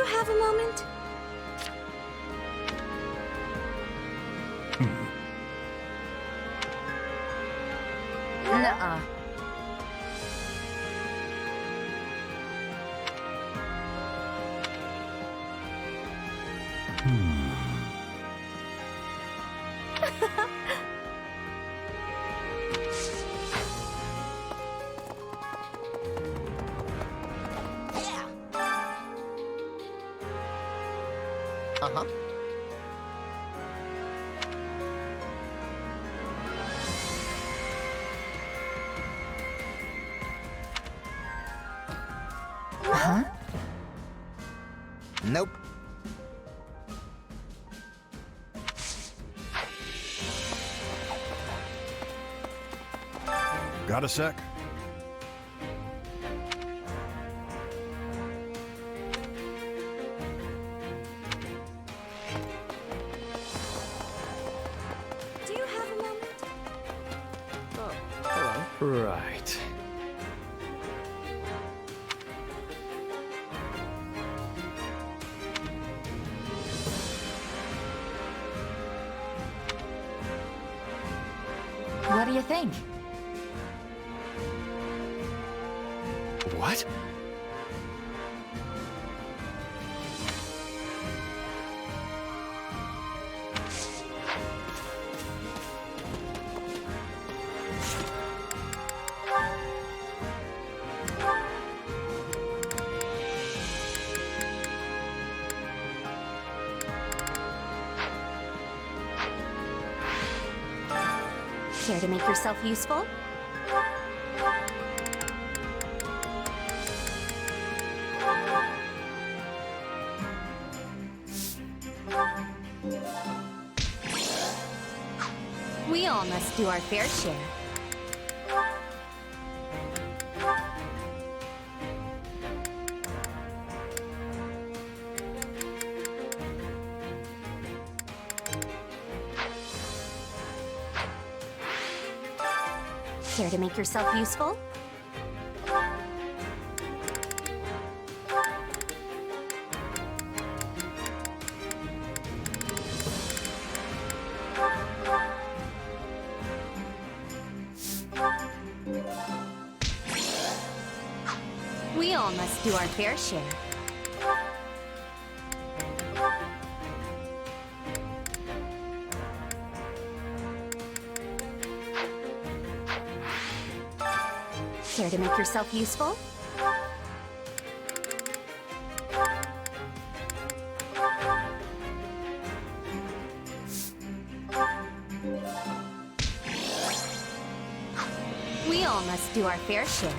have a moment? Nuh-uh. Uh-huh. Huh? Nope. Got a sec? Do you have a moment? Oh, hello. Right. What do you think? What? Care to make yourself useful? We all must do our fair share. Care to make yourself useful? We all must do our fair share. Care to make yourself useful? We all must do our fair share.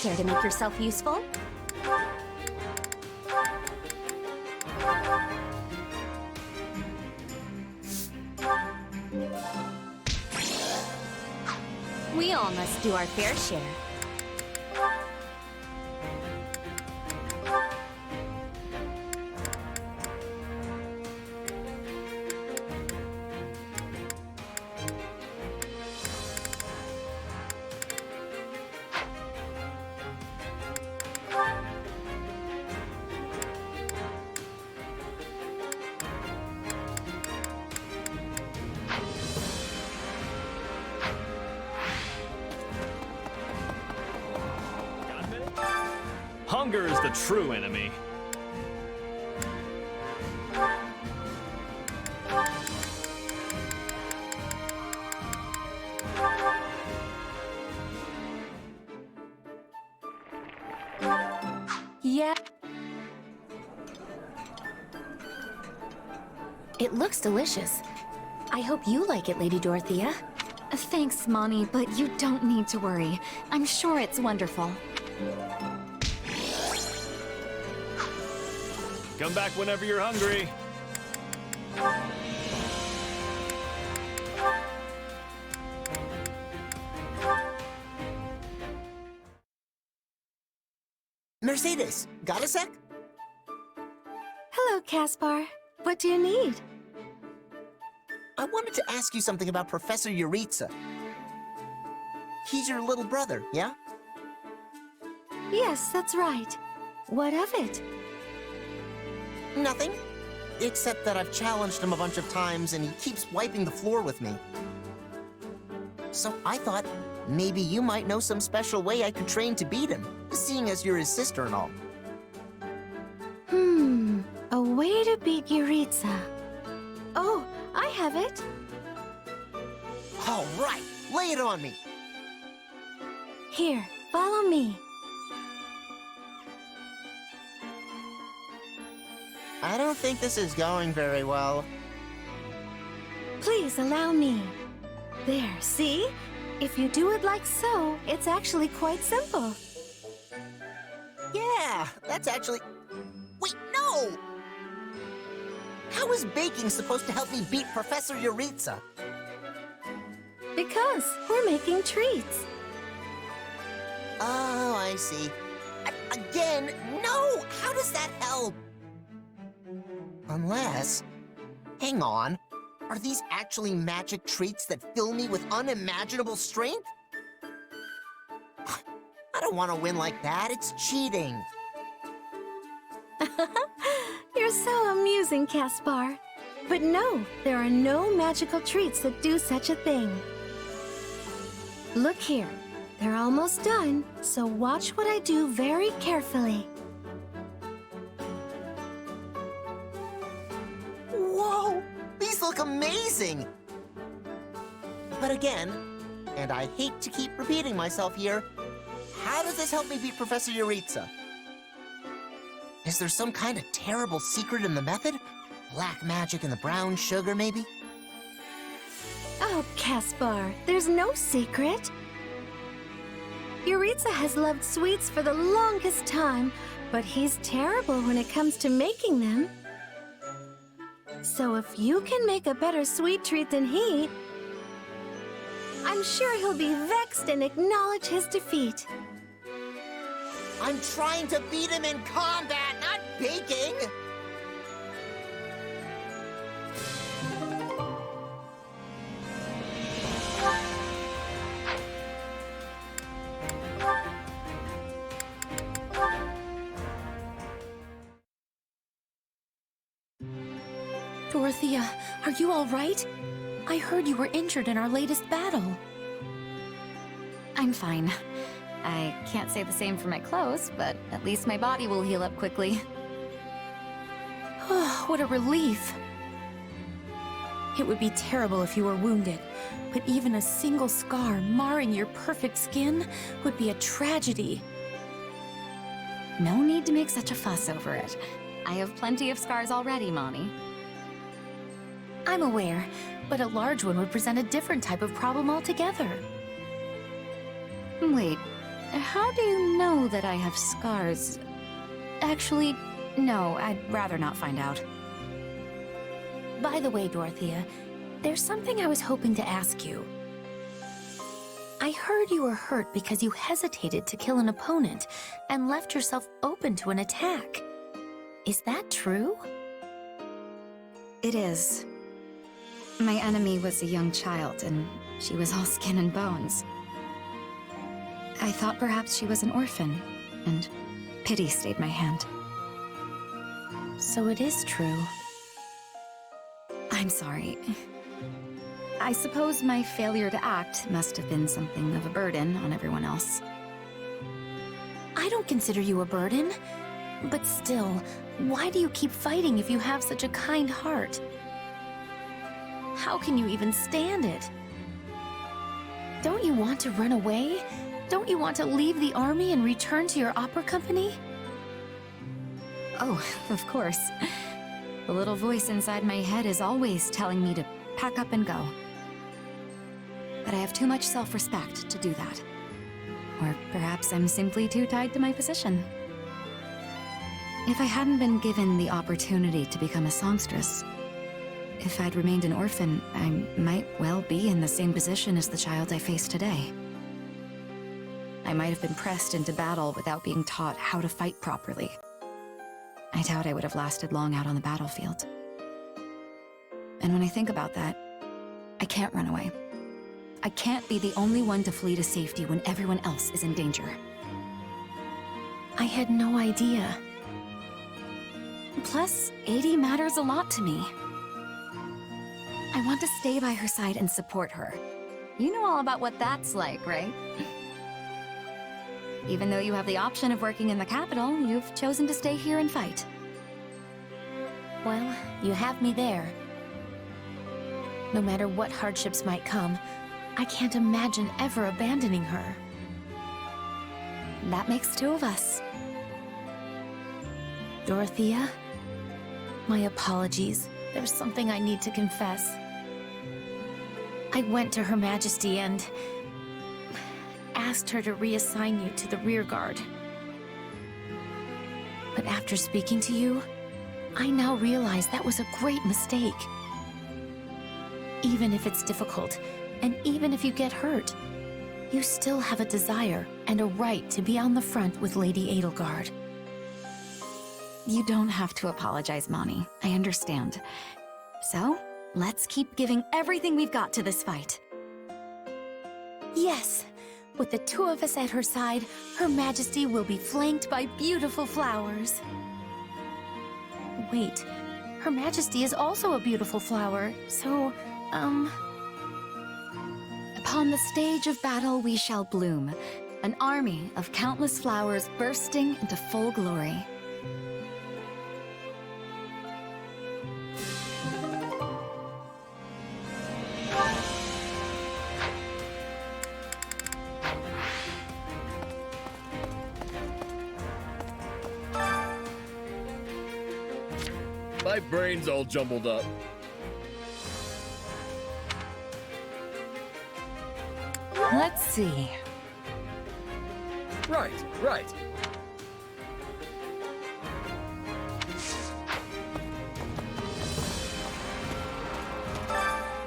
Care to make yourself useful? We all must do our fair share. Hunger is the true enemy. Yeah. It looks delicious. I hope you like it, Lady Dorothea. Thanks, Mommy, but you don't need to worry. I'm sure it's wonderful. Come back whenever you're hungry. Mercedes, got a sec? Hello, Caspar. What do you need? I wanted to ask you something about Professor Yuritsa. He's your little brother, yeah? Yes, that's right. What of it? Nothing. Except that I've challenged him a bunch of times and he keeps wiping the floor with me. So I thought maybe you might know some special way I could train to beat him, seeing as you're his sister and all. A way to beat Yuritsa. Oh, I have it. All right, lay it on me. Here, follow me. I don't think this is going very well. Please allow me. There, see? If you do it like so, it's actually quite simple. Yeah, that's actually... Wait, no! How is baking supposed to help me beat Professor Yuritsa? Because we're making treats. Oh, I see. Again, no! How does that help? Unless... Hang on. Are these actually magic treats that fill me with unimaginable strength? I don't want to win like that. It's cheating. You're so amusing, Caspar. But no, there are no magical treats that do such a thing. Look here. They're almost done, so watch what I do very carefully. Whoa! These look amazing! But again, and I hate to keep repeating myself here, how does this help me beat Professor Yuritsa? Is there some kind of terrible secret in the method? Black magic in the brown sugar, maybe? Oh, Caspar, there's no secret. Yuritsa has loved sweets for the longest time, but he's terrible when it comes to making them. So if you can make a better sweet treat than he, I'm sure he'll be vexed and acknowledge his defeat. I'm trying to beat him in combat, not baking! Dorothea, are you all right? I heard you were injured in our latest battle. I'm fine. I can't say the same for my clothes, but at least my body will heal up quickly. Oh, what a relief. It would be terrible if you were wounded, but even a single scar marring your perfect skin would be a tragedy. No need to make such a fuss over it. I have plenty of scars already, Moni. I'm aware, but a large one would present a different type of problem altogether. Wait, how do you know that I have scars? Actually, no, I'd rather not find out. By the way, Dorothea, there's something I was hoping to ask you. I heard you were hurt because you hesitated to kill an opponent and left yourself open to an attack. Is that true? It is. My enemy was a young child, and she was all skin and bones. I thought perhaps she was an orphan, and pity stayed my hand. So it is true. I'm sorry. I suppose my failure to act must have been something of a burden on everyone else. I don't consider you a burden. But still, why do you keep fighting if you have such a kind heart? How can you even stand it? Don't you want to run away? Don't you want to leave the army and return to your opera company? Oh, of course. The little voice inside my head is always telling me to pack up and go. But I have too much self-respect to do that. Or perhaps I'm simply too tied to my position. If I hadn't been given the opportunity to become a songstress, if I'd remained an orphan, I might well be in the same position as the child I face today. I might have been pressed into battle without being taught how to fight properly. I doubt I would have lasted long out on the battlefield. And when I think about that, I can't run away. I can't be the only one to flee to safety when everyone else is in danger. I had no idea. Plus, Adie matters a lot to me. I want to stay by her side and support her. You know all about what that's like, right? Even though you have the option of working in the capital, you've chosen to stay here and fight. Well, you have me there. No matter what hardships might come, I can't imagine ever abandoning her. That makes two of us. Dorothea? My apologies. There's something I need to confess. I went to Her Majesty and asked her to reassign you to the rear guard. But after speaking to you, I now realize that was a great mistake. Even if it's difficult, and even if you get hurt, you still have a desire and a right to be on the front with Lady Edelgard. You don't have to apologize, Mani. I understand. So, let's keep giving everything we've got to this fight. Yes! With the two of us at her side, Her Majesty will be flanked by beautiful flowers. Wait, Her Majesty is also a beautiful flower, so, Upon the stage of battle we shall bloom, an army of countless flowers bursting into full glory. My brain's all jumbled up. Let's see. Right, right.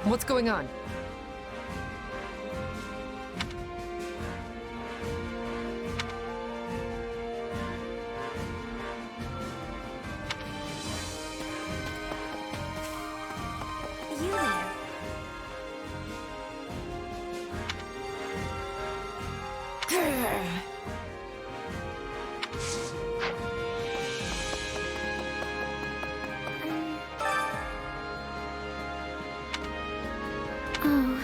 What's going on? you there. Oh.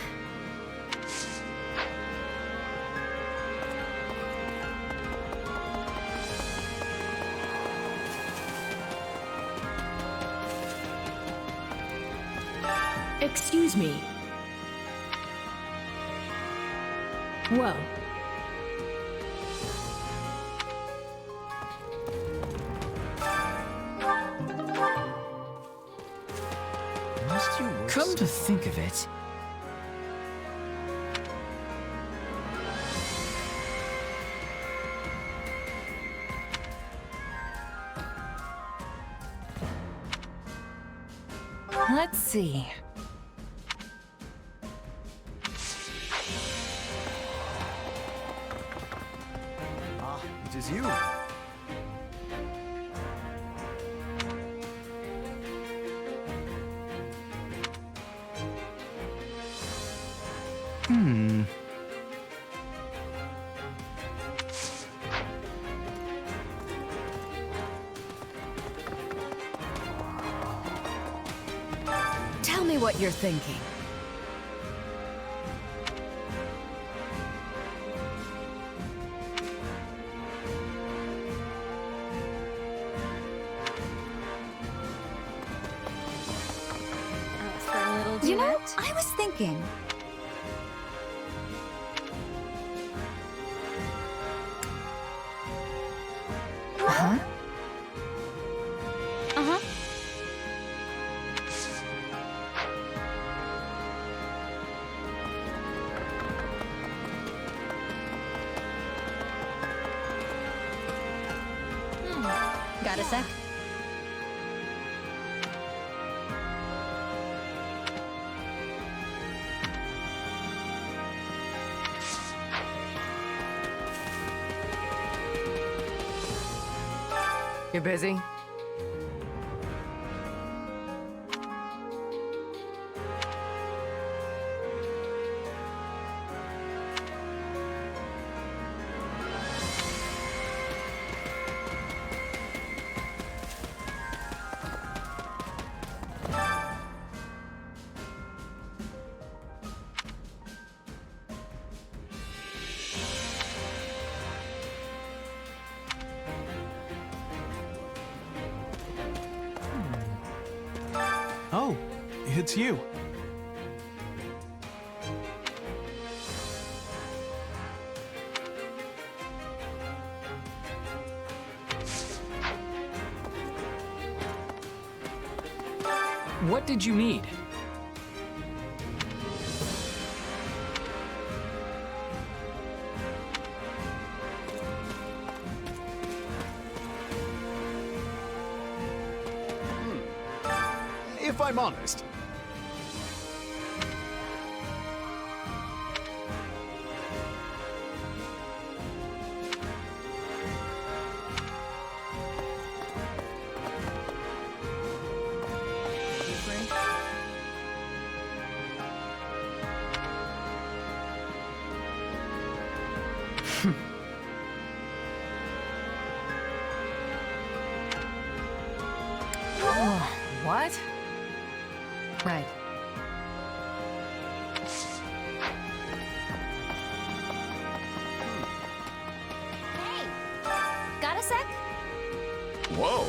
Excuse me. Well. Come to think of it. Let's see. Ah, it is you. Tell me what you're thinking. For a little You know, duet? I was thinking. Huh? Uh-huh. Got a sec? You busy? Oh, it's you. What did you need? If I'm honest. What? Right. Hey! Got a sec? Whoa!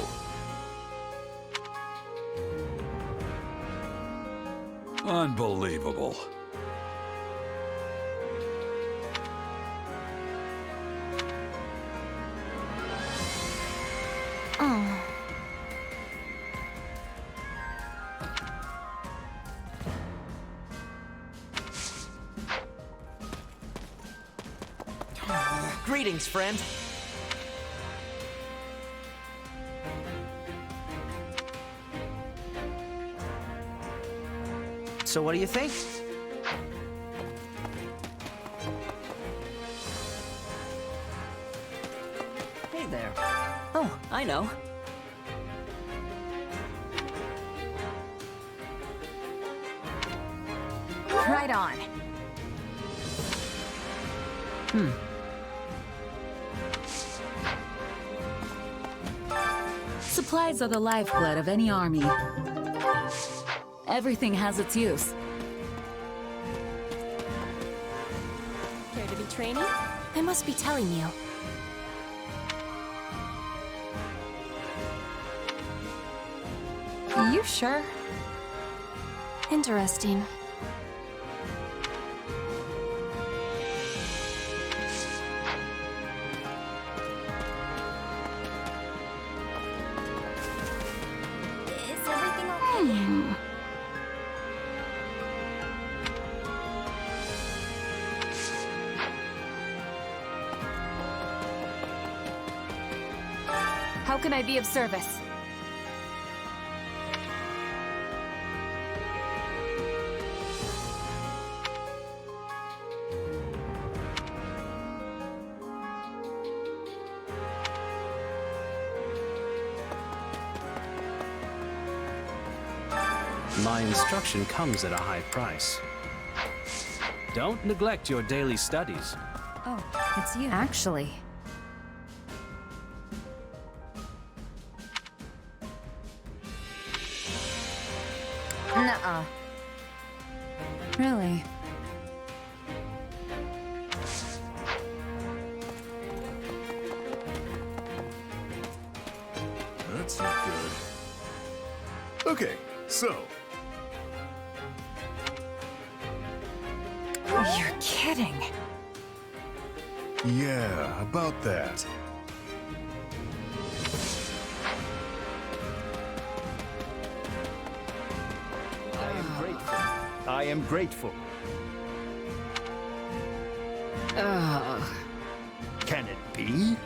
Unbelievable. Oh. Greetings, friend. So what do you think? Hey there. Oh, I know. Right on. Supplies are the lifeblood of any army. Everything has its use. Care to be training? I must be telling you. You sure? Interesting. Is everything okay? How can I be of service? My instruction comes at a high price. Don't neglect your daily studies. Oh, it's you. Actually. Nuh-uh. Really? That's not good. Okay, so You're kidding. yeah, about that. I am grateful. I am grateful. Can it be?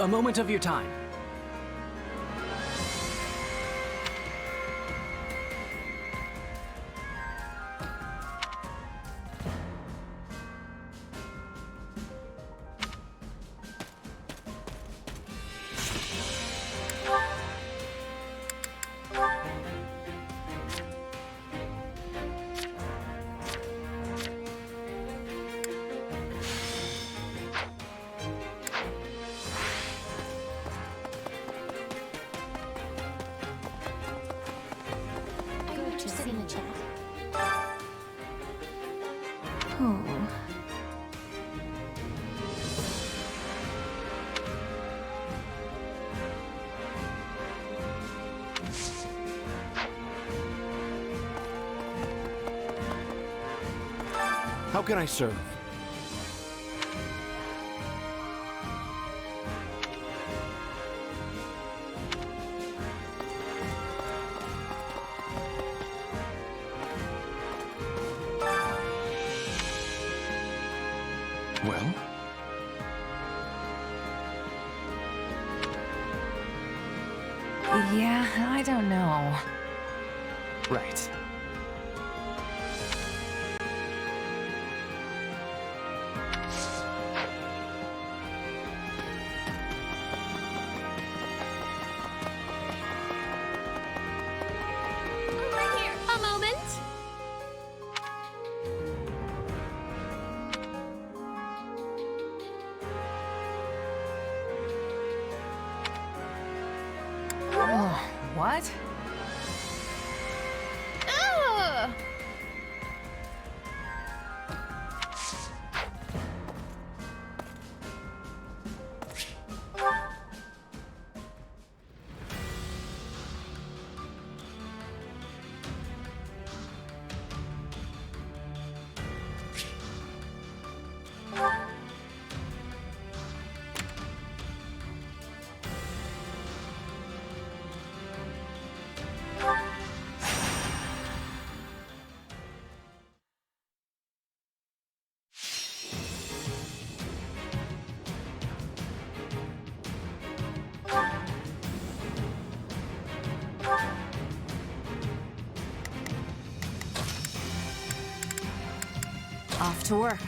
A moment of your time. Are you interested in a chat? Oh. How can I serve? Well? Yeah, I don't know. Right. Right here. A moment. What? Ugh. Off to work.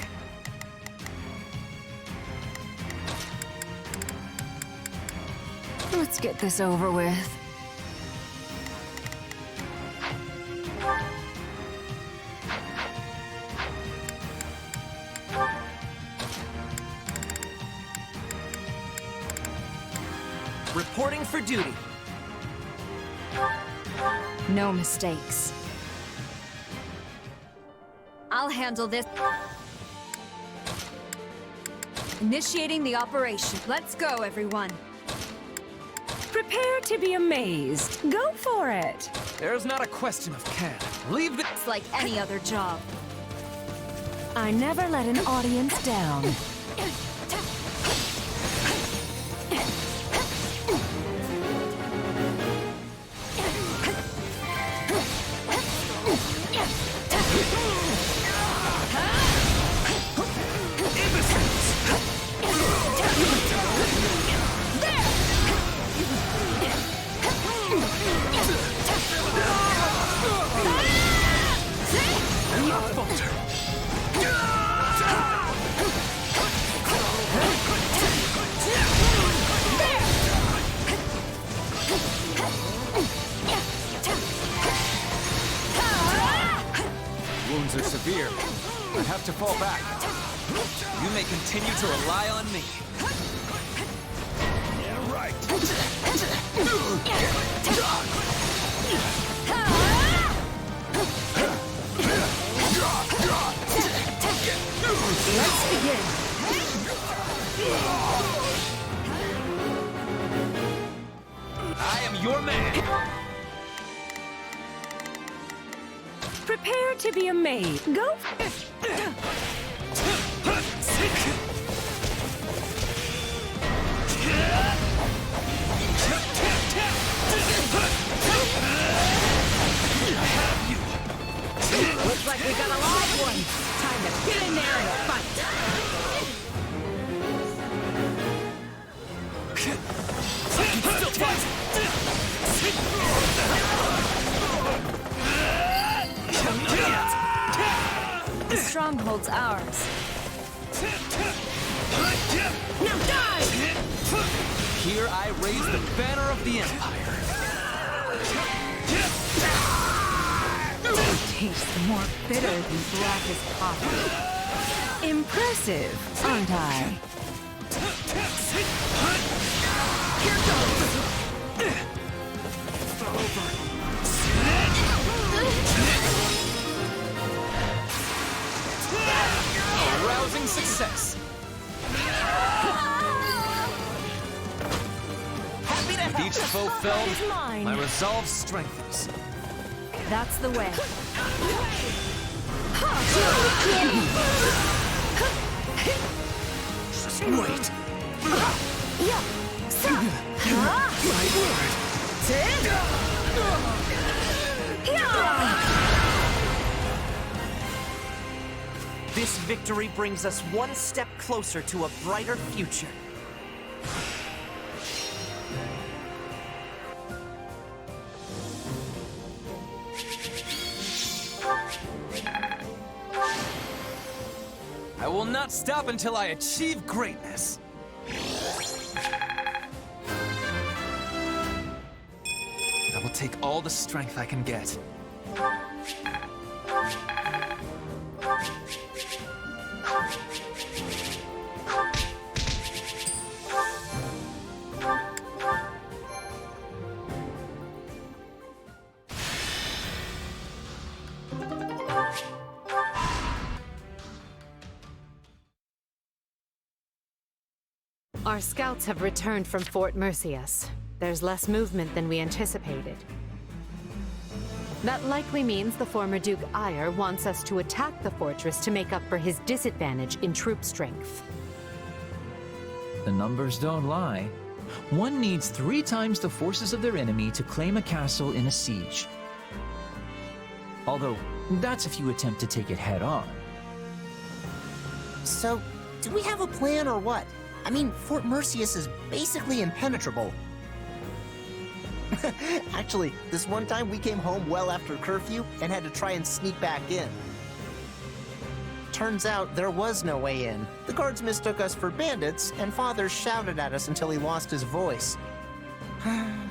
Let's get this over with. Reporting for duty. No mistakes. I'll handle this. Initiating the operation. Let's go, everyone. Prepare to be amazed. Go for it. There's not a question of can. Leave the... It's like any other job. I never let an audience down. Wounds are severe. I have to fall back. You may continue to rely on me. Yeah, right. Let's begin. I am your man. Prepare to be amazed. Go. Looks like we got a live one. Time to get in there and fight. stronghold's ours. Now die! Here I raise the banner of the Empire. Tastes more bitter than blackest coffee. Impressive, aren't I? A rousing success. With each foe felled, Mine. my resolve strengthens. That's the way. Wait. This victory brings us one step closer to a brighter future. I will not stop until I achieve greatness. I will take all the strength I can get. Our scouts have returned from Fort Mercius. There's less movement than we anticipated. That likely means the former Duke Ire wants us to attack the fortress to make up for his disadvantage in troop strength. The numbers don't lie. One needs 3 times the forces of their enemy to claim a castle in a siege. Although, that's if you attempt to take it head on. So, do we have a plan or what? I mean, Fort Mercius is basically impenetrable. Actually, this one time we came home well after curfew and had to try and sneak back in. Turns out there was no way in. The guards mistook us for bandits, and Father shouted at us until he lost his voice.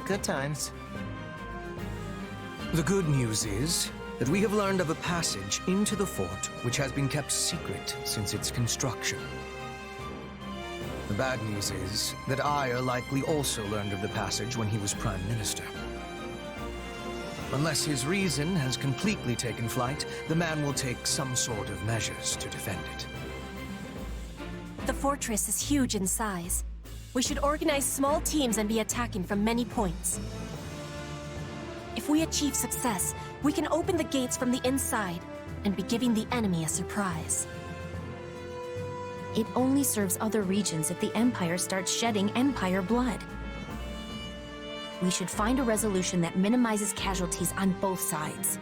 Good times. The good news is that we have learned of a passage into the fort which has been kept secret since its construction. The bad news is that Ire likely also learned of the passage when he was Prime Minister. Unless his reason has completely taken flight, the man will take some sort of measures to defend it. The fortress is huge in size. We should organize small teams and be attacking from many points. If we achieve success, we can open the gates from the inside and be giving the enemy a surprise. It only serves other regions if the Empire starts shedding Empire blood. We should find a resolution that minimizes casualties on both sides.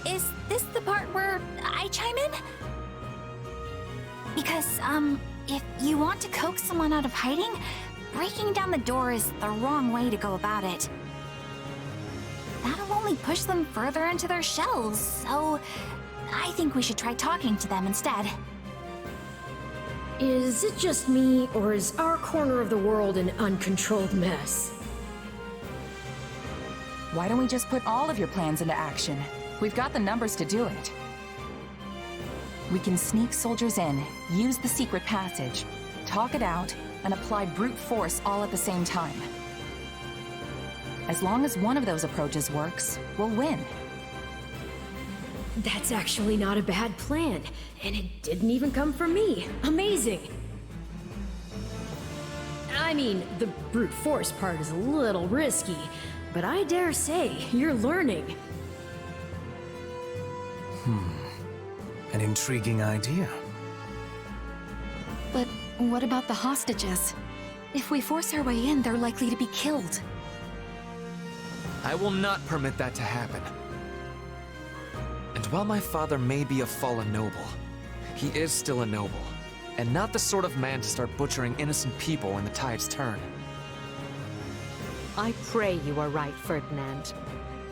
Is this the part where I chime in? Because, if you want to coax someone out of hiding, breaking down the door is the wrong way to go about it. That'll only push them further into their shells, so I think we should try talking to them instead. Is it just me, or is our corner of the world an uncontrolled mess? Why don't we just put all of your plans into action? We've got the numbers to do it. We can sneak soldiers in, use the secret passage, talk it out, and apply brute force all at the same time. As long as one of those approaches works, we'll win. That's actually not a bad plan, and it didn't even come from me. Amazing! I mean, the brute force part is a little risky, but I dare say you're learning. An intriguing idea. But what about the hostages? If we force our way in, they're likely to be killed. I will not permit that to happen. And while my father may be a fallen noble, he is still a noble, and not the sort of man to start butchering innocent people when the tides turn. I pray you are right, Ferdinand.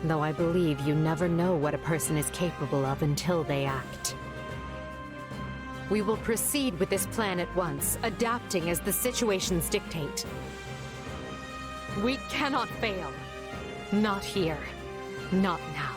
though I believe you never know what a person is capable of until they act. We will proceed with this plan at once, adapting as the situations dictate. We cannot fail. Not here. Not now.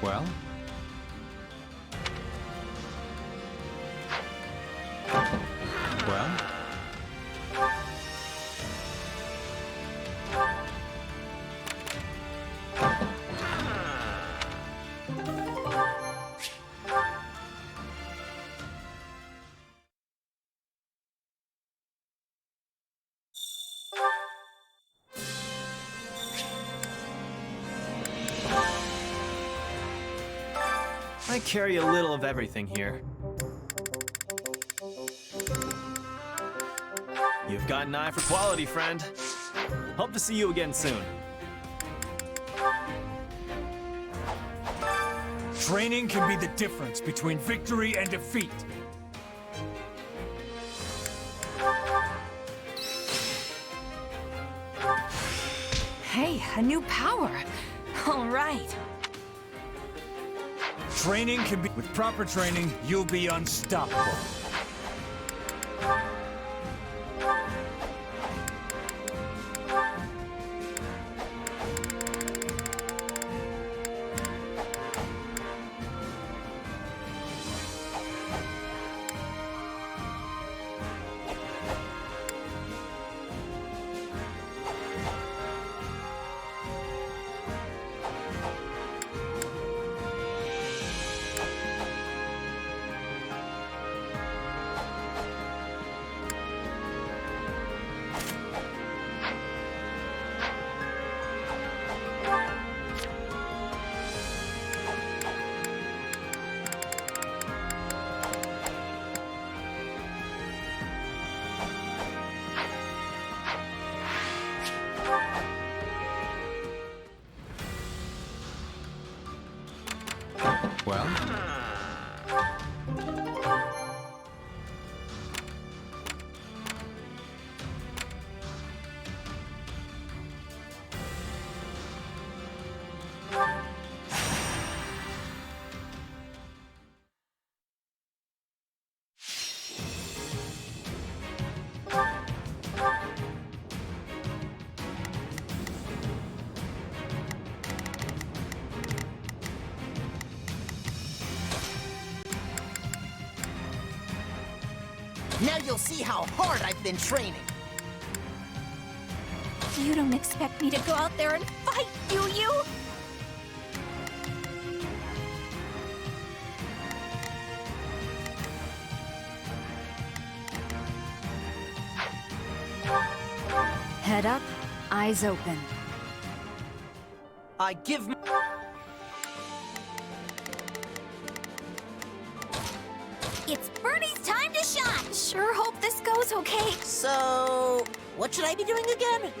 Well? Well? I carry a little of everything here. You've got an eye for quality, friend. Hope to see you again soon. Training can be the difference between victory and defeat. Hey, a new power. All right. Training can be... With proper training, you'll be unstoppable. Well? Now you'll see how hard I've been training. You don't expect me to go out there and fight, do you? Head up, eyes open. I give... It's Bernie's time to shine! Sure hope this goes okay. So, what should I be doing again?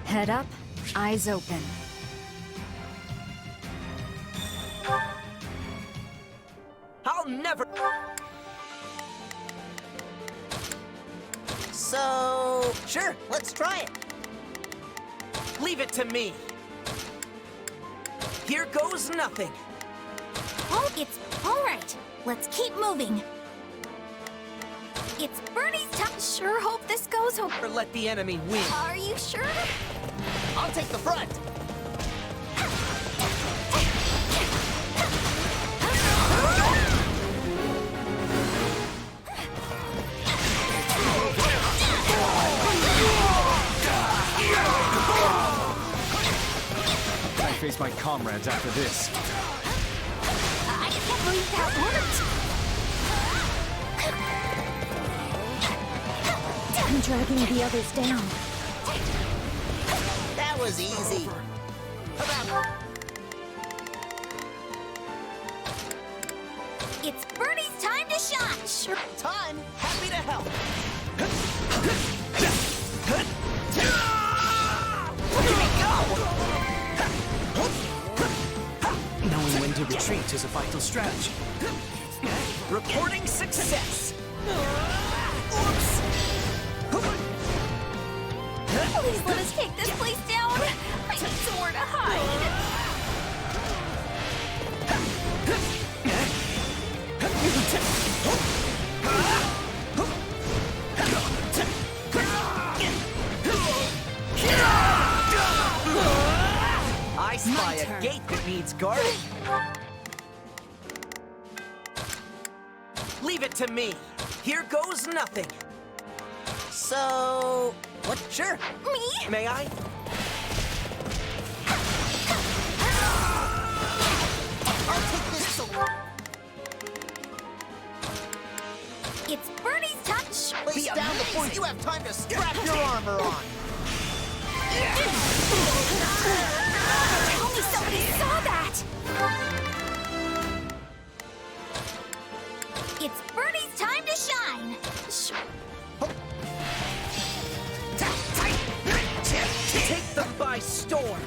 Head up, eyes open. I'll never... So, sure, let's try it. Leave it to me. Here goes nothing. Oh, it's all right. Let's keep moving. It's Bernie's time. Sure hope this goes okay. Or let the enemy win. Are you sure? I'll take the front. face my comrades after this. I can't believe that worked! I'm dragging the others down. That was easy. It's Bernie's time to shine! Sure, time. Happy to help. Look at me go! Knowing when to retreat is a vital strategy. Reporting success. Oops! Please let us take this place down! I need somewhere to hide! I spy a gate that needs guarding. Leave it to me. Here goes nothing. So, what? Sure. Me? May I? I'll take this. It's Bernie's touch! Place down before you have time to strap your armor on. Tell me somebody saw that! It's Bernie's time to shine! Take them by storm.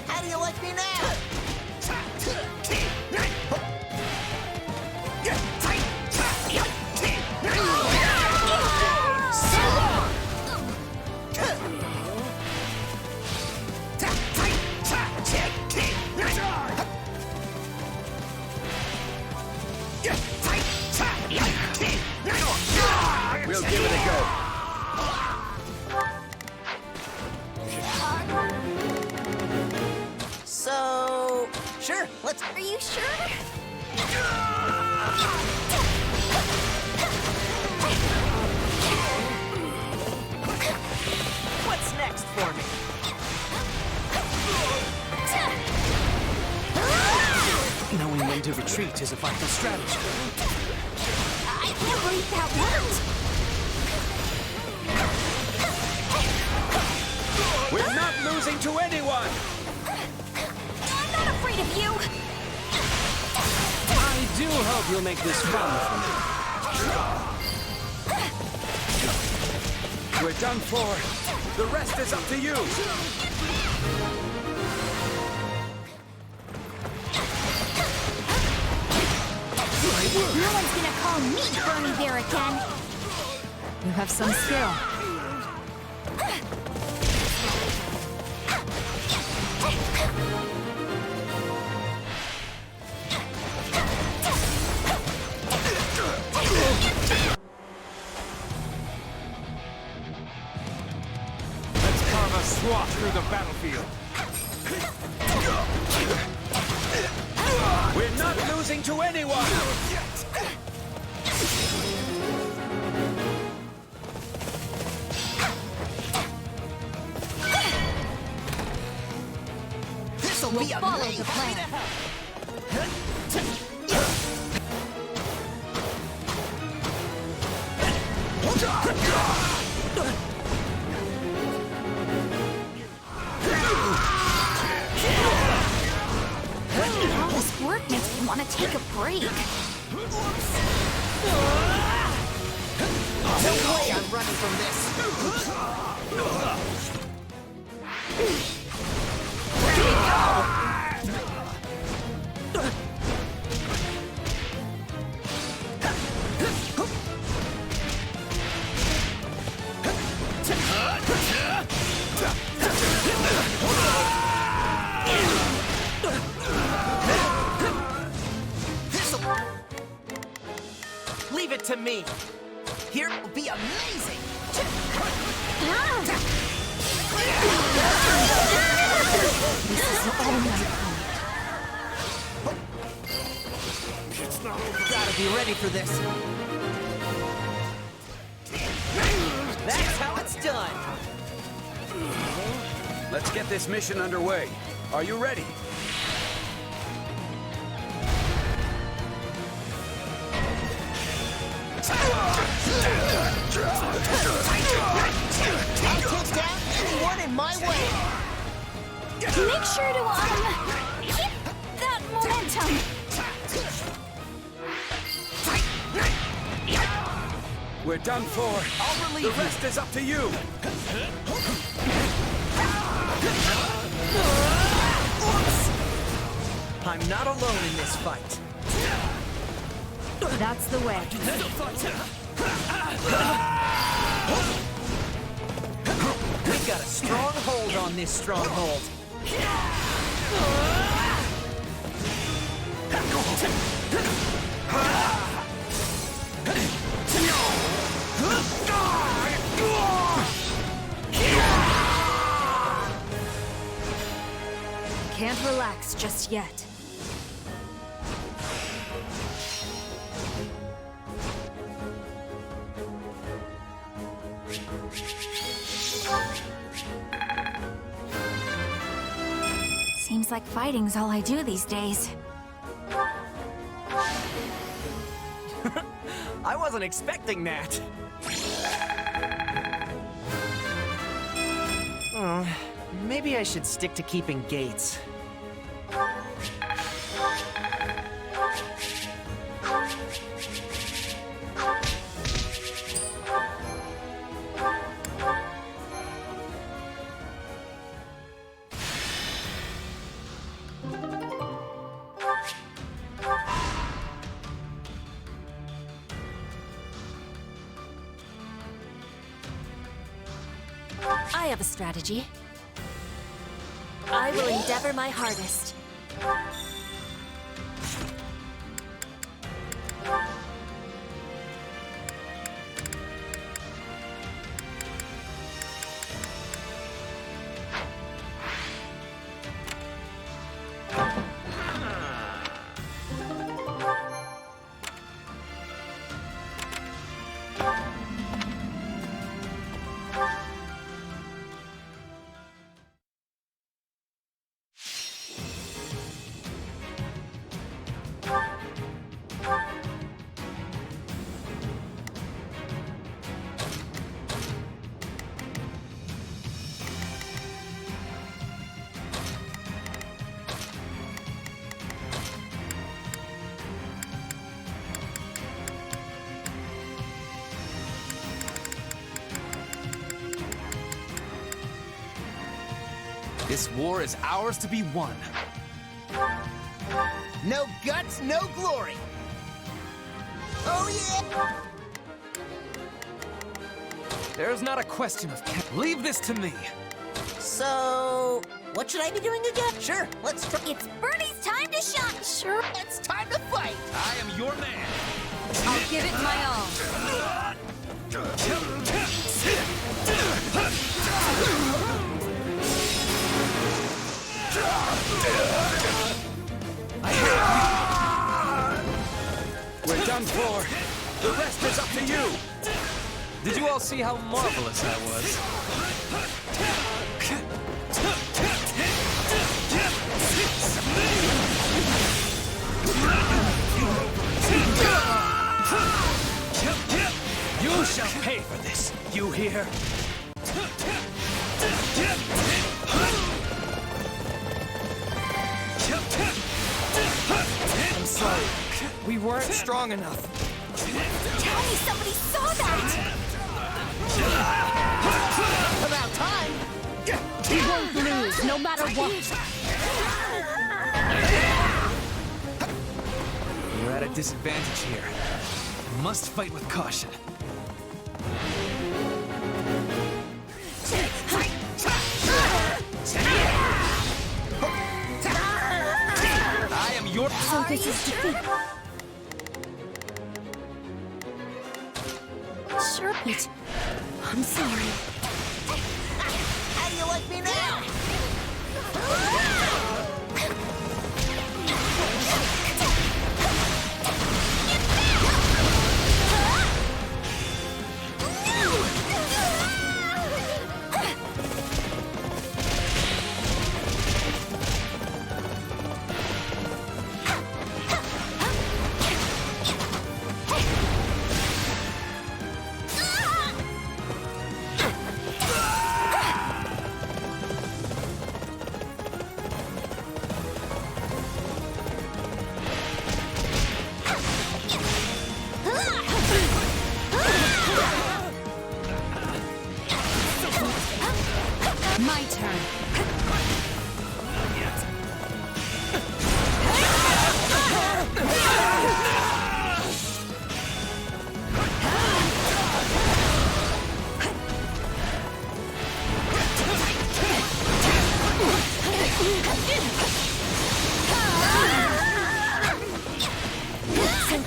How do you like me now? We'll give it a go. So, sure, let's... Are you sure? What's next for me? Knowing when to retreat is a vital strategy. I can't believe that worked! We're not losing to anyone! I'm not afraid of you! I do hope you'll make this fun for me. We're done for. The rest is up to you. No one's gonna call me Bernie Bear again! You have some skill. Let's carve a swath through the battlefield. We're not losing to anyone! This'll be Follow the amazing. plan. All this work makes me want to take a break. No way I'm running from this. Leave it to me. Here will be amazing. Gotta be ready for this. That's how it's done. Let's get this mission underway. Are you ready? I'll take down anyone in my way! Make sure to, keep that momentum. We're done for. I'll relieve The rest is up to you. I'm not alone in this fight. That's the way. We've got a strong hold on this stronghold. Can't relax just yet. Seems like fighting's all I do these days. I wasn't expecting that. Maybe I should stick to keeping gates. I have a strategy. I will endeavor my hardest. This war is ours to be won. No guts, no glory! Oh yeah! There's not a question of leave this to me. So, what should I be doing again? Sure, let's try. It's Bernie's time to shine. Sure, it's time to fight! I am your man. I'll give it my all. We're done for. The rest is up to you. Did you all see how marvelous I was? You shall pay for this, you hear? I'm sorry. We weren't strong enough. Tell me somebody saw that! About time! We won't lose, no matter what. We're at a disadvantage here. We must fight with caution. I am your... So this is defeat. Sure, Pete. I'm sorry. How do you like me now?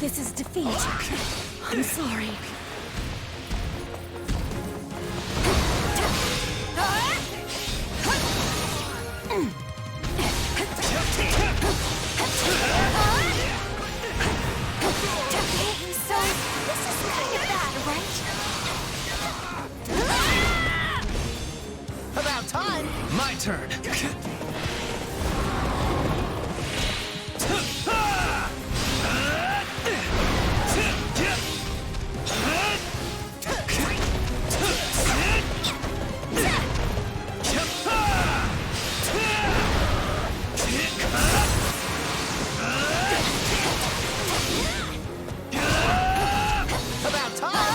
this is defeat. I'm sorry. So, this is kind of bad, right? About time! My turn. About time!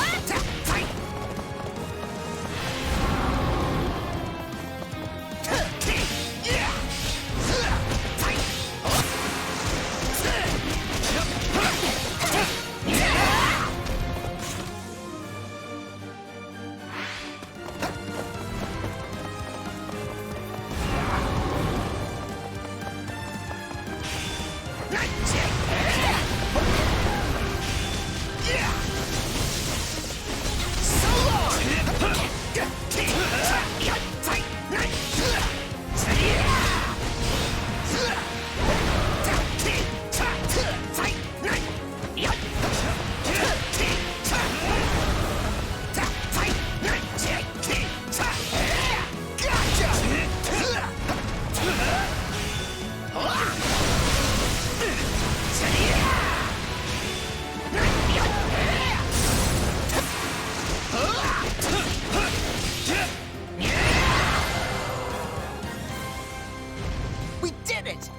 We did it!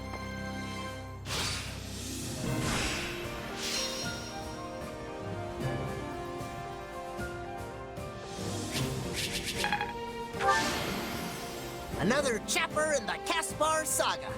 Another chapter in the Caspar saga.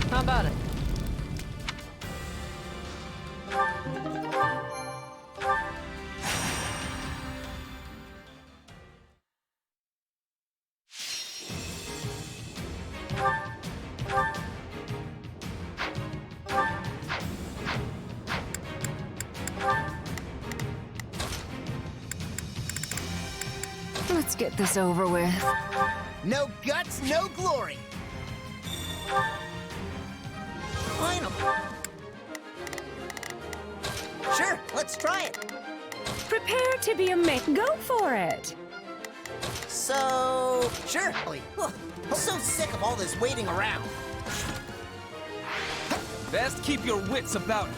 How about it? Let's get this over with. No guts, no glory. Finally. Sure, let's try it. Prepare to be a go for it. So, sure. Ugh, I'm so sick of all this waiting around. Best keep your wits about you.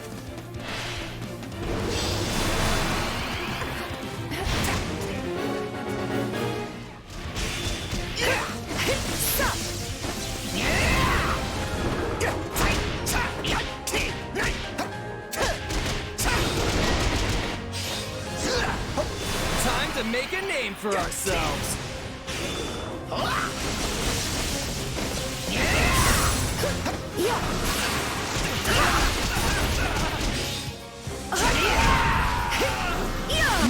Time to make a name for ourselves.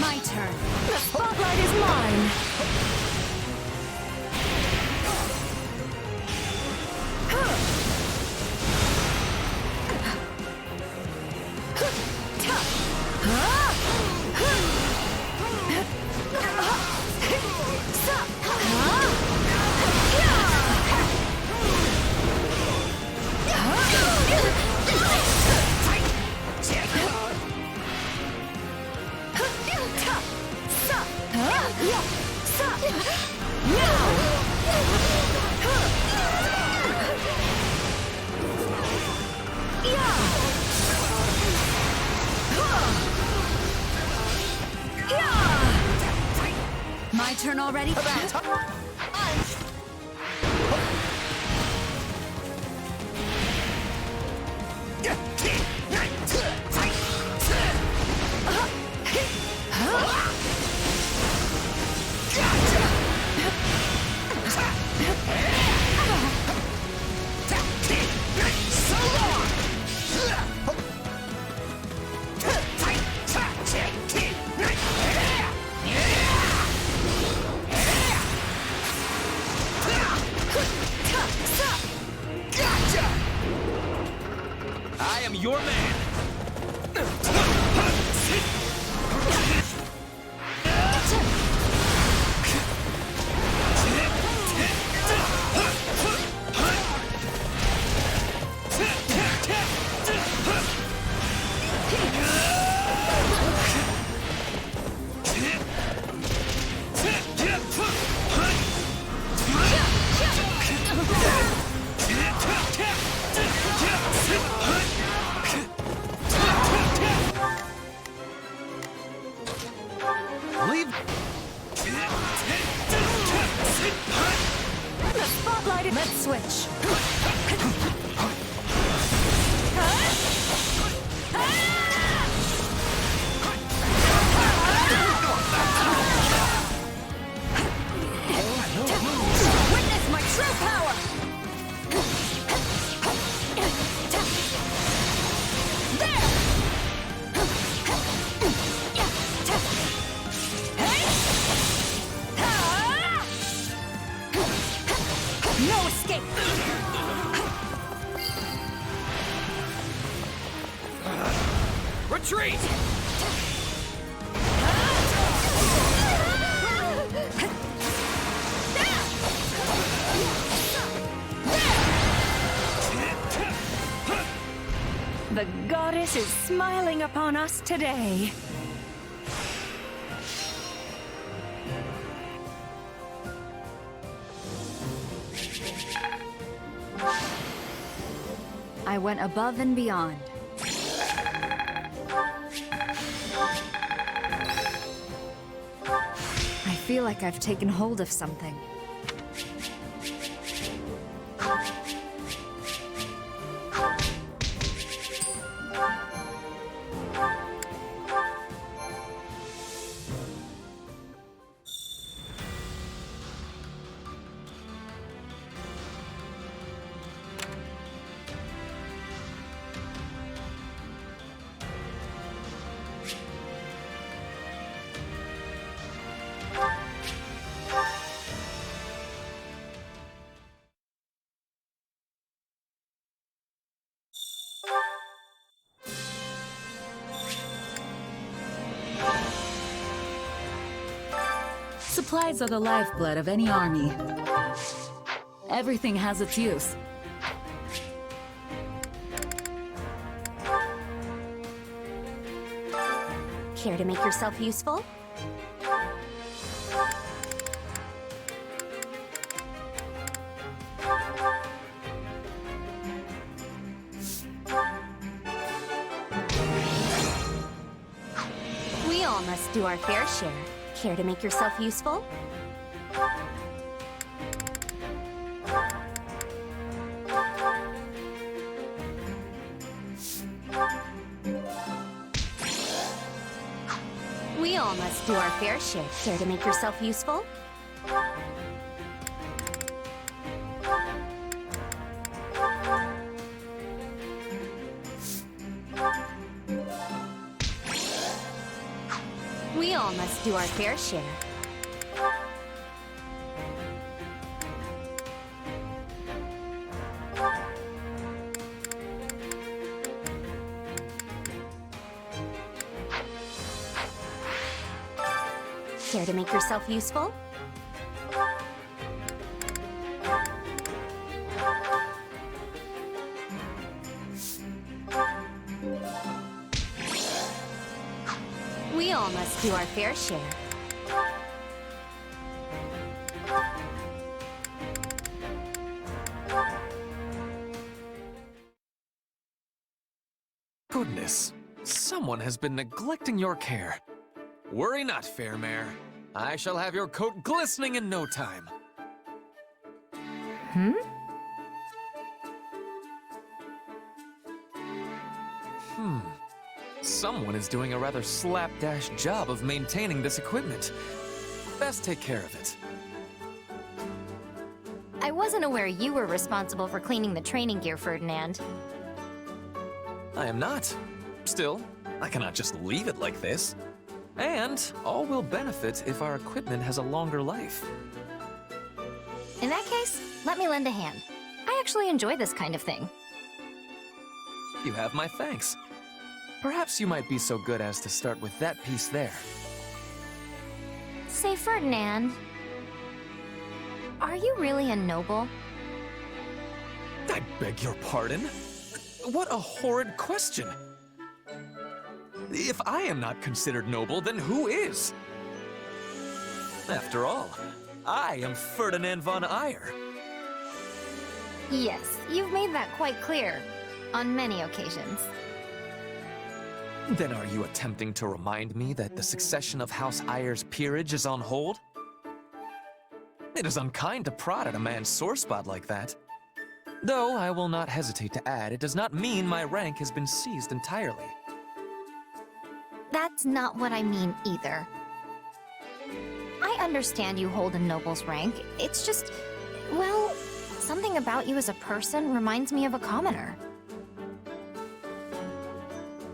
My turn. The spotlight is mine. My turn already? Leave. The spotlight. Let's switch. Witness my true power. No escape! Retreat! The goddess is smiling upon us today. I went above and beyond. I feel like I've taken hold of something. Supplies are the lifeblood of any army. Everything has its use. Care to make yourself useful? We all must do our fair share. Care to make yourself useful? We all must do our fair share. Care to make yourself useful? We all must do our fair share. Care to make yourself useful? We all must do our fair share. Goodness, someone has been neglecting your care. Worry not, fair mare. I shall have your coat glistening in no time. Someone is doing a rather slapdash job of maintaining this equipment. Best take care of it. I wasn't aware you were responsible for cleaning the training gear, Ferdinand. I am not. Still, I cannot just leave it like this. And all will benefit if our equipment has a longer life. In that case, let me lend a hand. I actually enjoy this kind of thing. You have my thanks. Perhaps you might be so good as to start with that piece there. Say, Ferdinand, are you really a noble? I beg your pardon? What a horrid question! If I am not considered noble, then who is? After all, I am Ferdinand von Eyre. Yes, you've made that quite clear. On many occasions. Then are you attempting to remind me that the succession of House Eyre's peerage is on hold? It is unkind to prod at a man's sore spot like that. Though I will not hesitate to add, it does not mean my rank has been seized entirely. That's not what I mean either. I understand you hold a noble's rank. It's just, well, something about you as a person reminds me of a commoner.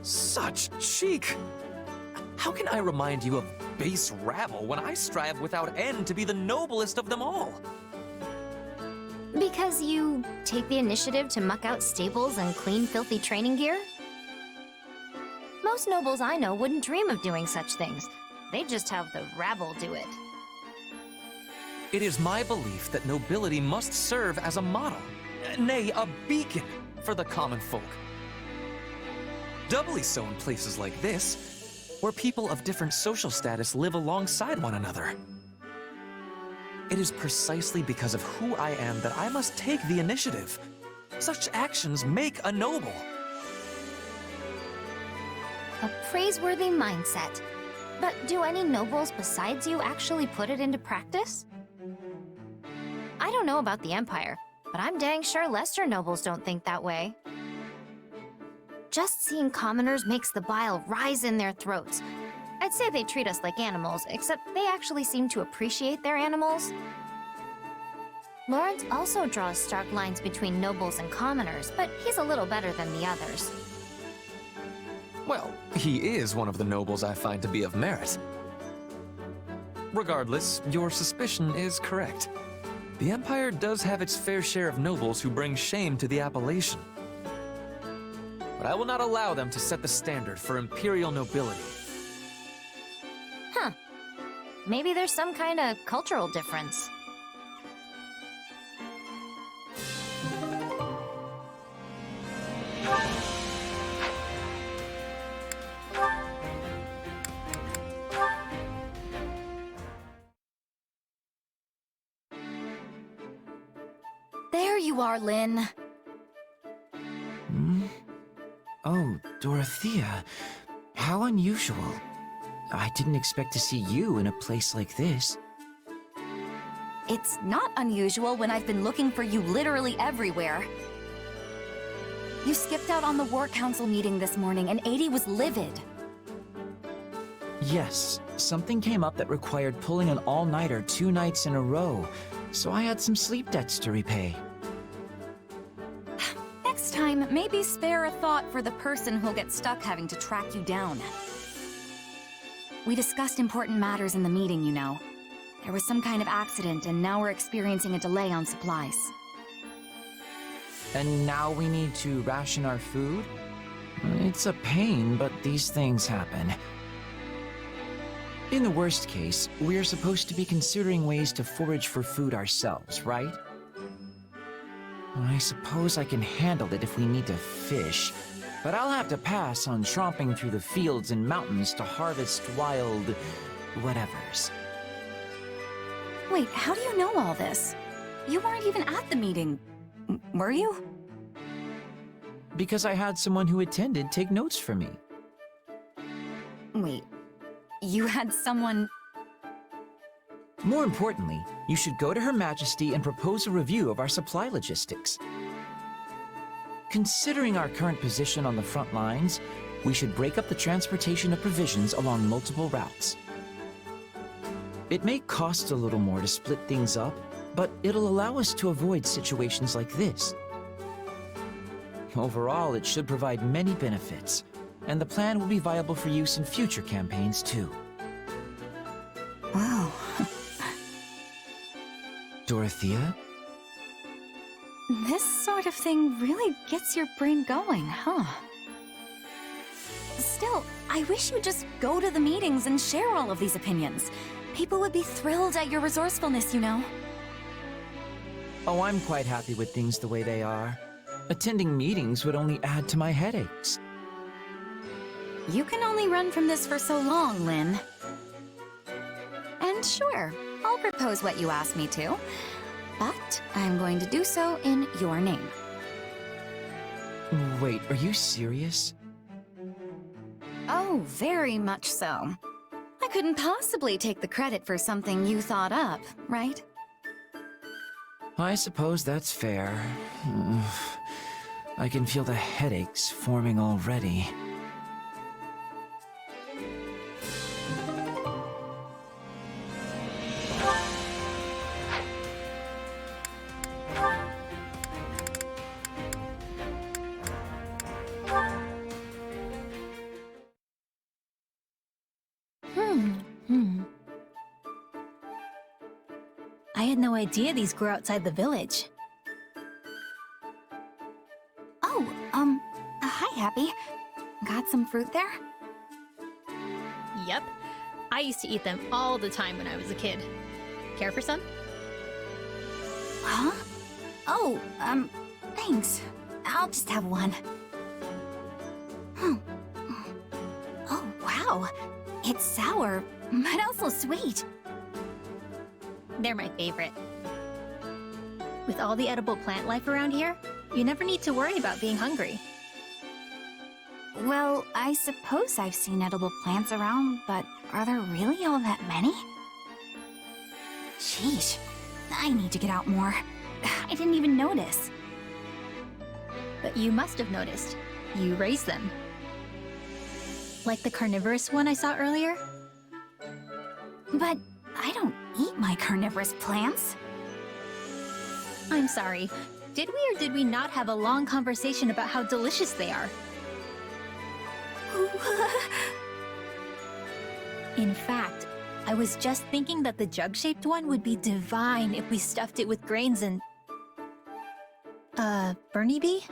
Such cheek! How can I remind you of base rabble when I strive without end to be the noblest of them all? Because you take the initiative to muck out stables and clean filthy training gear? Most nobles I know wouldn't dream of doing such things. They'd just have the rabble do it. It is my belief that nobility must serve as a model, nay, a beacon for the common folk. Doubly so in places like this, where people of different social status live alongside one another. It is precisely because of who I am that I must take the initiative. Such actions make a noble. A praiseworthy mindset. But do any nobles besides you actually put it into practice? I don't know about the Empire, but I'm dang sure lesser nobles don't think that way. Just seeing commoners makes the bile rise in their throats. I'd say they treat us like animals, except they actually seem to appreciate their animals. Lawrence also draws stark lines between nobles and commoners, but he's a little better than the others. Well, he is one of the nobles I find to be of merit. Regardless, your suspicion is correct. The Empire does have its fair share of nobles who bring shame to the appellation. But I will not allow them to set the standard for imperial nobility. Huh. Maybe there's some kind of cultural difference. There you are, Lynn. Oh, Dorothea. How unusual. I didn't expect to see you in a place like this. It's not unusual when I've been looking for you literally everywhere. You skipped out on the War Council meeting this morning, and Adie was livid. Yes, something came up that required pulling an all-nighter 2 nights in a row, so I had some sleep debts to repay. Next time, maybe spare a thought for the person who'll get stuck having to track you down. We discussed important matters in the meeting, you know. There was some kind of accident, and now we're experiencing a delay on supplies. And now we need to ration our food? It's a pain, but these things happen. In the worst case, we're supposed to be considering ways to forage for food ourselves, right? I suppose I can handle it if we need to fish, but I'll have to pass on tromping through the fields and mountains to harvest wild whatevers. Wait, how do you know all this? You weren't even at the meeting, were you? Because I had someone who attended take notes for me. Wait, you had someone... More importantly, you should go to Her Majesty and propose a review of our supply logistics. Considering our current position on the front lines, we should break up the transportation of provisions along multiple routes. It may cost a little more to split things up, but it'll allow us to avoid situations like this. Overall, it should provide many benefits, and the plan will be viable for use in future campaigns too. Wow. Dorothea? This sort of thing really gets your brain going, huh? Still, I wish you'd just go to the meetings and share all of these opinions. People would be thrilled at your resourcefulness, you know. Oh, I'm quite happy with things the way they are. Attending meetings would only add to my headaches. You can only run from this for so long, Lynn. And sure, I'll propose what you asked me to, but I'm going to do so in your name. Wait, are you serious? Oh, very much so. I couldn't possibly take the credit for something you thought up, right? I suppose that's fair. I can feel the headaches forming already. I had no idea these grew outside the village. Oh, hi, Happy. Got some fruit there? Yep. I used to eat them all the time when I was a kid. Care for some? Huh? Oh, thanks. I'll just have one. Oh, wow. It's sour, but also sweet. They're my favorite. With all the edible plant life around here, you never need to worry about being hungry. Well, I suppose I've seen edible plants around, but are there really all that many? Sheesh. I need to get out more. I didn't even notice. But you must have noticed. You raise them. Like the carnivorous one I saw earlier? But I don't eat my carnivorous plants. I'm sorry. Did we or did we not have a long conversation about how delicious they are? In fact, I was just thinking that the jug-shaped one would be divine if we stuffed it with grains and... Bernie Bee?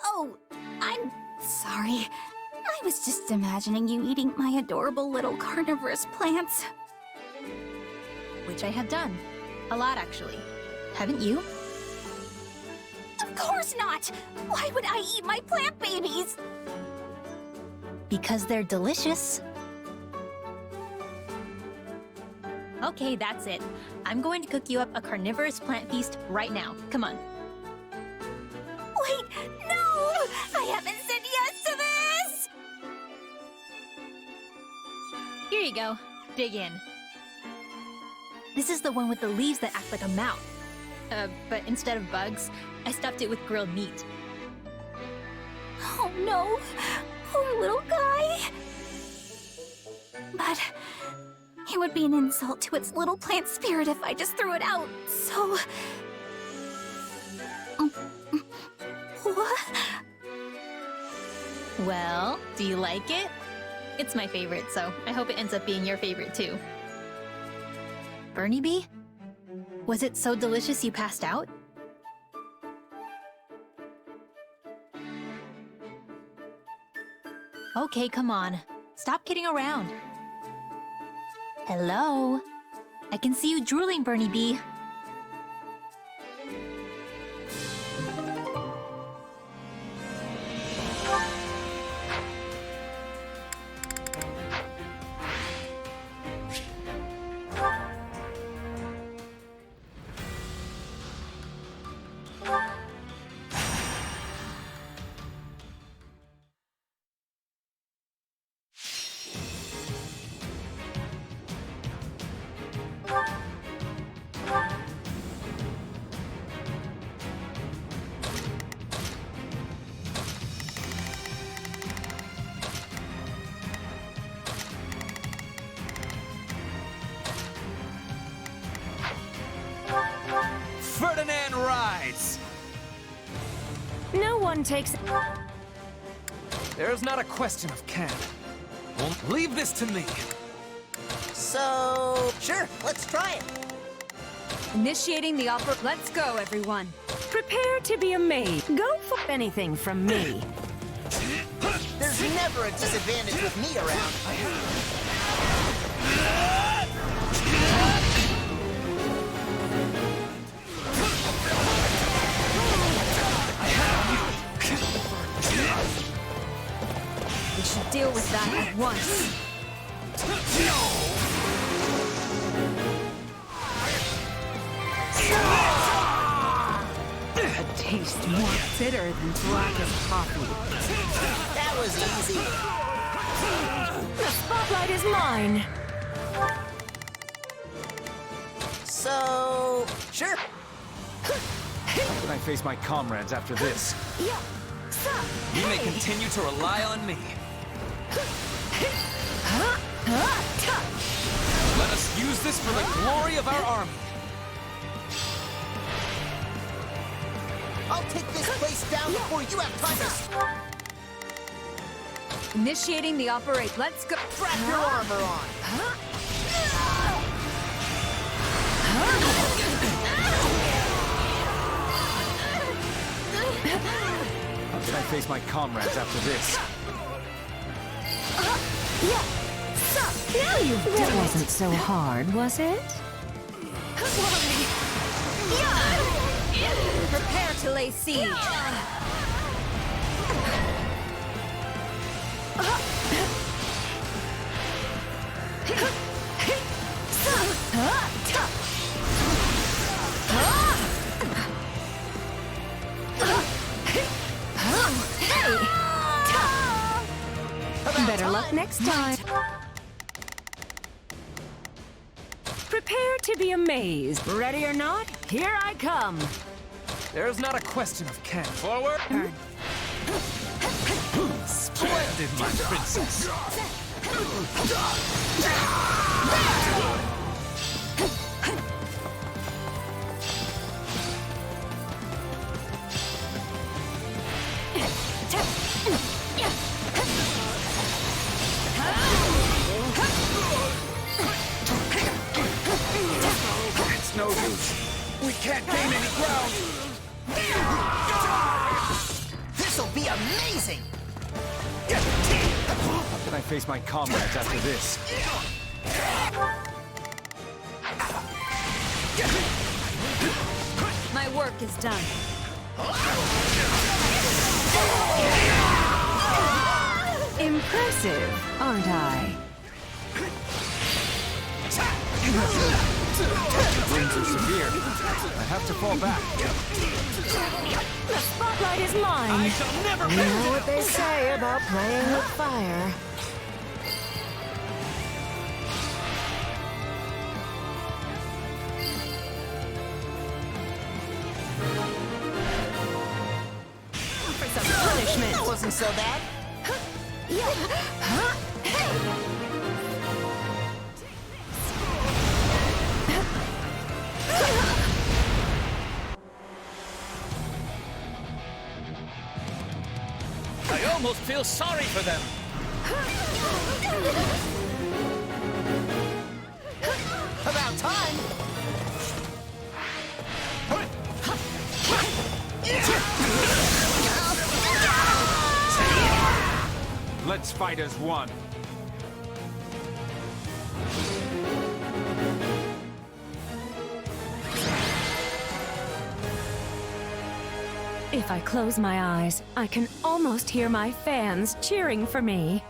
Oh, I'm sorry. I was just imagining you eating my adorable little carnivorous plants. Which I have done. A lot, actually. Haven't you? Of course not! Why would I eat my plant babies? Because they're delicious. Okay, that's it. I'm going to cook you up a carnivorous plant feast right now. Come on. Wait, no! I haven't said yes to this! Here you go. Dig in. This is the one with the leaves that act like a mouth. But instead of bugs, I stuffed it with grilled meat. Oh no! Poor little guy! But it would be an insult to its little plant spirit if I just threw it out, so... What? Well, do you like it? It's my favorite, so I hope it ends up being your favorite too. Bernie Bee? Was it so delicious you passed out? Okay, come on. Stop kidding around. Hello? I can see you drooling, Bernie Bee. Ferdinand rides! No one takes... There's not a question of can. Well, leave this to me. So, sure, let's try it. Initiating the opera... Let's go, everyone. Prepare to be amazed. Go for anything from me. There's never a disadvantage with me around. We should deal with that at once. A taste more bitter than black as coffee. That was easy. The spotlight is mine. So, sure. How can I face my comrades after this? Yeah. You may continue to rely on me. Let us use this for the glory of our army. I'll take this place down before you have time to... Initiating the operate. Let's go. Strap your armor on. How can I face my comrades after this? Now you've done it. That wasn't so hard, was it? Prepare to lay siege. Better luck next time. Prepare to be amazed. Ready or not, here I come. There's not a question of can. Forward! Splendid, my princess! It's no use. We can't gain any ground. This'll be amazing! How can I face my comrades after this? My work is done. Impressive, aren't I? The winds are severe. I have to fall back. The spotlight is mine. I shall never You know what they say about playing with fire. For some punishment. That wasn't so bad. I almost feel sorry for them. About time. Let's fight as one. If I close my eyes, I can almost hear my fans cheering for me.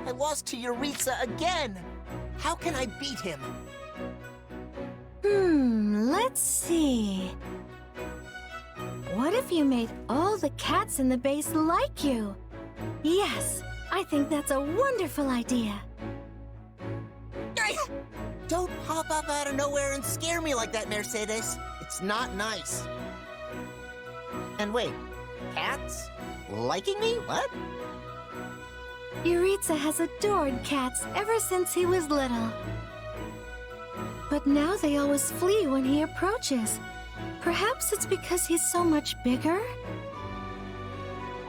I lost to Yuritsa again! How can I beat him? Let's see. What if you made all the cats in the base like you? Yes, I think that's a wonderful idea. Don't pop up out of nowhere and scare me like that, Mercedes. It's not nice. And wait, cats? Liking me? What? Yuritsa has adored cats ever since he was little. But now they always flee when he approaches. Perhaps it's because he's so much bigger?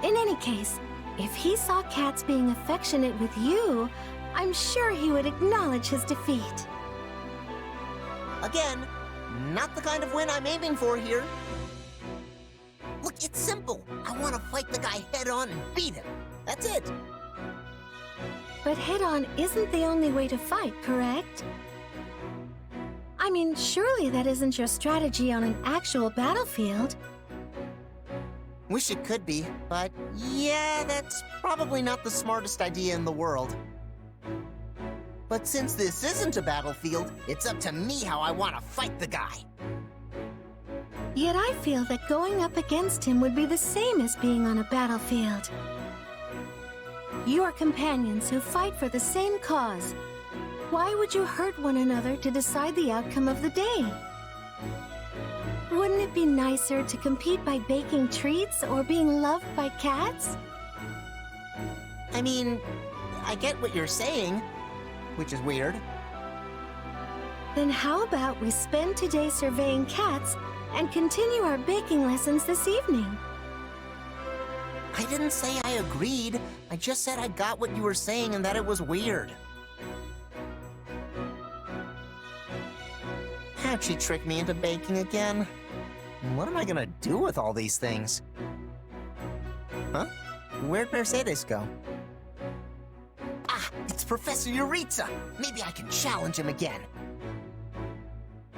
In any case, if he saw cats being affectionate with you, I'm sure he would acknowledge his defeat. Again, not the kind of win I'm aiming for here. Look, it's simple. I want to fight the guy head-on and beat him. That's it. But head-on isn't the only way to fight, correct? I mean, surely that isn't your strategy on an actual battlefield. Wish it could be, but yeah, that's probably not the smartest idea in the world. But since this isn't a battlefield, it's up to me how I want to fight the guy. Yet I feel that going up against him would be the same as being on a battlefield. You are companions who fight for the same cause. Why would you hurt one another to decide the outcome of the day? Wouldn't it be nicer to compete by baking treats or being loved by cats? I mean, I get what you're saying, which is weird. Then how about we spend today surveying cats and continue our baking lessons this evening? I didn't say I agreed. I just said I got what you were saying and that it was weird. How'd she trick me into baking again? What am I gonna do with all these things? Huh? Where'd Mercedes go? Ah, it's Professor Yuritsa! Maybe I can challenge him again.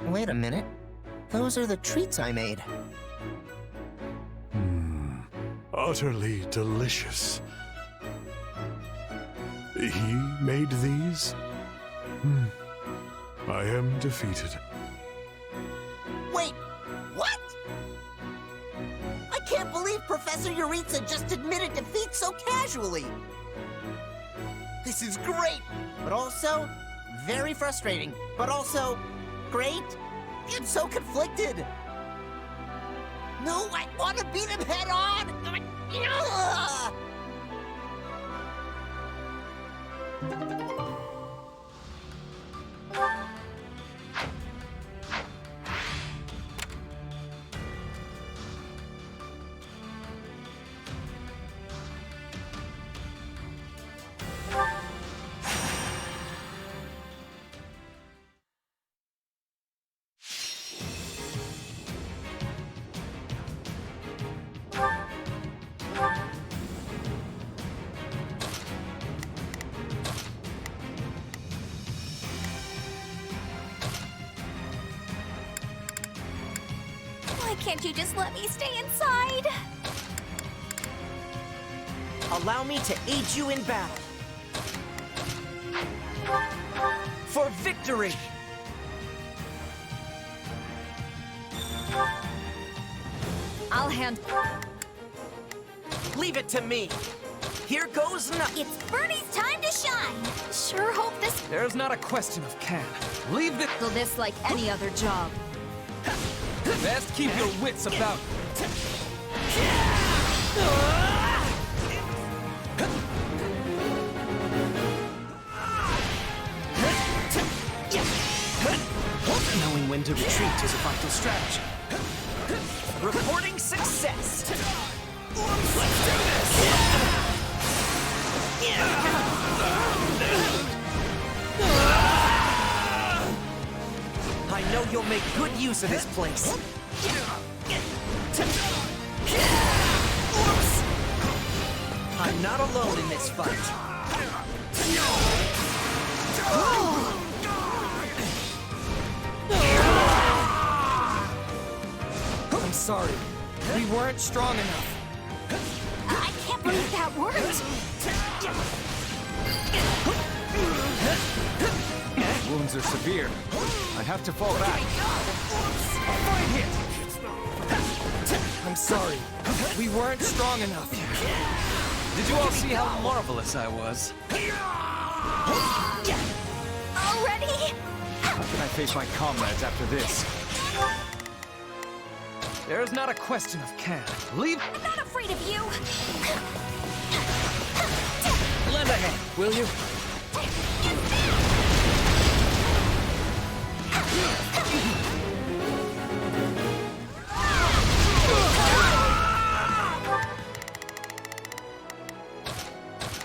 Wait a minute. Those are the treats I made. Utterly delicious. He made these? I am defeated. Wait, what? I can't believe Professor Yuritsa just admitted defeat so casually. This is great, but also very frustrating, but also great. I'm so conflicted. No, I want to beat him head on. Ugh! Why can't you just let me stay inside? Allow me to aid you in battle. For victory! I'll hand... Leave it to me. Here goes nothing. It's Bernie's time to shine. Sure hope this... There's not a question of can. Leave the... Handle this like any other job. Best keep your wits about you. Knowing when to retreat is a vital strategy. Reporting success! Let's do this! I know you'll make good use of this place. I'm not alone in this fight. I'm sorry. We weren't strong enough. I can't believe that worked. wounds are severe. I have to fall back. Fine hit! I'm sorry. We weren't strong enough. Did you all see how marvelous I was? Already? How can I face my comrades after this? There is not a question of can. Leave. I'm not afraid of you. Lend a hand, will you?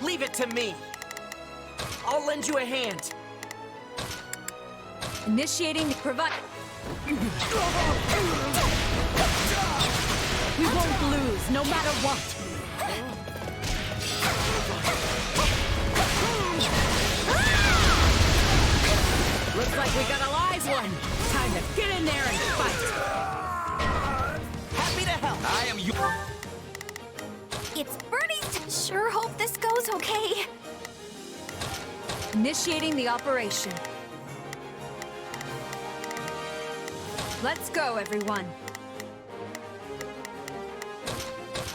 Leave it to me. I'll lend you a hand. Initiating provide. We won't lose, no matter what. Looks like we got a live one. Time to get in there and fight. Happy to help. I am you. It's Bernie's. Sure hope this goes okay. Initiating the operation. Let's go, everyone.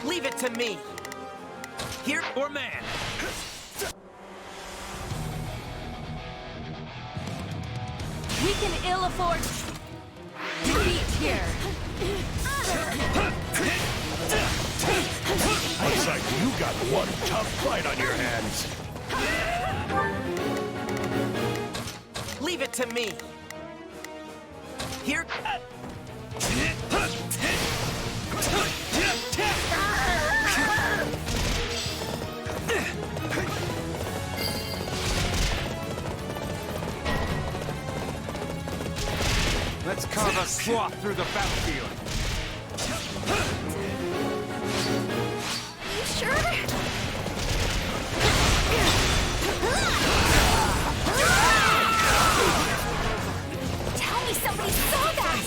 Leave it to me. Here or man. We can ill afford defeat here. Looks like you got one tough fight on your hands. Leave it to me. Here. Let's carve a swath through the battlefield. You sure? Tell me somebody saw that!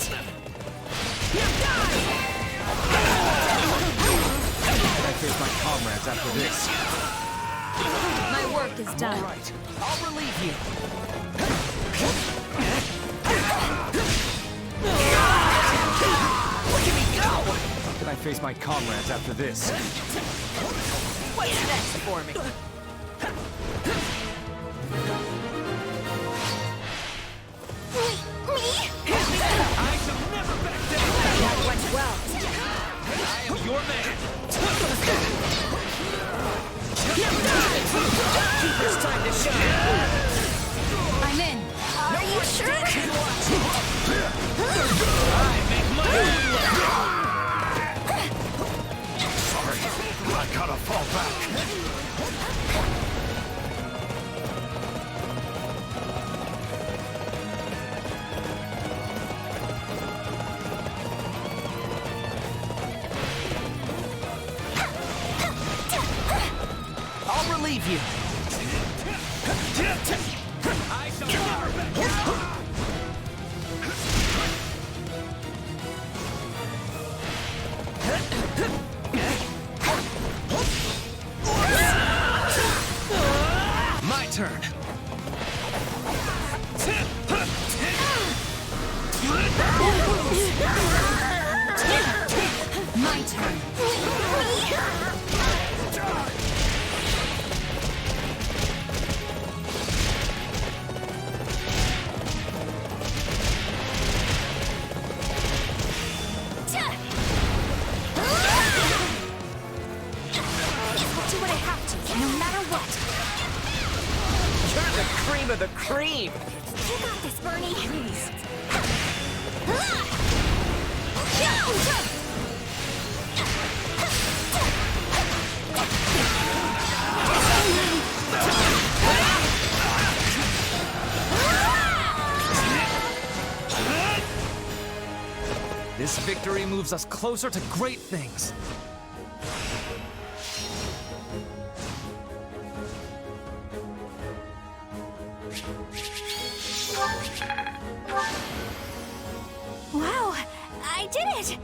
I face my comrades after this. My work is done. All right, I'll relieve you. Look at me go! How can I face my comrades after this? What's next for me? Me? I shall never back down! That went well. I am your man. It's time to shine! I'm in. Are you sure? I make my own luck! Sorry, I gotta fall back. I'll relieve you. I shall never back down! My turn. My turn. I'll do what I have to, no matter what. You're the cream of the cream! You got this, Bernie. Please. This victory moves us closer to great things. Wow, I did it!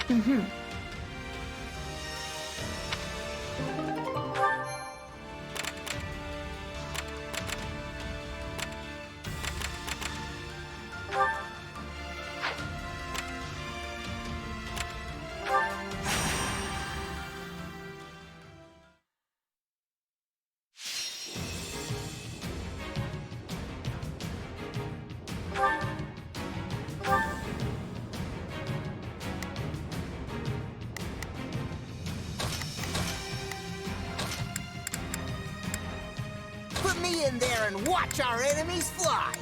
Mm-hmm. Put me in there and watch our enemies fly!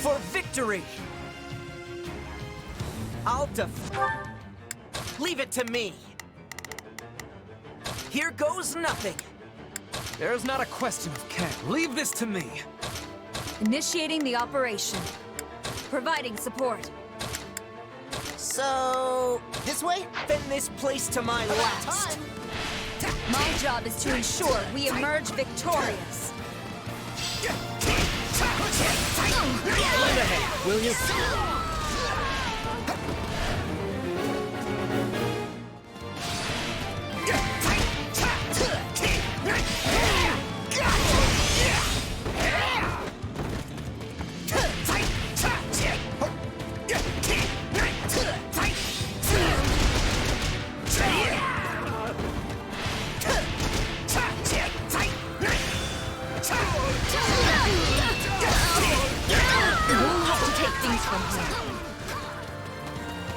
For victory! I'll leave it to me! Here goes nothing! There's not a question of can. Leave this to me. Initiating the operation. Providing support. So... this way? Bend this place to my last! My job is to ensure we emerge victorious. Lend a hand, will you?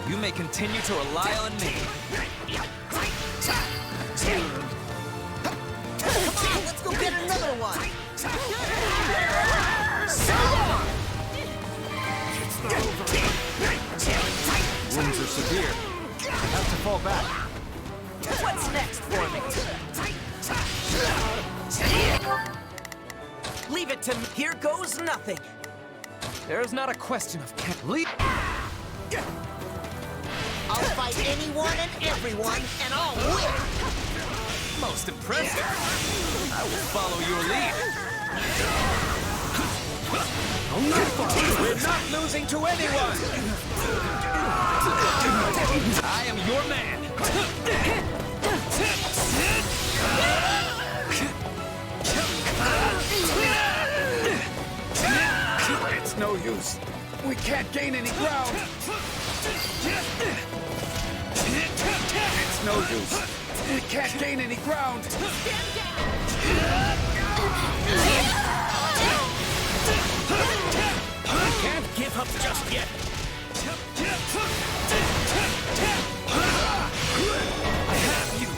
You may continue to rely on me. Come on, let's go get another one! Wounds are severe. I have to fall back. What's next for me? Leave it to me. Here goes nothing. There's not a question of can. Leave. I'll fight anyone and everyone, and I'll win! Most impressive. I will follow your lead. We're not losing to anyone! I am your man. It's no use. We can't gain any ground. It's no use. We can't gain any ground. I can't give up just yet. I have you!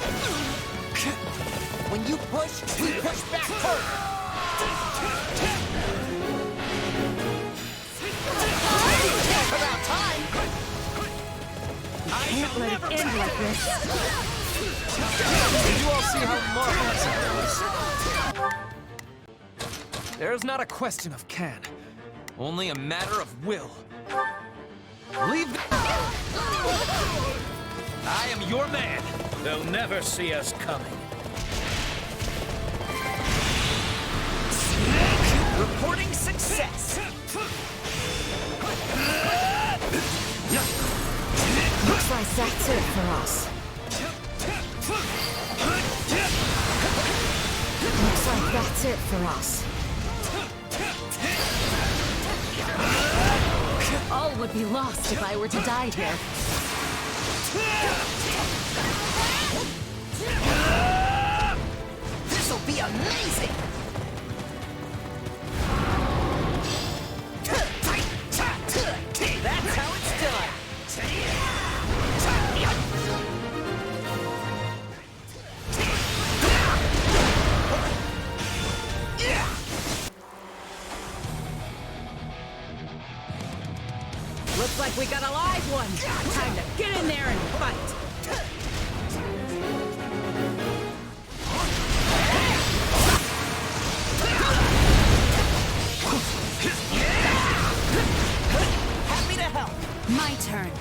When you push, we push back further! About time! I can't let it end like this. Did you all see how marvelous it was? There's not a question of can, only a matter of will. Leave the... I am your man. They'll never see us coming. Reporting success. Looks like that's it for us. Looks like that's it for us. All would be lost if I were to die here. This'll be amazing! That's how it's done. Looks like we got a live one. Time to get in there and fight. Happy to help. My turn.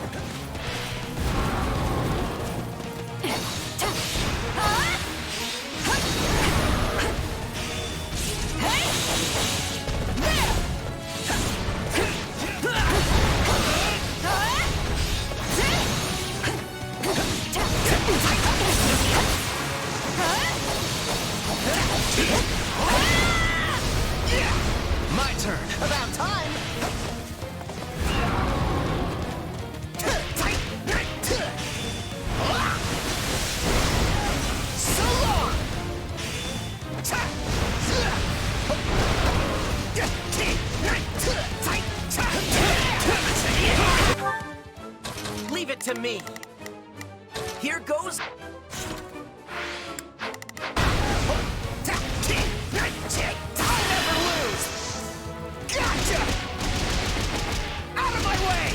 turn. About time! So long! Leave it to me. Here goes. I'll never lose! Gotcha! Out of my way!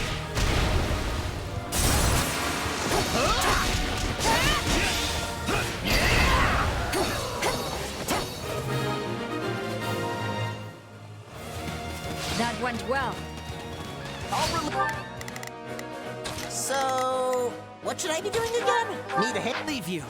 That went well. So, what should I be doing again? Need a hand? Leave you.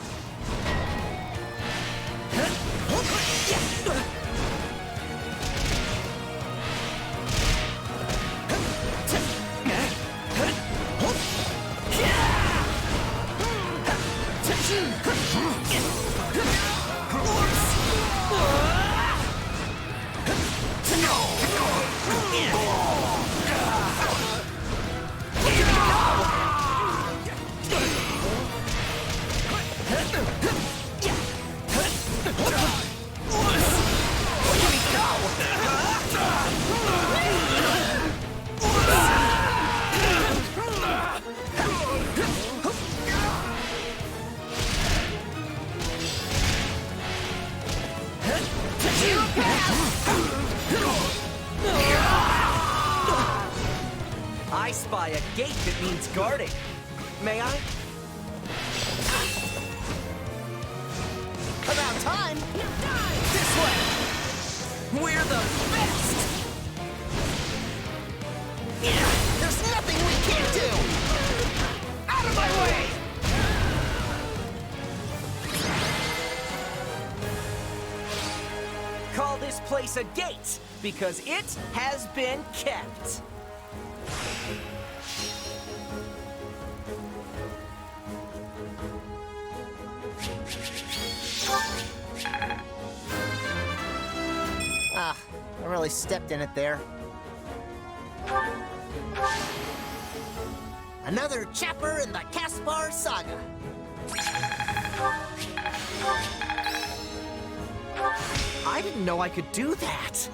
I spy a gate that needs guarding. May I? About time! This way! We're the best! There's nothing we can't do! Out of my way! Call this place a gate, because it has been kept. Ah, I really stepped in it there. Another chapter in the Caspar saga. I didn't know I could do that.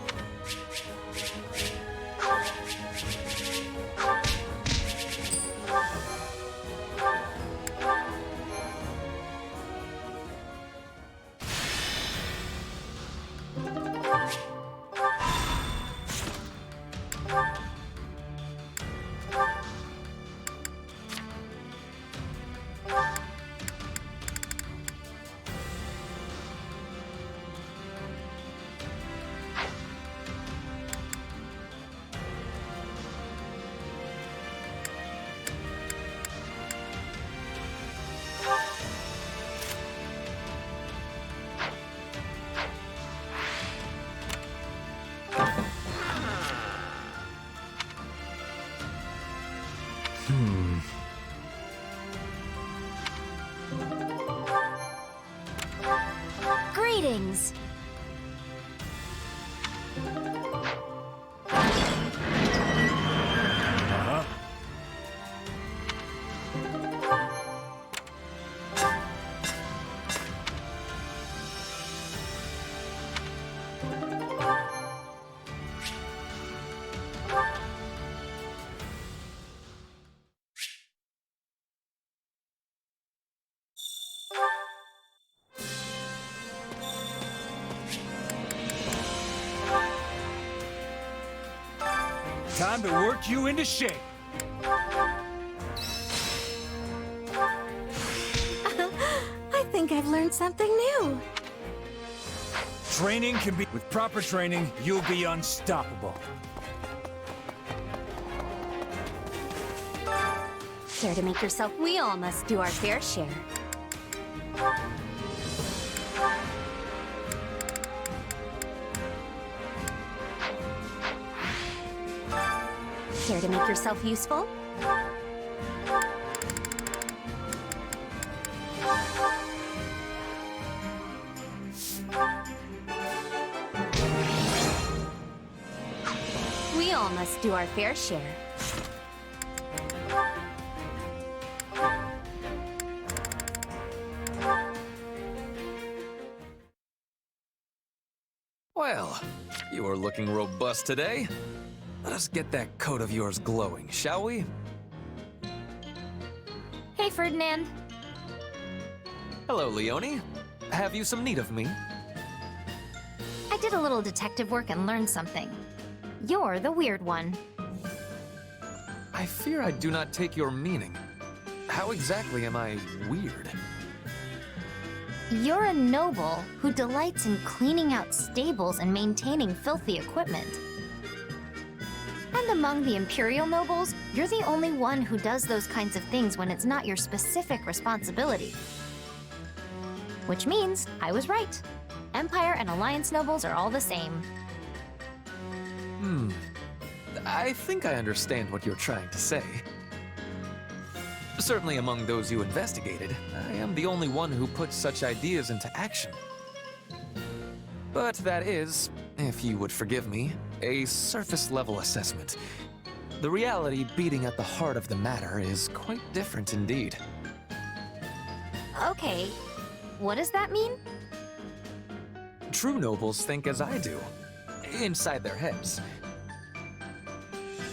Greetings. Time to work you into shape. I think I've learned something new. Training can be... With proper training, you'll be unstoppable. Care to make yourself? We all must do our fair share. Care to make yourself useful? We all must do our fair share. Well, you are looking robust today. Let us get that coat of yours glowing, shall we? Hey, Ferdinand. Hello, Leonie. Have you some need of me? I did a little detective work and learned something. You're the weird one. I fear I do not take your meaning. How exactly am I weird? You're a noble who delights in cleaning out stables and maintaining filthy equipment. And among the Imperial nobles, you're the only one who does those kinds of things when it's not your specific responsibility. Which means I was right. Empire and Alliance nobles are all the same. I think I understand what you're trying to say. Certainly among those you investigated, I am the only one who puts such ideas into action. But that is, if you would forgive me, a surface-level assessment. The reality beating at the heart of the matter is quite different indeed. Okay, what does that mean? True nobles think as I do, inside their heads.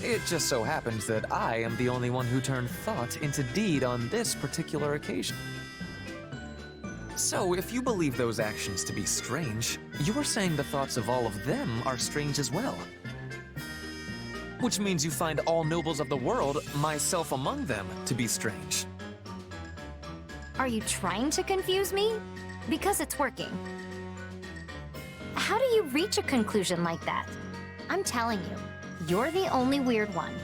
It just so happens that I am the only one who turned thought into deed on this particular occasion. So, if you believe those actions to be strange, you're saying the thoughts of all of them are strange as well. Which means you find all nobles of the world, myself among them, to be strange. Are you trying to confuse me? Because it's working. How do you reach a conclusion like that? I'm telling you, you're the only weird one.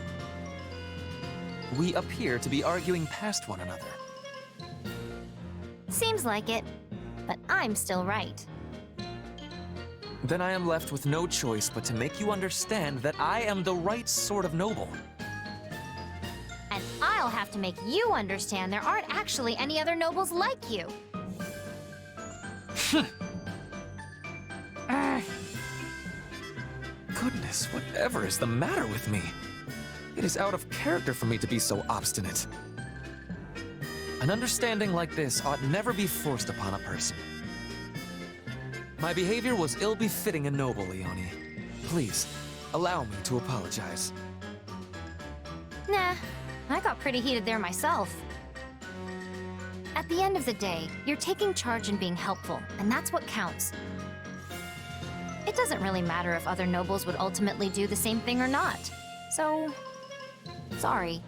We appear to be arguing past one another. Seems like it, but I'm still right. Then I am left with no choice but to make you understand that I am the right sort of noble. And I'll have to make you understand there aren't actually any other nobles like you. Goodness, whatever is the matter with me? It is out of character for me to be so obstinate. An understanding like this ought never be forced upon a person. My behavior was ill-befitting a noble, Leonie. Please, allow me to apologize. Nah, I got pretty heated there myself. At the end of the day, you're taking charge and being helpful, and that's what counts. It doesn't really matter if other nobles would ultimately do the same thing or not. So, sorry.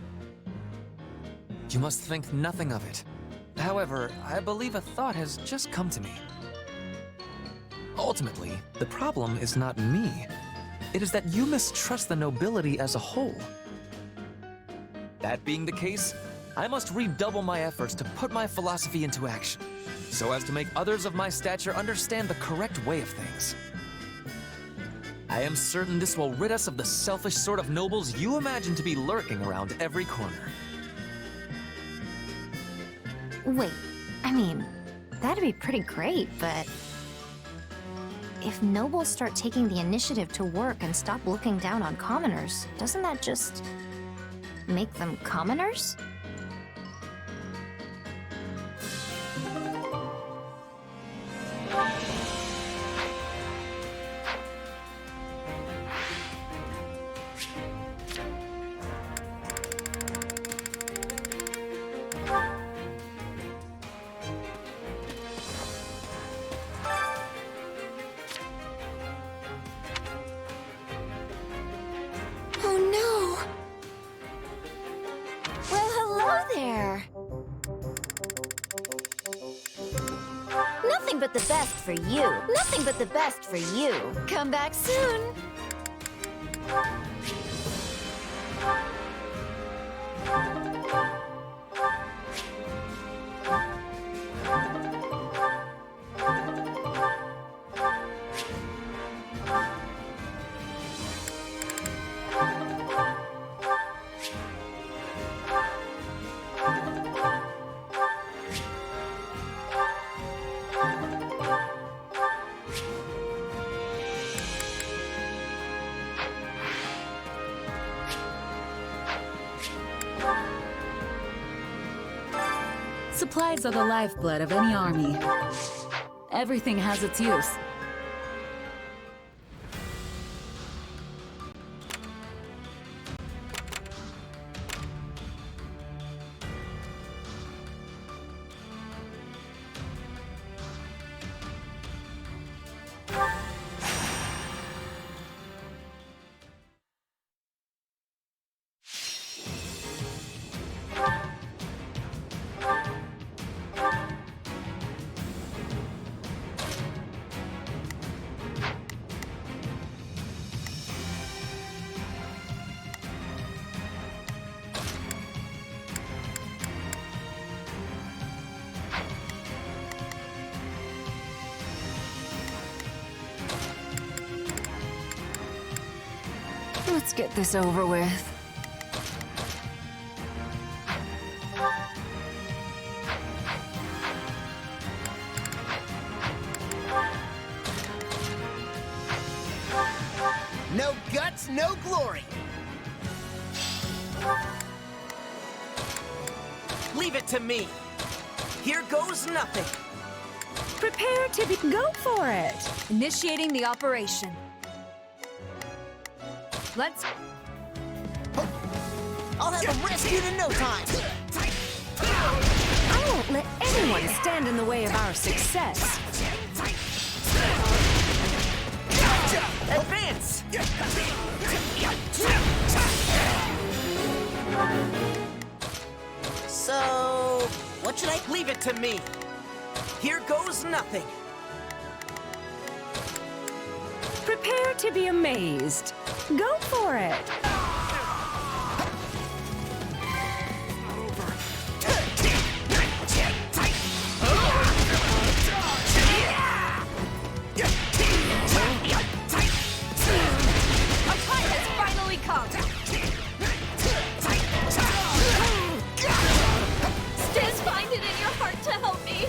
You must think nothing of it. However, I believe a thought has just come to me. Ultimately, the problem is not me. It is that you mistrust the nobility as a whole. That being the case, I must redouble my efforts to put my philosophy into action, so as to make others of my stature understand the correct way of things. I am certain this will rid us of the selfish sort of nobles you imagine to be lurking around every corner. Wait, I mean, that'd be pretty great, but... if nobles start taking the initiative to work and stop looking down on commoners, doesn't that just... make them commoners? Oh no! Well, hello there! Nothing but the best for you. Nothing but the best for you. Come back soon! Supplies are the lifeblood of any army. Everything has its use. Let's get this over with. No guts, no glory. Leave it to me. Here goes nothing. Prepare to be... Go for it! Initiating the operation. Let's... I'll have them rescued in no time. I won't let anyone stand in the way of our success. Advance! So, what should I... Leave it to me. Here goes nothing. Prepare to be amazed. Go for it! Stiz, find it in your heart to help me.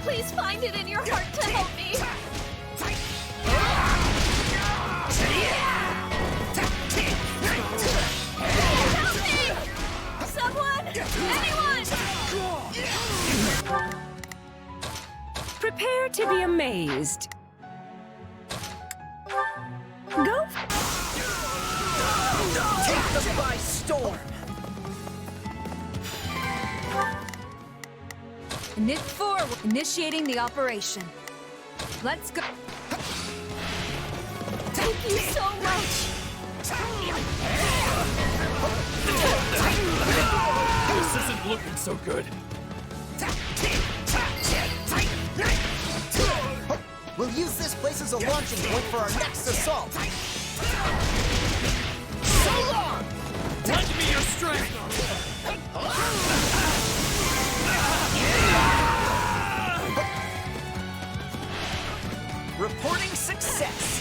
Please find it in your heart to help me. Help me! Someone! Anyone! Prepare to be amazed. Go. Take them by storm. Knit forward. Initiating the operation. Let's go. Thank you so much. This isn't looking so good. We'll use this place as a launching point for our next assault. So long! Lend me your strength! Reporting success.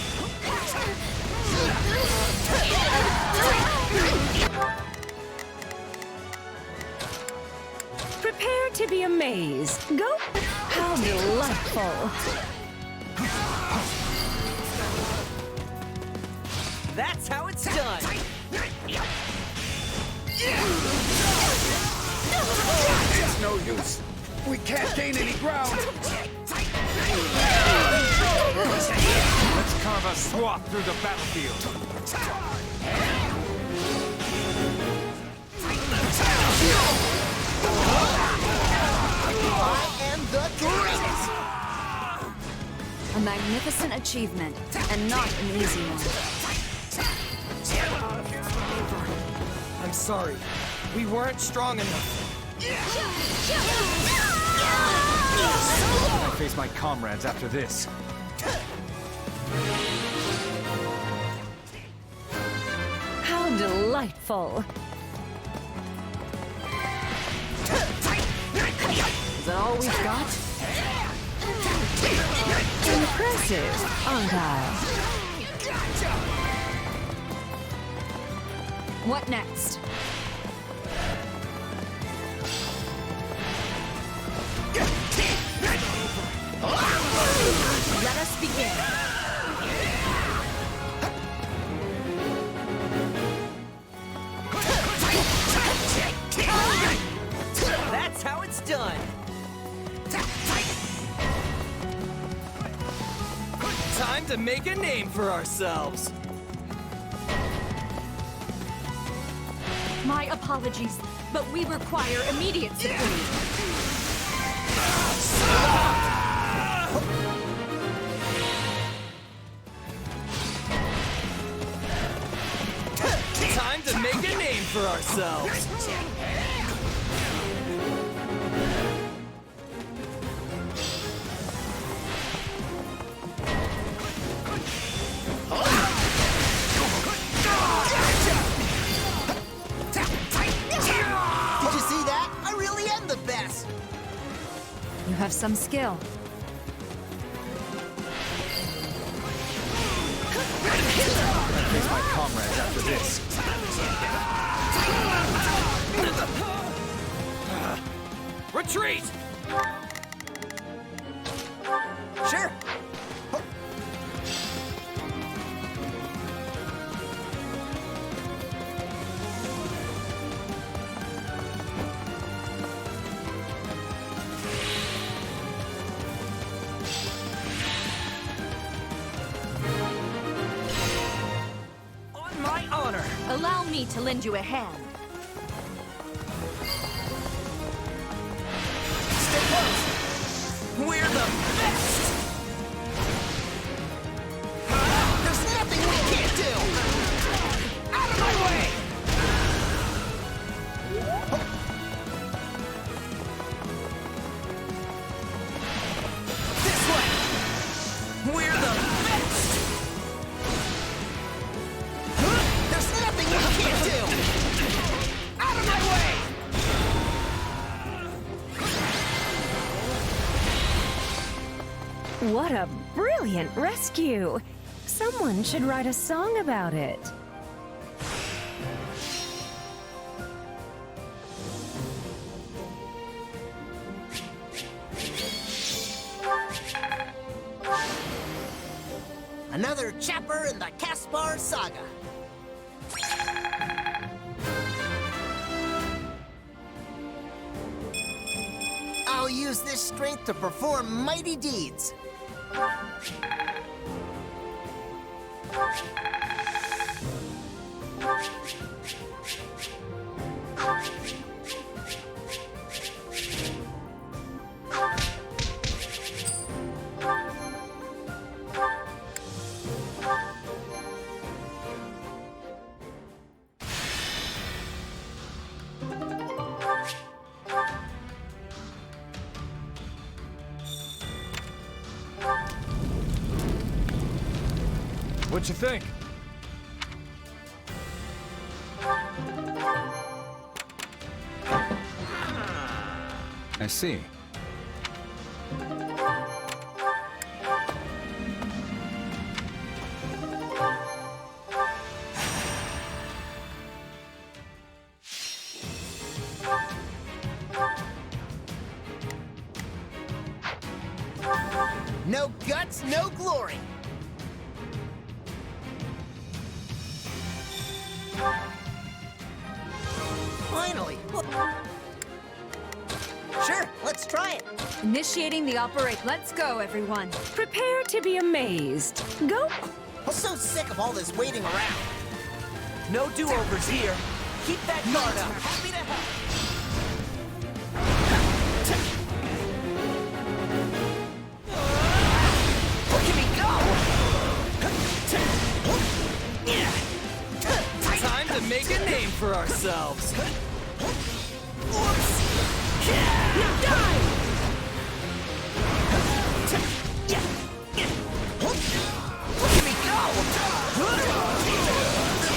Prepare to be amazed. Go. How delightful. That's how it's done. It's no use. We can't gain any ground. Let's carve a swath through the battlefield. I am the greatest! A magnificent achievement, and not an easy one. I'm sorry. We weren't strong enough. I face my comrades after this. How delightful. Is that all we've got? Impressive, aren't I? What next? Let us begin. Time to make a name for ourselves. My apologies, but we require immediate support. Time to make a name for ourselves. Did you see that? I really am the best! You have some skill. Face my comrades after this. Retreat! Sure. On my honor. Allow me to lend you a hand. Stay close. We're the best. There's nothing we can't do! Out of my way! This way! We're the best! There's nothing we can't do! Out of my way! What a brilliant rescue! Someone should write a song about it. Another chapter in the Caspar saga. I'll use this strength to perform mighty deeds. What you think? I see. No guts, no glory. Finally. Sure, let's try it. Initiating the operate. Let's go, everyone. Prepare to be amazed. Go! I'm so sick of all this waiting around. No do-overs here. Keep that guard up. Happy to help. Look at me go! Time to make a name for ourselves. Now die! Look at me go! Look at me go!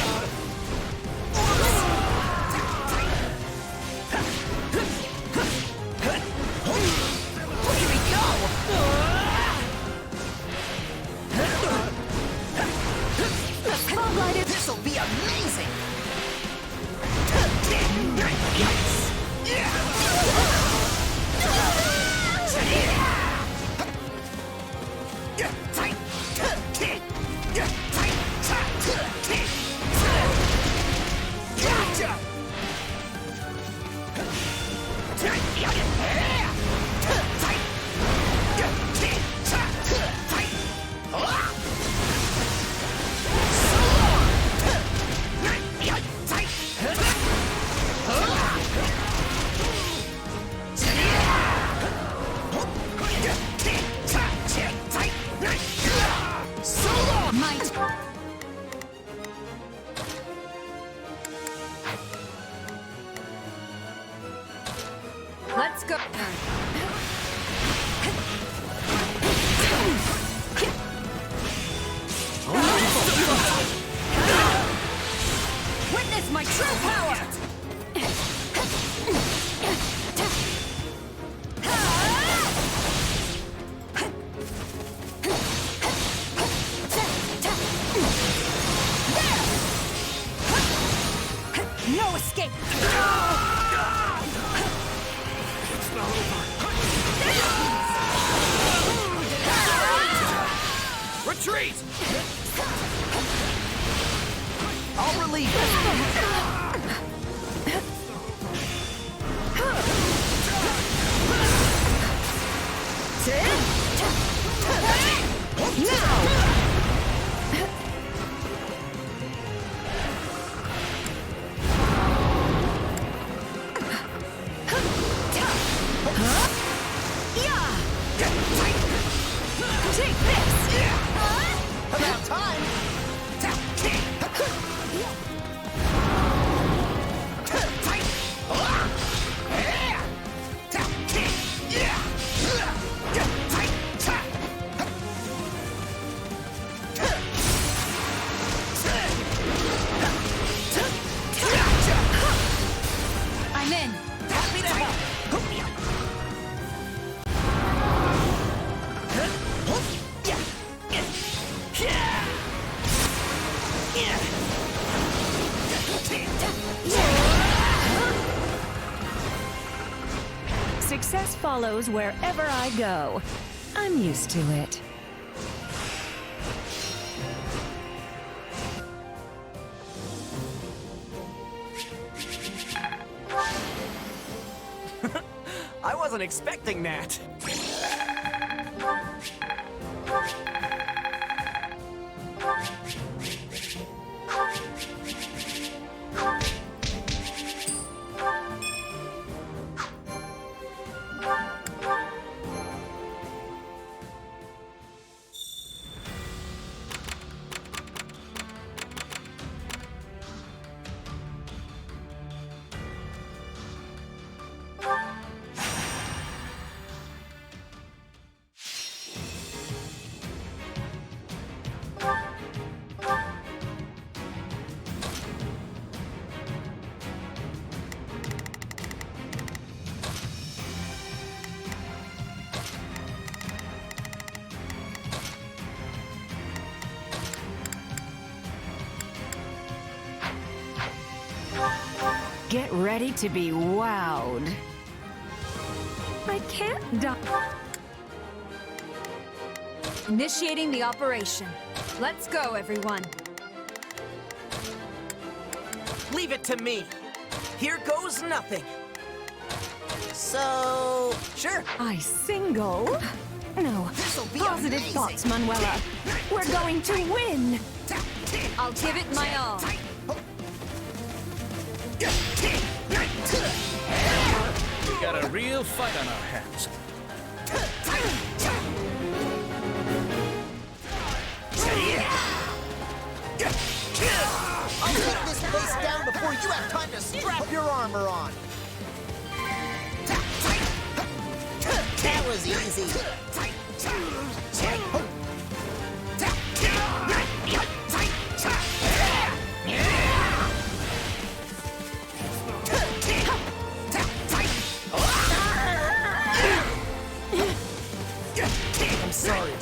This'll be amazing! escape! It's not over. Retreat! I'll relieve you. Now! Take this! About time! I'm in. Happy to help. Success follows wherever I go. I'm used to it. I wasn't expecting that. Get ready to be wowed. I can't die. Initiating the operation. Let's go, everyone. Leave it to me. Here goes nothing. So... Sure. I single? No. This'll be Positive amazing. thoughts, Manuela. We're going to win. I'll give it my all. We got a real fight on our hands. I'll take this place down before you have time to strap your armor on. That was easy. I'm sorry.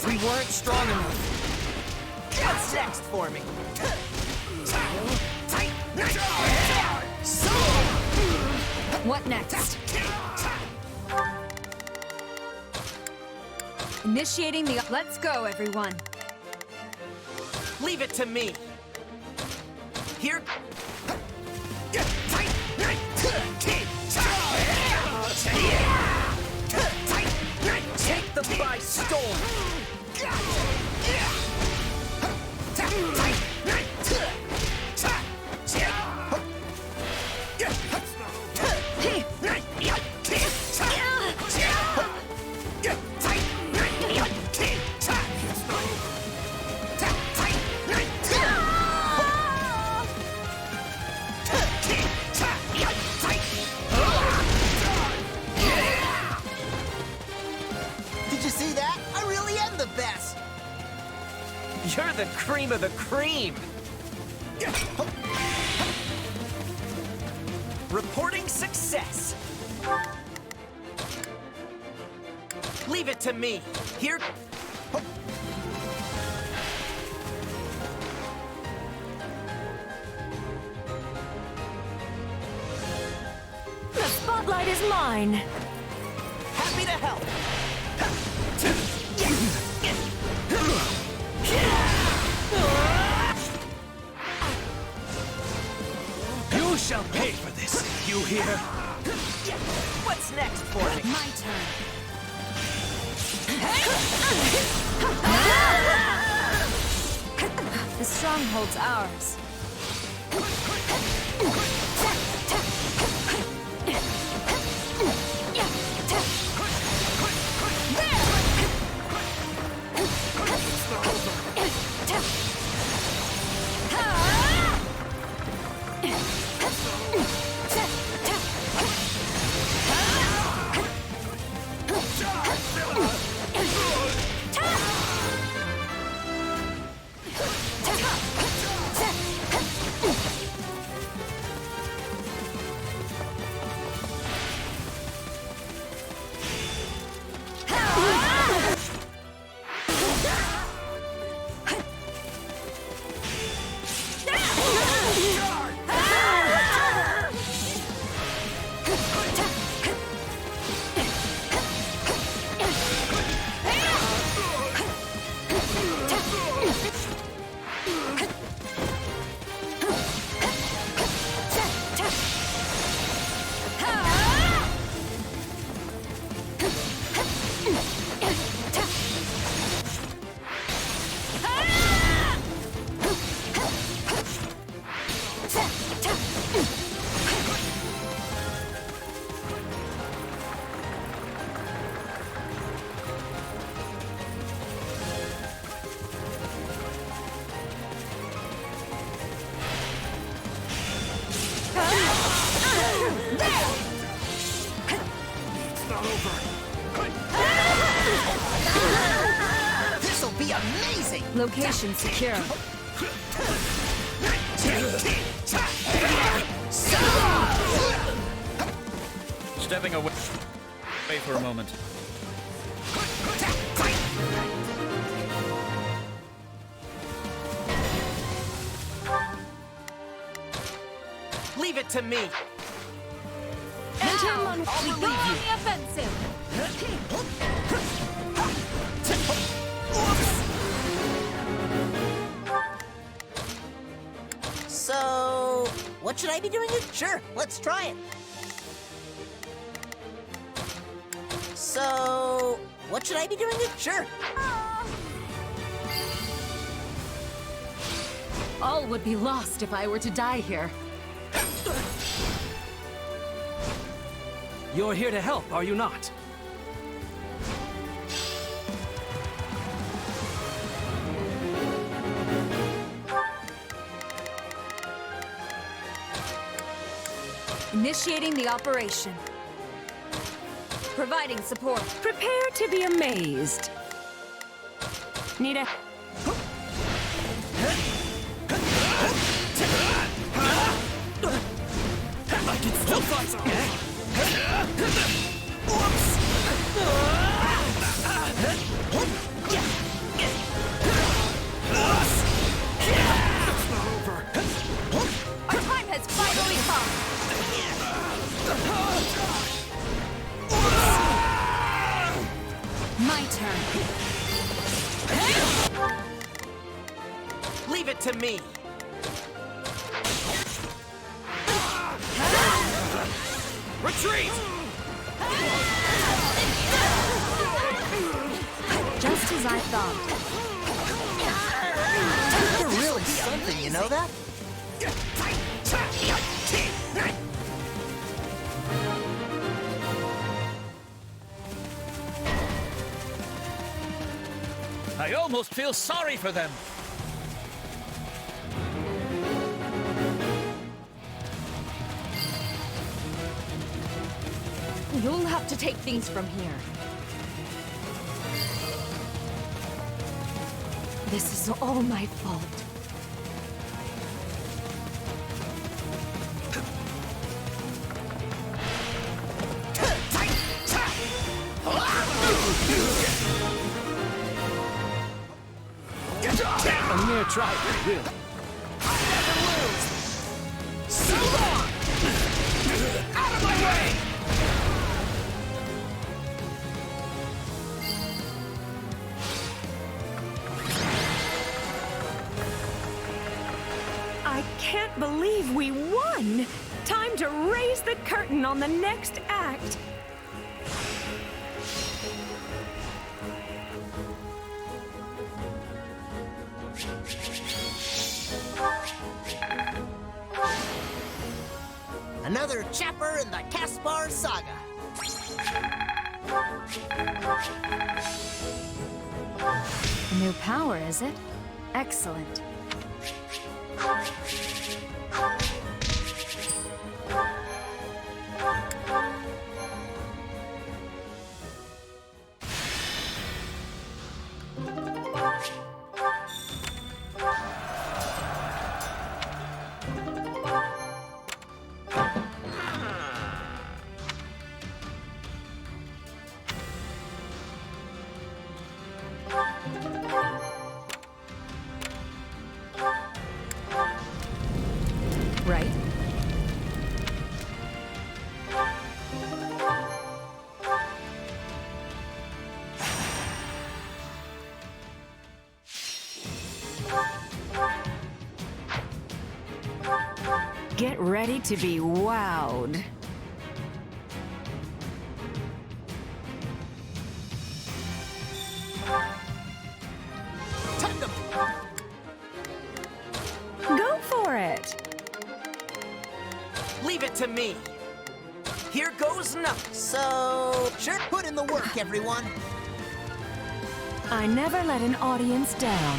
We weren't strong enough. What's next for me? What next? Initiating the... Let's go, everyone. Leave it to me. Here. Take them by storm. Did you see that? I really am the best. You're the cream of the cream. Reporting success. Leave it to me. Here. spotlight is mine. Happy to help. You shall pay for this, you hear? What's next for me? My turn. The stronghold's ours. This'll be amazing! Location secure. Stepping away for a moment. Leave it to me. Enter I'll on the relieve you. offensive. So, what should I be doing? Sure, let's try it. So, what should I be doing? Sure. All would be lost if I were to die here. You're here to help, are you not? Initiating the operation. Providing support. Prepare to be amazed. Need a... I can still fight. Our time has finally come. My turn. Leave it to me. Retreat! Just as I thought. You're really something, you know that? I almost feel sorry for them. You'll have to take things from here. This is all my fault. A mere try, really. So long! Out of my way! can't believe we won! Time to raise the curtain on the next act. Another chapter in the Caspar saga. A new power, is it? Excellent. Right. Get ready to be wowed. Go for it! Leave it to me. Here goes nothing. So, sure, put in the work, everyone. I never let an audience down.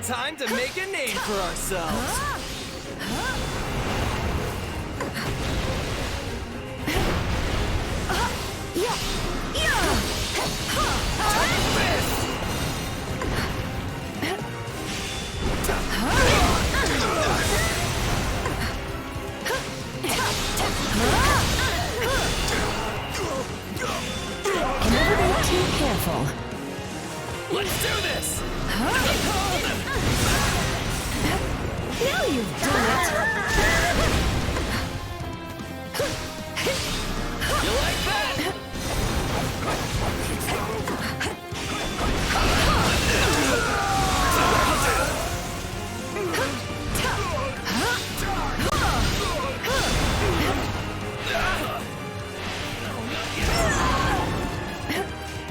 Time to make a name for ourselves. Never be too careful. Let's do this! Now you've done it! You like that?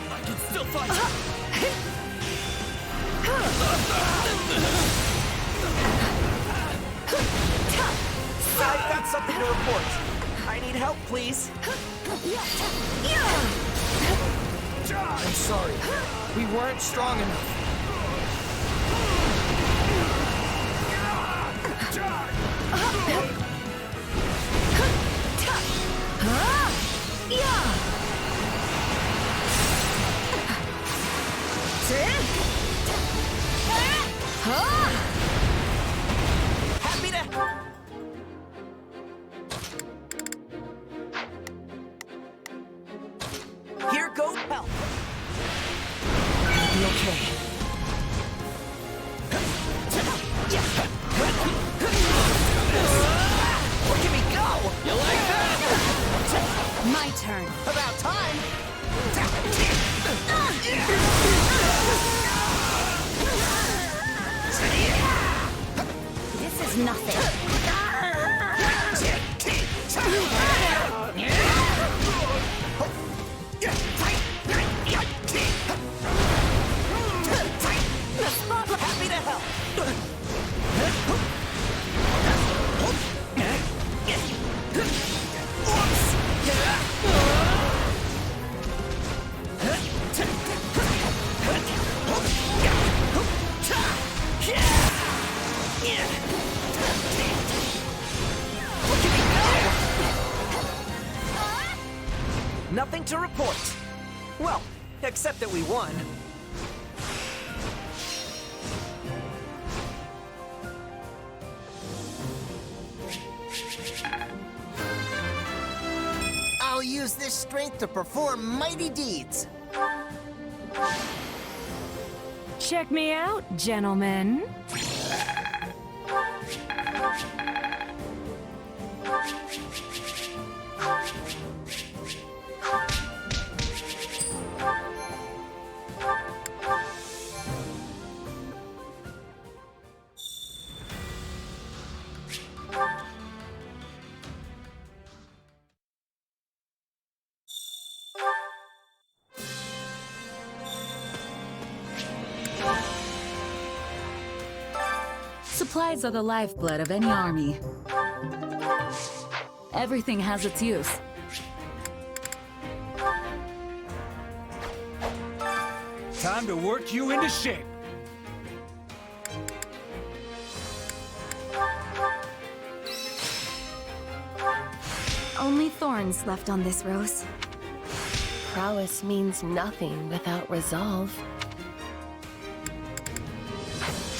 I can still fight. I've got something to report. I need help, please. I'm sorry. We weren't strong enough. Happy to... Here goes help. Be okay. Look at me go! You like that? My turn. About time! This is nothing. Happy to help. Nothing to report. Well, except that we won. I'll use this strength to perform mighty deeds. Check me out, gentlemen. Supplies are the lifeblood of any army. Everything has its use. Time to work you into shape. Only thorns left on this rose. Prowess means nothing without resolve.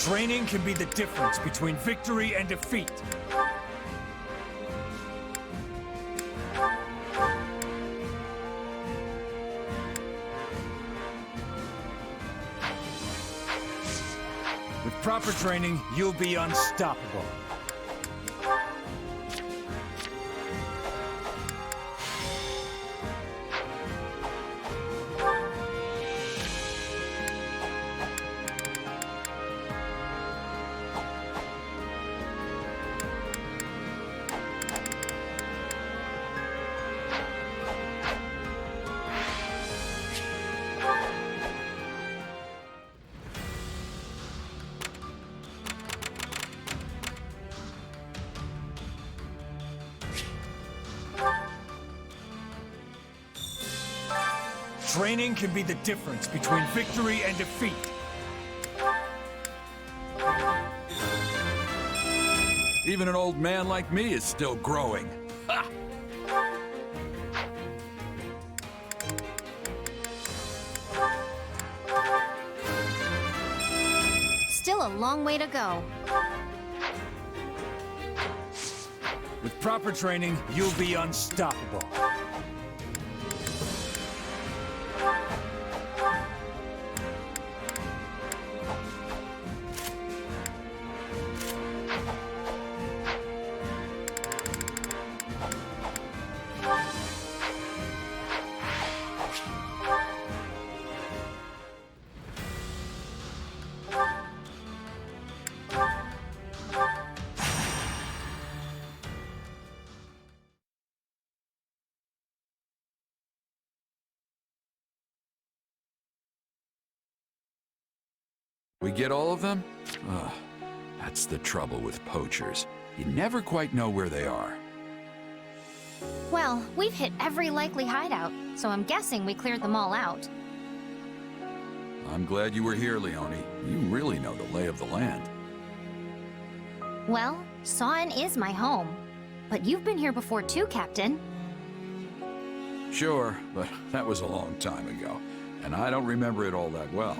Training can be the difference between victory and defeat. With proper training, you'll be unstoppable. Training can be the difference between victory and defeat. Even an old man like me is still growing. Ha! Still a long way to go. With proper training, you'll be unstoppable. We get all of them? Ugh, that's the trouble with poachers. You never quite know where they are. Well, we've hit every likely hideout, so I'm guessing we cleared them all out. I'm glad you were here, Leone. You really know the lay of the land. Well, Sawin is my home. But you've been here before too, Captain. Sure, but that was a long time ago, and I don't remember it all that well.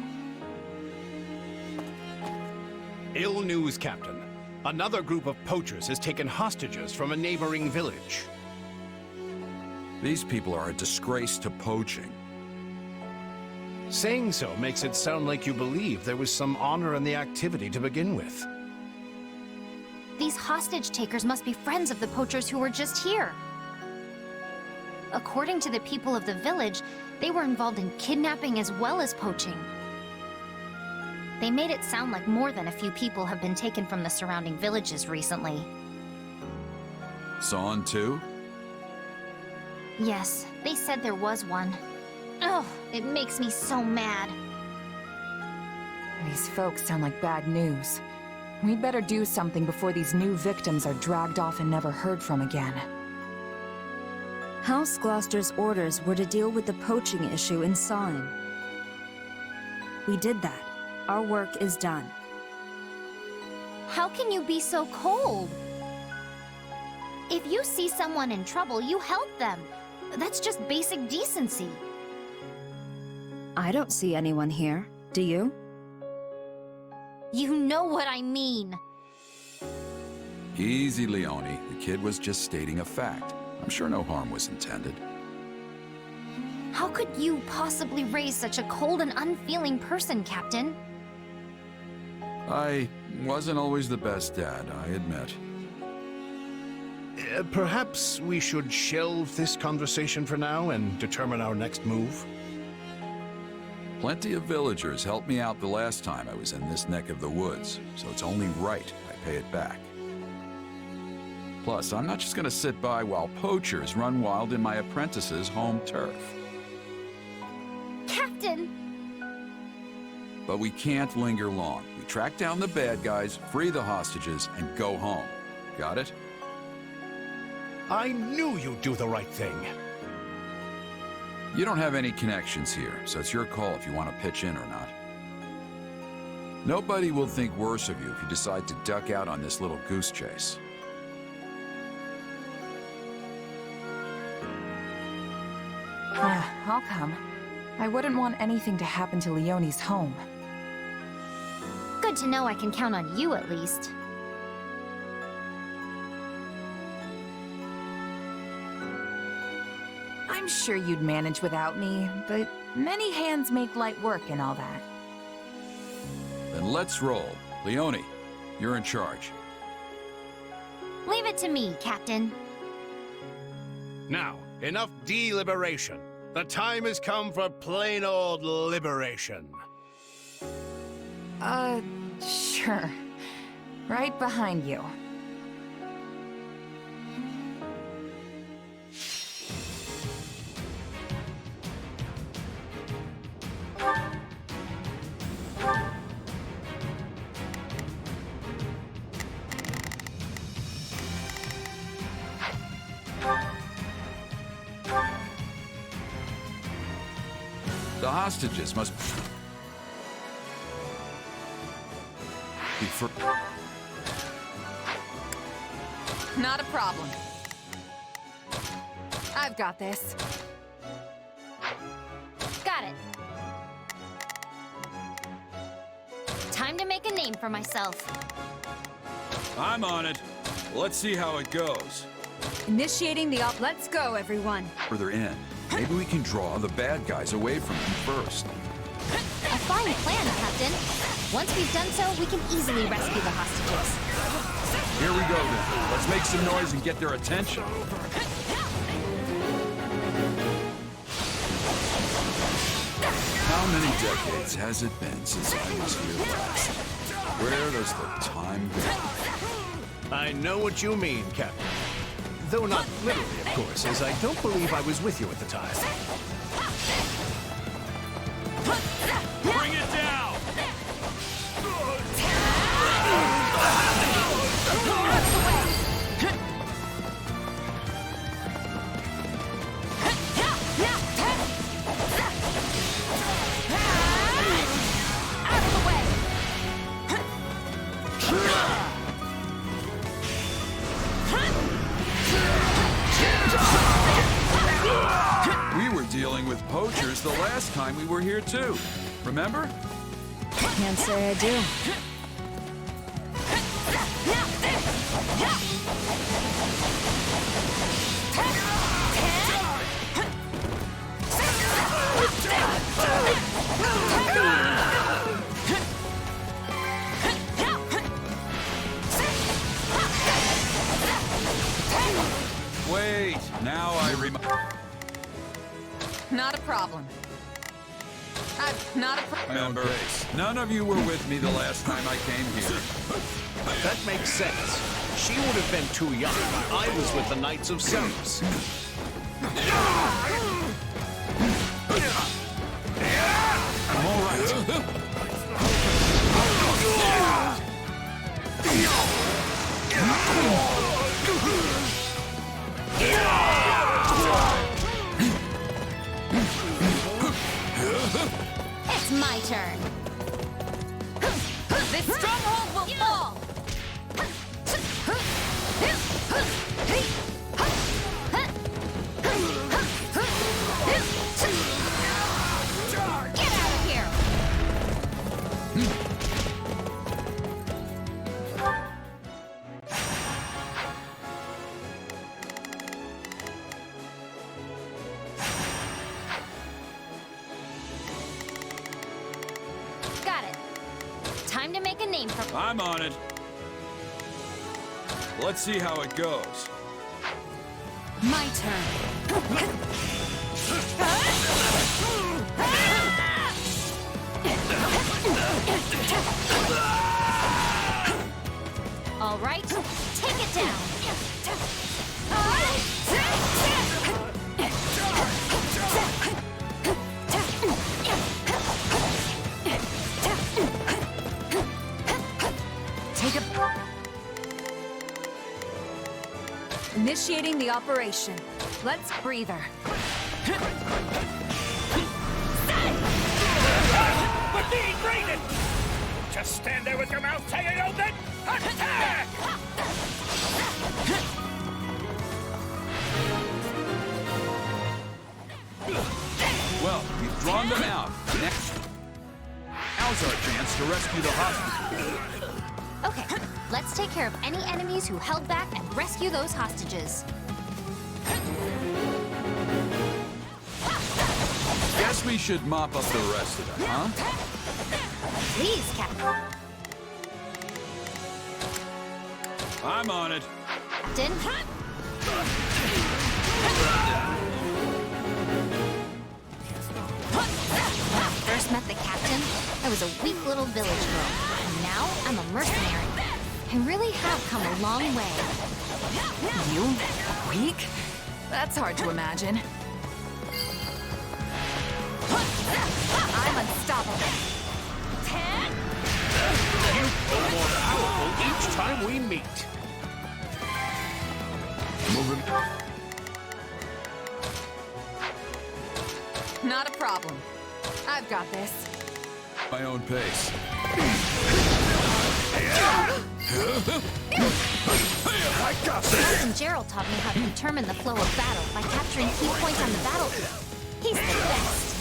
Ill news, Captain. Another group of poachers has taken hostages from a neighboring village. These people are a disgrace to poaching. Saying so makes it sound like you believe there was some honor in the activity to begin with. These hostage takers must be friends of the poachers who were just here. According to the people of the village, they were involved in kidnapping as well as poaching. They made it sound like more than a few people have been taken from the surrounding villages recently. Sawn too? Yes, they said there was one. Oh, it makes me so mad. These folks sound like bad news. We'd better do something before these new victims are dragged off and never heard from again. House Gloucester's orders were to deal with the poaching issue in Sawin. We did that. Our work is done. How can you be so cold? If you see someone in trouble, you help them. That's just basic decency. I don't see anyone here. Do you? You know what I mean. Easy, Leone. The kid was just stating a fact. I'm sure no harm was intended. How could you possibly raise such a cold and unfeeling person, Captain? I wasn't always the best dad, I admit. Perhaps we should shelve this conversation for now and determine our next move? Plenty of villagers helped me out the last time I was in this neck of the woods, so it's only right I pay it back. Plus, I'm not just gonna sit by while poachers run wild in my apprentice's home turf. Captain! But we can't linger long. We track down the bad guys, free the hostages, and go home. Got it? I knew you'd do the right thing. You don't have any connections here, so it's your call if you want to pitch in or not. Nobody will think worse of you if you decide to duck out on this little goose chase. I'll come. I wouldn't want anything to happen to Leonie's home. Good to know I can count on you at least. I'm sure you'd manage without me, but many hands make light work and all that. Then let's roll. Leonie, you're in charge. Leave it to me, Captain. Now, enough deliberation. The time has come for plain old liberation. Sure. Right behind you. The hostages must be for... Not a problem. I've got this. Got it. Time to make a name for myself. I'm on it. Let's see how it goes. Initiating the op. Let's go, everyone. Further in. Maybe we can draw the bad guys away from them first. A fine plan, Captain. Once we've done so, we can easily rescue the hostages. Here we go then. Let's make some noise and get their attention. How many decades has it been since I was here last? Where does the time go? I know what you mean, Captain. Though not literally, of course, as I don't believe I was with you at the time. Bring it down! We were dealing with poachers the last time we were here too. Remember? Can't say I do. Wait, now I Not a problem. Not a problem. remember. None of you were with me the last time I came here. That makes sense. She would have been too young. I was with the Knights of Service. I'm all right. It's my turn. This stronghold will fall! Get out of here! Time to make a name for... I'm on it. Let's see how it goes. My turn. All right, take it down. Take a... Initiating the operation. Let's breather. We're being raided! Just stand there with your mouth hanging open! Attack! Well, we've drawn them out. Next, now's our chance to rescue the hostages. Okay, let's take care of any enemies who held back and rescue those hostages. Guess we should mop up the rest of them, huh? Please, Captain. I'm on it. Captain. When I first met the captain, I was a weak little village girl. And now I'm a mercenary. I really have come a long way. You? Weak? That's hard to imagine. I'm unstoppable. You grow more powerful each time we meet. Moving. Not a problem. I've got this. My own pace. I got this! Captain Gerald taught me how to determine the flow of battle by capturing key points on the battlefield. He's the best.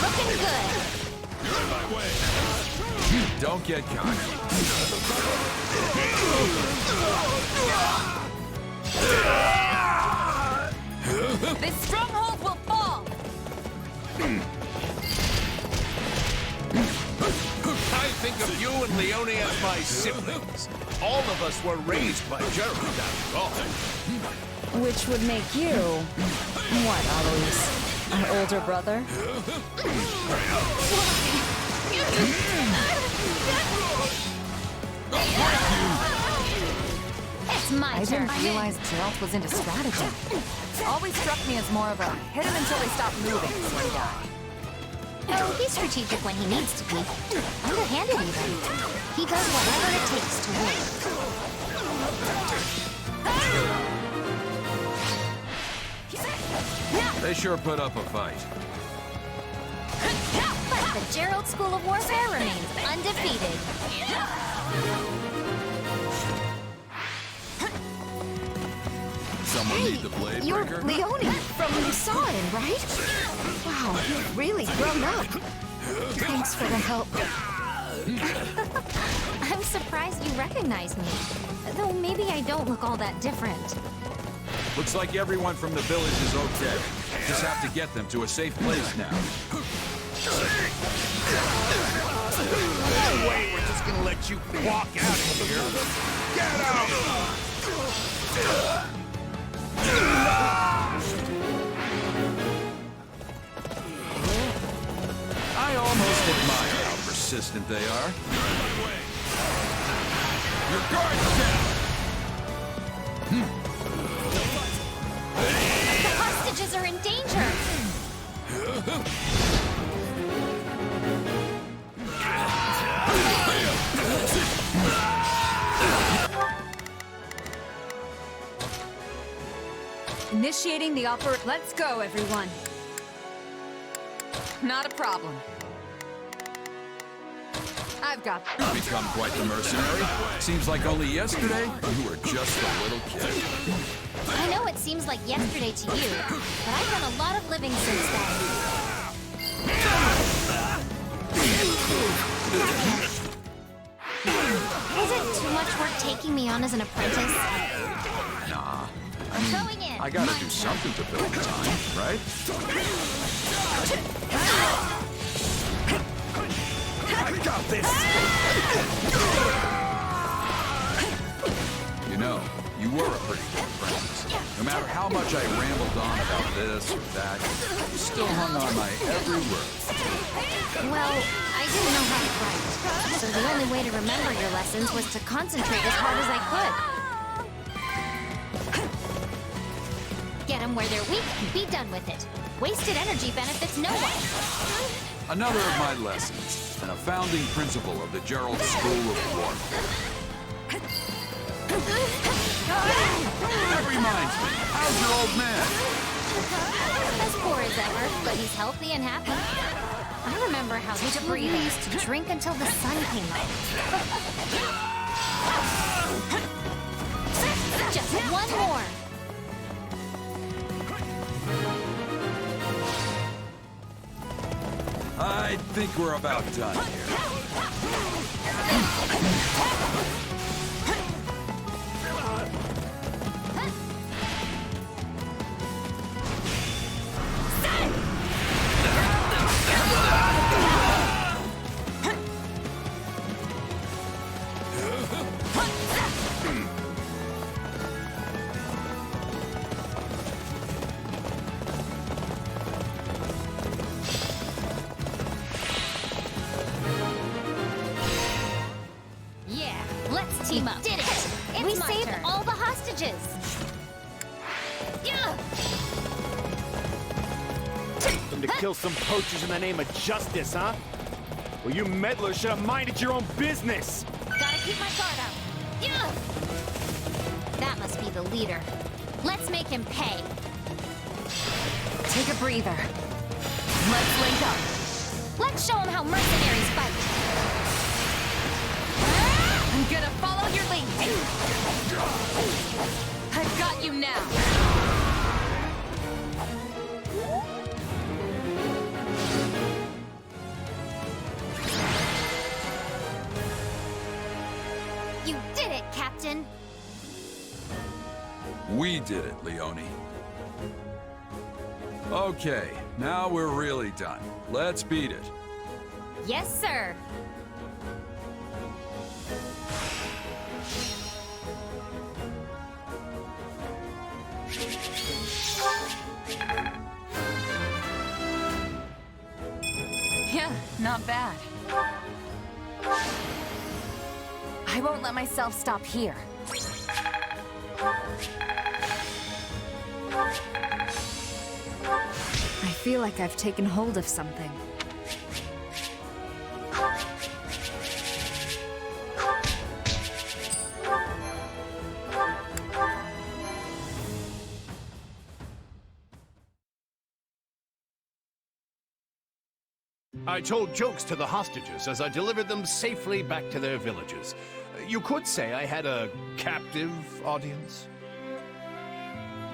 Looking good. You're in my way. Don't get cocky. This stronghold will fall! I think of you and Leone as my siblings. All of us were raised by Gerald, after all. Which would make you... what, Alois? An older brother? It's my I turn. didn't realize Geralt was into strategy. Always struck me as more of a hit him until they stop moving sort of guy. Oh, he's strategic when he needs to be. Underhanded even. He does whatever it takes to win. They sure put up a fight. But the Gerald School of Warfare remains undefeated. Someone need the blade You're breaker? Leone from Usain, right? Wow, you've really grown up. Thanks for the help. I'm surprised you recognize me. Though maybe I don't look all that different. Looks like everyone from the village is okay. Just have to get them to a safe place now. No way we're just gonna let you walk out of here. Get out! I almost admire how persistent they are. Your guard's down! The hostages are in danger! Initiating the operation. Let's go, everyone. Not a problem. I've got this. You've become quite the mercenary. Seems like only yesterday you were just a little kid. I know it seems like yesterday to you, but I've done a lot of living since then. Is it too much work taking me on as an apprentice? Nah, I I'm going in. I gotta do something to fill the time, right? I got this! You know, you were a pretty good friend. No matter how much I rambled on about this or that, you still hung on my every word. Well, I didn't know how to write, so the only way to remember your lessons was to concentrate as hard as I could. Get them where they're weak and be done with it. Wasted energy benefits no one. Another of my lessons, and a founding principle of the Gerald School of Warfare. That reminds me, how's your old man? As poor as ever, but he's healthy and happy. I remember how we used to drink until the sun came up. Just one more. I think we're about done here. Team up. Did it! We saved all the hostages! Yeah! Them to kill some poachers in the name of justice, huh? Well, you meddlers should have minded your own business! Gotta keep my guard up. Yeah! That must be the leader. Let's make him pay. Take a breather. Let's link up. Let's show him how mercenaries fight. I'm gonna follow your lead. I've got you now. You did it, Captain. We did it, Leone. Okay, now we're really done. Let's beat it. Yes, sir. Yeah, not bad. I won't let myself stop here. I feel like I've taken hold of something. I told jokes to the hostages as I delivered them safely back to their villages. You could say I had a captive audience.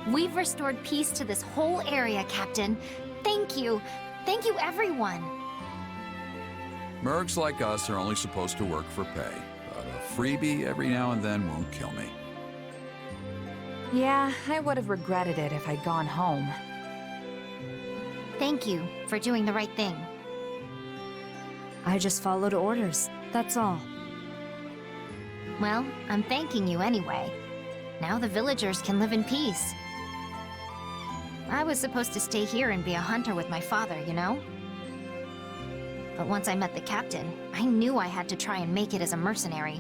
We've restored peace to this whole area, Captain. Thank you. Thank you, everyone. Mercs like us are only supposed to work for pay, but a freebie every now and then won't kill me. Yeah, I would have regretted it if I'd gone home. Thank you for doing the right thing. I just followed orders, that's all. Well, I'm thanking you anyway. Now the villagers can live in peace. I was supposed to stay here and be a hunter with my father, you know? But once I met the captain, I knew I had to try and make it as a mercenary.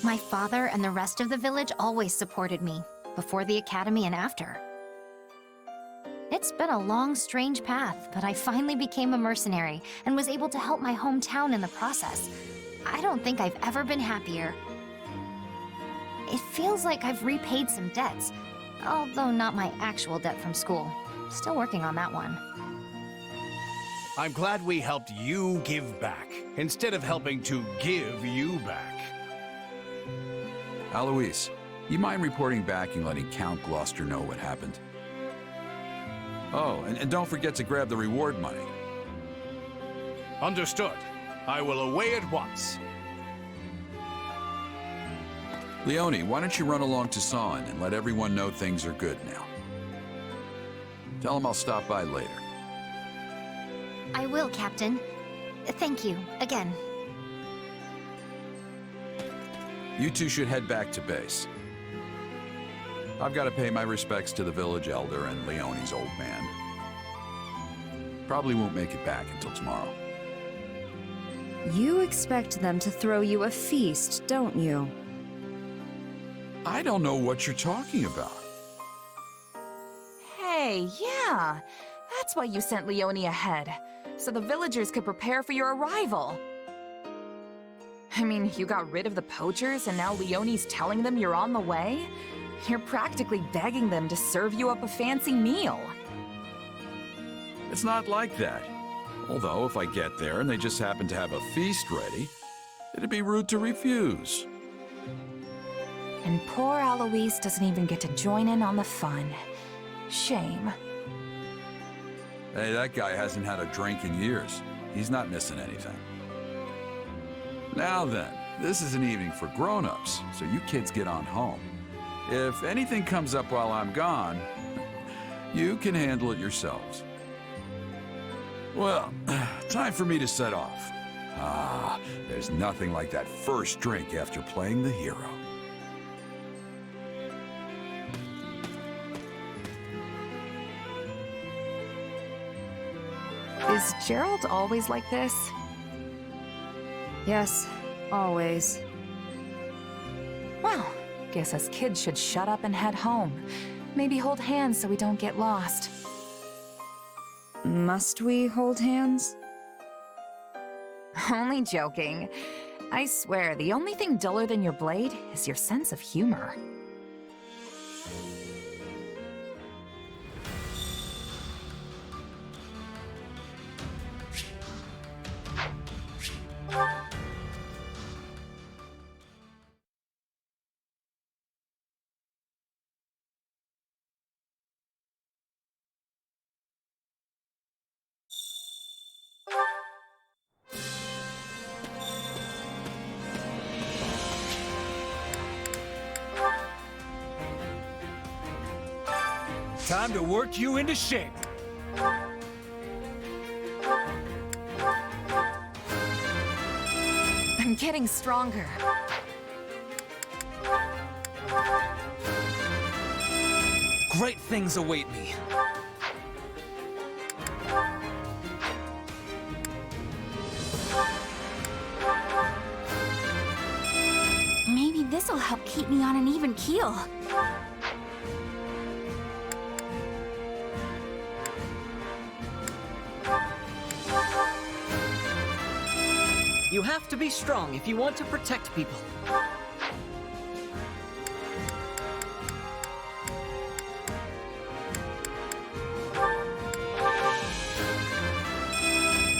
My father and the rest of the village always supported me, before the academy and after. It's been a long, strange path, but I finally became a mercenary and was able to help my hometown in the process. I don't think I've ever been happier. It feels like I've repaid some debts, although not my actual debt from school. Still working on that one. I'm glad we helped you give back, instead of helping to give you back. Alois, you mind reporting back and letting Count Gloucester know what happened? Oh, and don't forget to grab the reward money. Understood. I will away at once. Leone, why don't you run along to San and let everyone know things are good now? Tell them I'll stop by later. I will, Captain. Thank you, again. You two should head back to base. I've got to pay my respects to the village elder and Leone's old man. Probably won't make it back until tomorrow. You expect them to throw you a feast, don't you? I don't know what you're talking about. Hey, yeah. That's why you sent Leone ahead, so the villagers could prepare for your arrival. I mean, you got rid of the poachers and now Leone's telling them you're on the way? You're practically begging them to serve you up a fancy meal. It's not like that. Although, if I get there and they just happen to have a feast ready, it'd be rude to refuse. And poor Eloise doesn't even get to join in on the fun. Shame. Hey, that guy hasn't had a drink in years. He's not missing anything. Now then, this is an evening for grown-ups, so you kids get on home. If anything comes up while I'm gone, you can handle it yourselves. Well, time for me to set off. Ah, there's nothing like that first drink after playing the hero. Is Gerald always like this? Yes, always. Well, guess us kids should shut up and head home. Maybe hold hands so we don't get lost. Must we hold hands? Only joking. I swear, the only thing duller than your blade is your sense of humor. Time to work you into shape. I'm getting stronger. Great things await me. Maybe this'll help keep me on an even keel. You have to be strong if you want to protect people.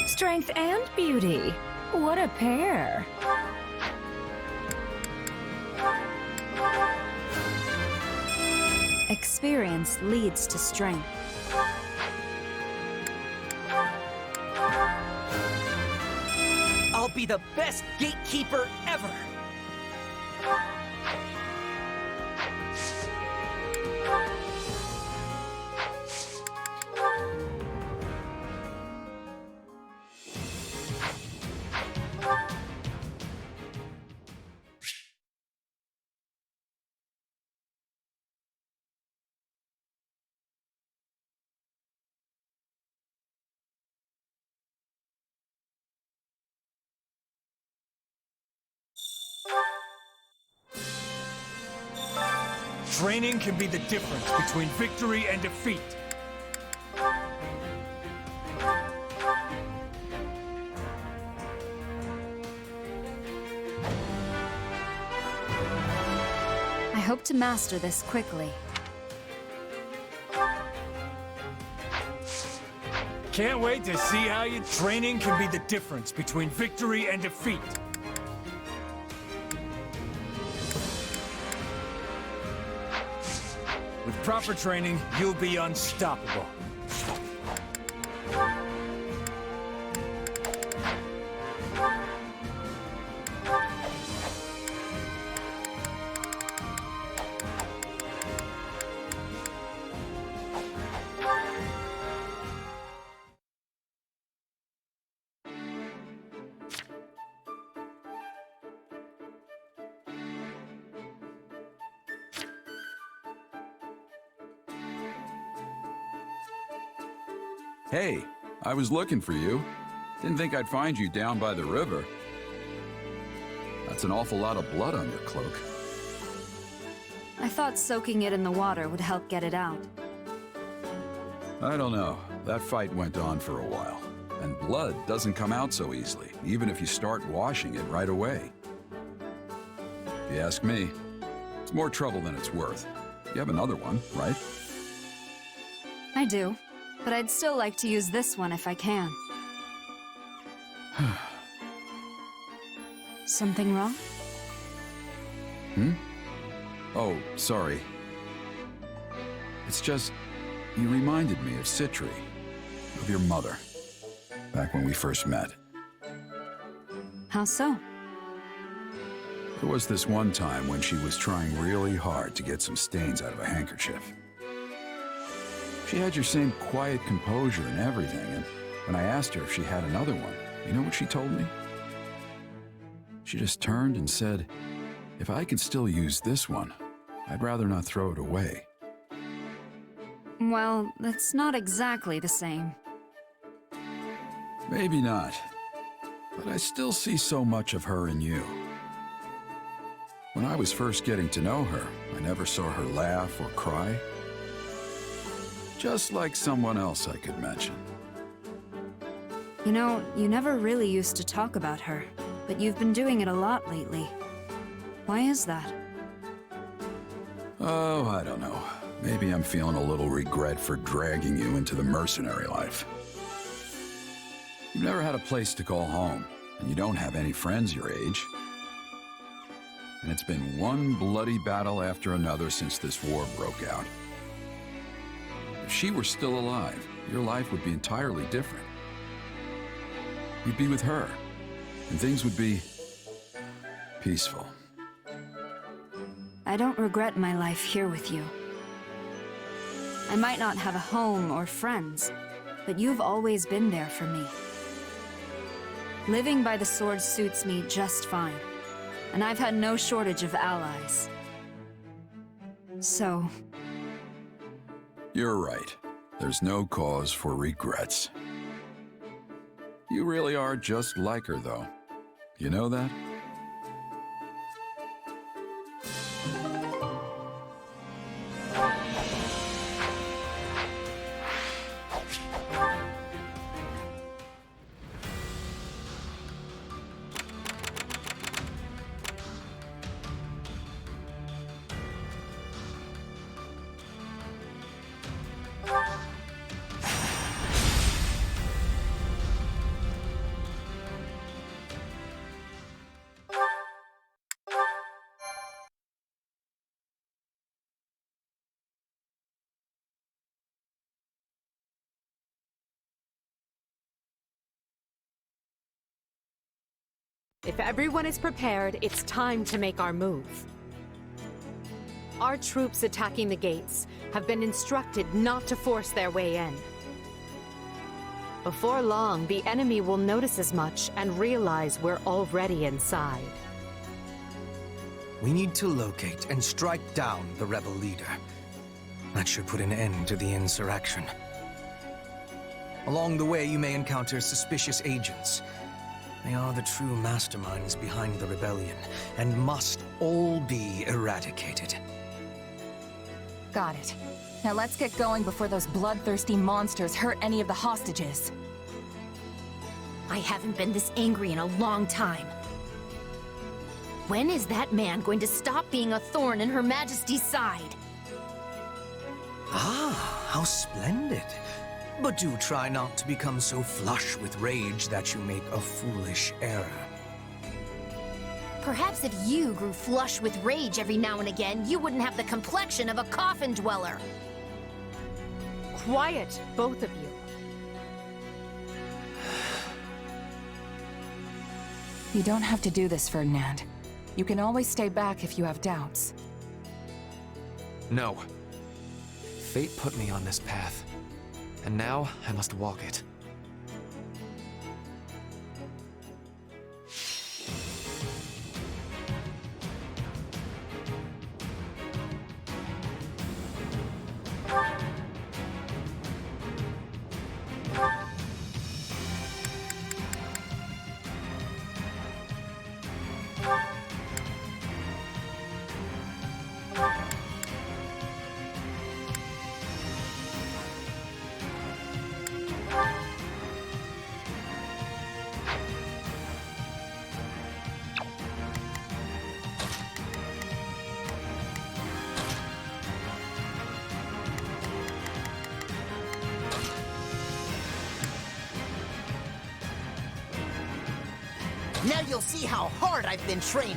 Strength and beauty. What a pair. Experience leads to strength. I'll be the best gatekeeper ever! Training can be the difference between victory and defeat. I hope to master this quickly. Can't wait to see how you... Training can be the difference between victory and defeat. With proper training, you'll be unstoppable. Hey, I was looking for you. Didn't think I'd find you down by the river. That's an awful lot of blood on your cloak. I thought soaking it in the water would help get it out. I don't know. That fight went on for a while. And blood doesn't come out so easily, even if you start washing it right away. If you ask me, it's more trouble than it's worth. You have another one, right? I do, but I'd still like to use this one if I can. Something wrong? Hmm? Oh, sorry. It's just, you reminded me of Citri, of your mother, back when we first met. How so? There was this one time when she was trying really hard to get some stains out of a handkerchief. She had your same quiet composure and everything, and when I asked her if she had another one, you know what she told me? She just turned and said, if I could still use this one, I'd rather not throw it away. Well, that's not exactly the same. Maybe not, but I still see so much of her in you. When I was first getting to know her, I never saw her laugh or cry. Just like someone else I could mention. You know, you never really used to talk about her, but you've been doing it a lot lately. Why is that? Oh, I don't know. Maybe I'm feeling a little regret for dragging you into the mercenary life. You've never had a place to call home, and you don't have any friends your age. And it's been one bloody battle after another since this war broke out. If she were still alive, your life would be entirely different. You'd be with her, and things would be peaceful. I don't regret my life here with you. I might not have a home or friends, but you've always been there for me. Living by the sword suits me just fine, and I've had no shortage of allies. So... You're right. There's no cause for regrets. You really are just like her, though. You know that? If everyone is prepared, it's time to make our move. Our troops attacking the gates have been instructed not to force their way in. Before long, the enemy will notice as much and realize we're already inside. We need to locate and strike down the rebel leader. That should put an end to the insurrection. Along the way, you may encounter suspicious agents. They are the true masterminds behind the rebellion, and must all be eradicated. Got it. Now let's get going before those bloodthirsty monsters hurt any of the hostages. I haven't been this angry in a long time. When is that man going to stop being a thorn in Her Majesty's side? Ah, how splendid. But do try not to become so flush with rage that you make a foolish error. Perhaps if you grew flush with rage every now and again, you wouldn't have the complexion of a coffin dweller. Quiet, both of you. You don't have to do this, Ferdinand. You can always stay back if you have doubts. No. Fate put me on this path, and now I must walk it. Now you'll see how hard I've been training.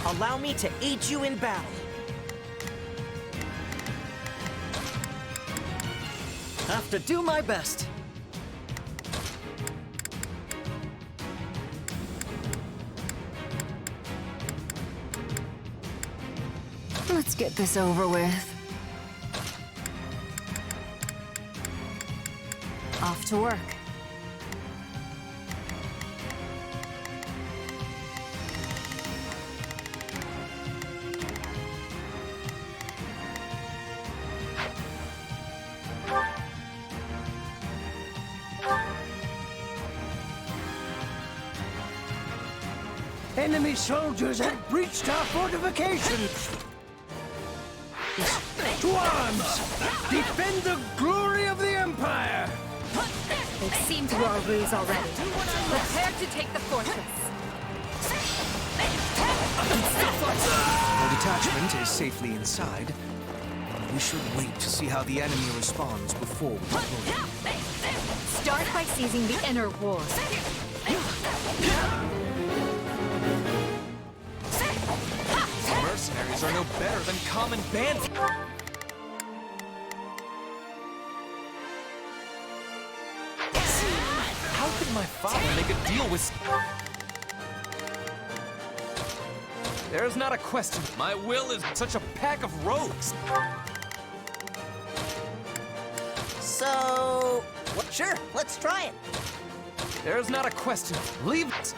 Allow me to aid you in battle. Have to do my best. Let's get this over with. Off to work. Enemy soldiers have breached our fortifications! To arms! Defend the glory of the Empire! They've seen through our ruse already. Prepare to take the fortress. Our detachment is safely inside. We should wait to see how the enemy responds before we deploy. Start by seizing the inner walls. Mercenaries are no better than common bandits. How could my father make a deal with... There's not a question. My will is such a pack of rogues. So... Sure, let's try it. There's not a question. Leave it.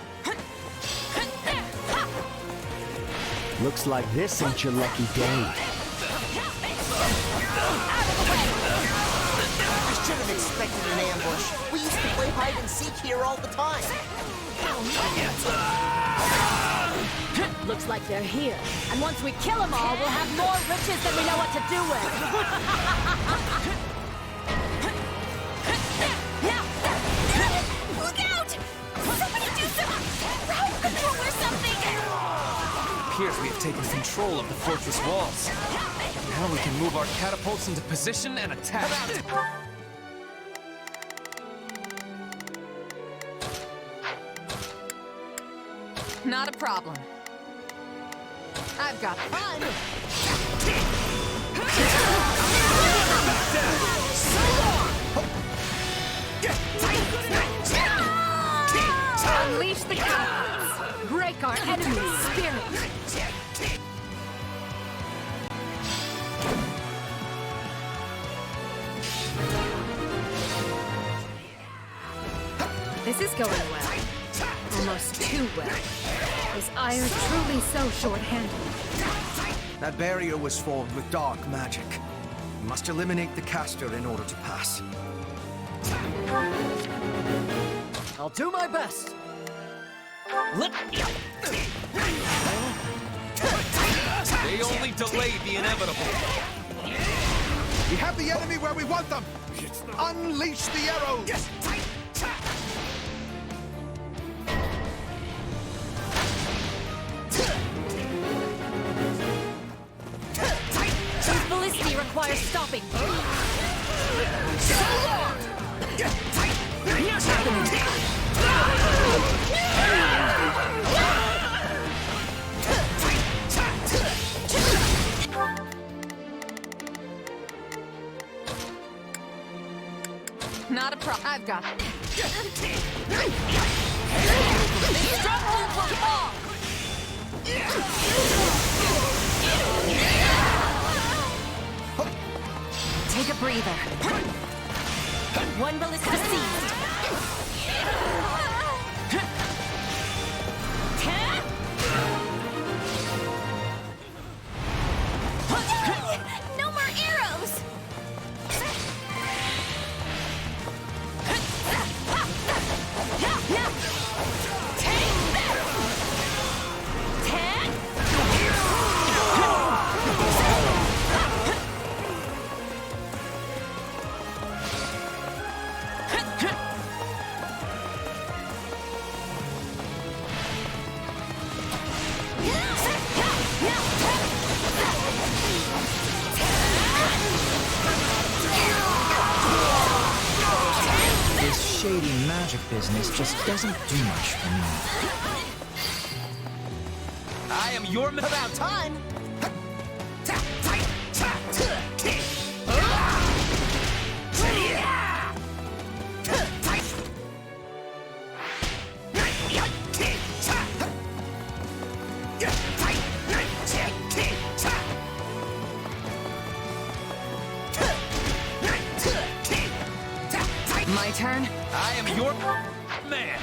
Looks like this ain't your lucky day. I should have expected an ambush. We used to play hide and seek here all the time. Looks like they're here. And once we kill them all, we'll have more riches than we know what to do with. Look out! Somebody do some ground control or something! It appears we have taken control of the fortress walls. Now we can move our catapults into position and attack. Not a problem. I've got fun. Unleash the catapults. Break our enemy's spirit. This is going well. Almost too well. Is Ire truly so short-handed? That barrier was formed with dark magic. We must eliminate the caster in order to pass. I'll do my best. They only delayed the inevitable. We have the enemy where we want them! Unleash the arrows! These ballistae require stopping. Not a problem. I've got it. The stronghold will fall! Take a breather. One ballista seized. No more arrows! shady magic business just doesn't do much for me. I am your man. About time! My turn? I am your man.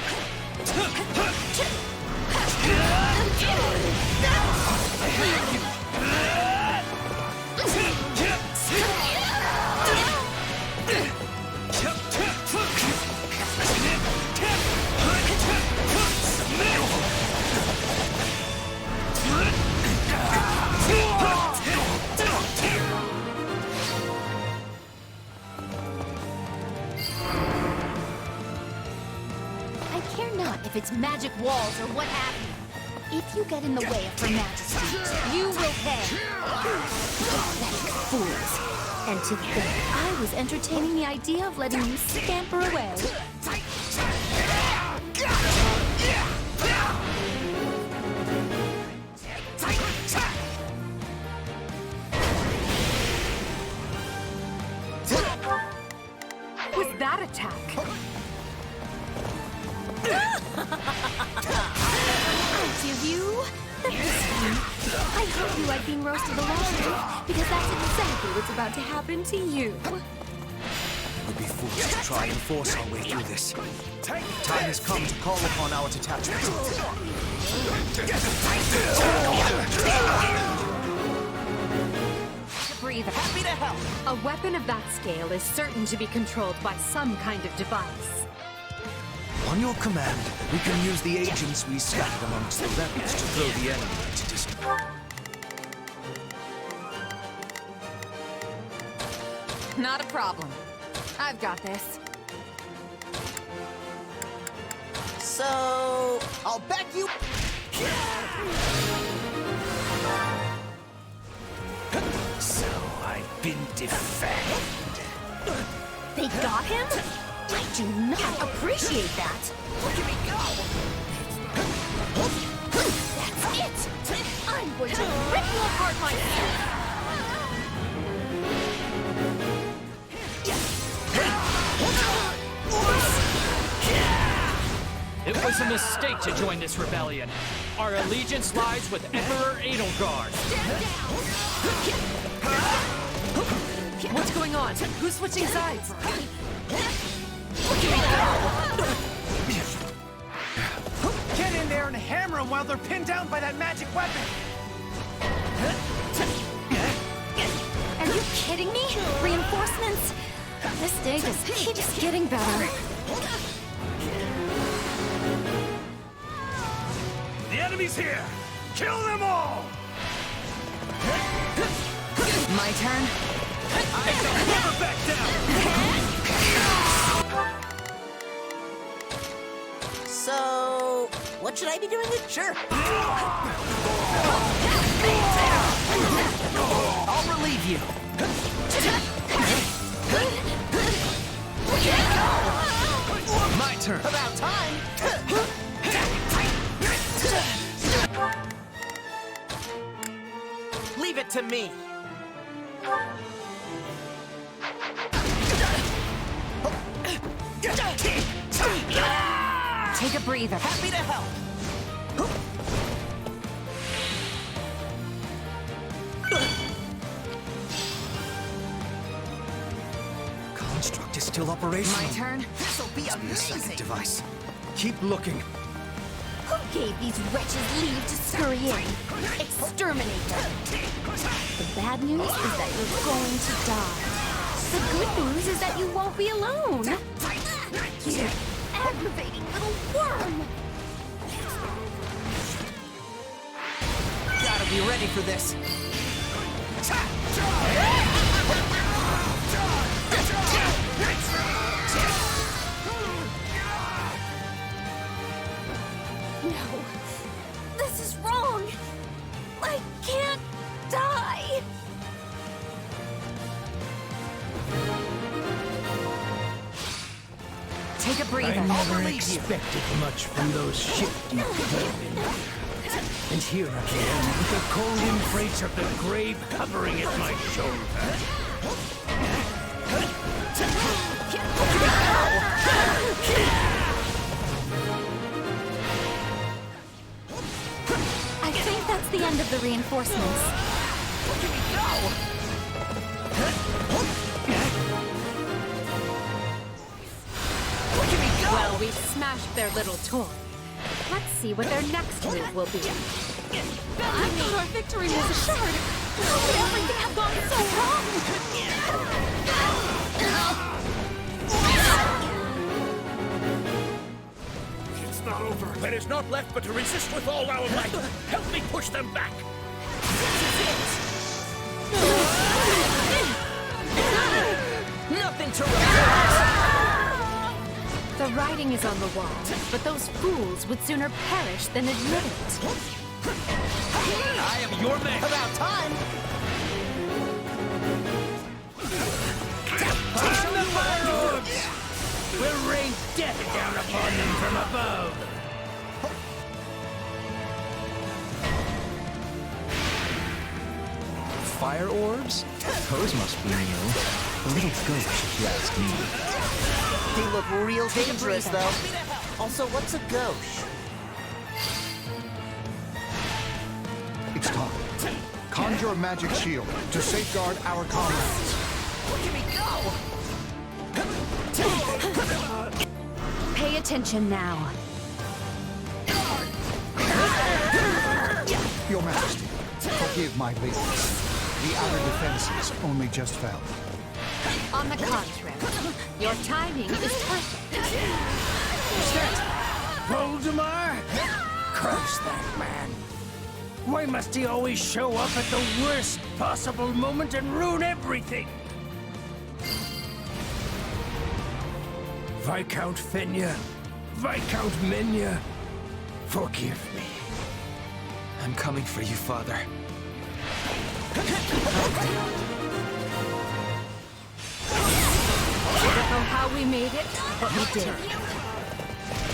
I care not if it's magic walls or what have you. If you get in the way of Her Majesty, you will pay. Pathetic fools. And to think I was entertaining the idea of letting you scamper away. Was that attack? I'll give you the history. I hope you like being roasted alive, because that's exactly what's about to happen to you. We'd be foolish to try and force our way through this. Time has come to call upon our detachment. Breathe. Happy to help. A weapon of that scale is certain to be controlled by some kind of device. On your command, we can use the agents we scattered amongst the rebels to throw the enemy into disarray. Not a problem. I've got this. So, I'll bet you... So I've been defanged. They got him? I do not appreciate that. Look at me go! That's it! I'm going to rip you apart myself! It was a mistake to join this rebellion. Our allegiance lies with Emperor Edelgard. What's going on? Who's switching sides? Get in there and hammer them while they're pinned down by that magic weapon! Are you kidding me? Reinforcements? This day just keeps getting better. The enemy's here! Kill them all! My turn? I shall never back down! So, what should I be doing with Sure? I'll relieve you. My turn. About time! Leave it to me. Take a breather. Happy to help. Construct is still operational. My turn? This'll be Must be a second amazing! device. Keep looking. Who gave these wretches leave to scurry in? Exterminate them! The bad news is that you're going to die. The good news is that you won't be alone! You aggravating little worm! Gotta be ready for this. No, this is wrong! I can't die! Take Take a breather. I never relieve you. expected much from those shifty vermin. And here I am, with the cold embrace of the grave hovering at my shoulder. I think that's the end of the reinforcements. Well, we've smashed their little toy. Let's see what their next move will be. I thought our victory was assured. How could everything have gone so wrong? It's not over. There is not left but to resist with all our might. Help me push them back. Nothing to report! The writing is on the wall, but those fools would sooner perish than admit it. I am your man! About time! Push the fire orbs! We'll rain death down upon them from above! Fire orbs? Those must be new. A little gauche, if you ask me. They look real dangerous, though. Also, what's a gauche? It's time. Conjure a magic shield to safeguard our comrades. Pay attention now. Your Majesty, forgive my lateness. The outer defenses only just fell. On the contrary, your timing is perfect. Voldemar? Curse that man. Why must he always show up at the worst possible moment and ruin everything? Viscount Fenya, Viscount Menya, forgive me. I'm coming for you, Father. I don't know how we made it, but we did.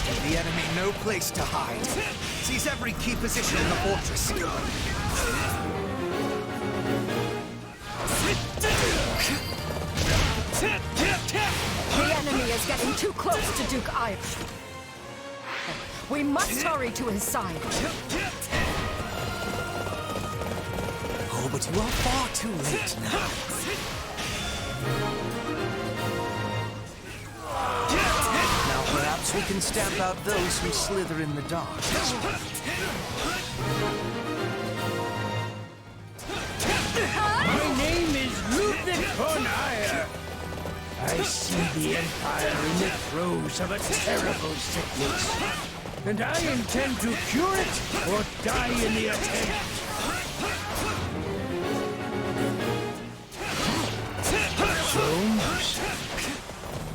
Give the enemy no place to hide. Seize every key position in the fortress. The enemy is getting too close to Duke Iron. We must hurry to his side. Oh, but you are far too late now. Now perhaps we can stamp out those who slither in the dark. My name is Ludwig von Eyre. I see the Empire in the throes of a terrible sickness. And I intend to cure it or die in the attempt. So, Mercer,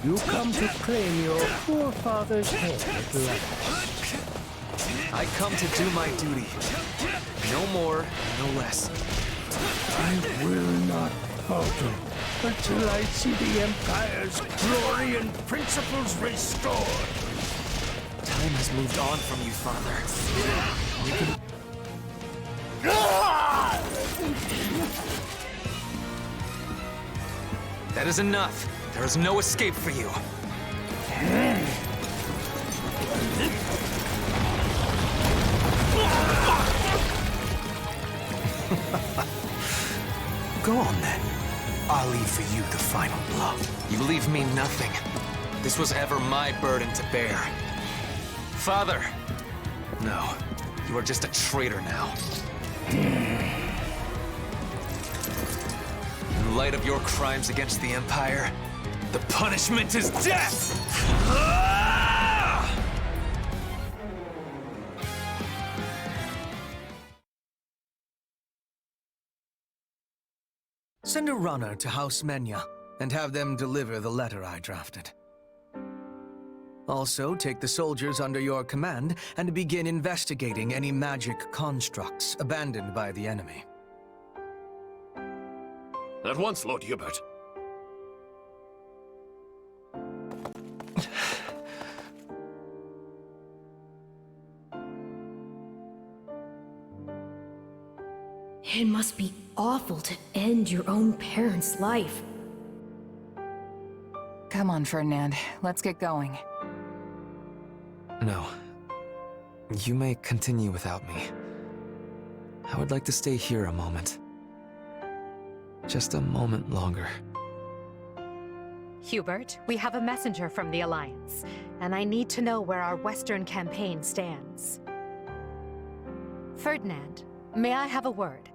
you come to claim your poor father's head at last. I come to do my duty. No more, no less. I will not falter until I see the Empire's glory and principles restored. Time has moved on from you, Father. You can... That is enough. There is no escape for you. Go on then. I'll leave for you the final blow. You leave me nothing. This was ever my burden to bear. Father! No, you are just a traitor now. In light of your crimes against the Empire, the punishment is death! Send a runner to House Menya and have them deliver the letter I drafted. Also, take the soldiers under your command and begin investigating any magic constructs abandoned by the enemy. At once, Lord Hubert. It must be awful to end your own parents' life. Come on, Ferdinand. Let's get going. No. You may continue without me. I would like to stay here a moment. Just a moment longer. Hubert, we have a messenger from the Alliance, and I need to know where our Western campaign stands. Ferdinand, may I have a word?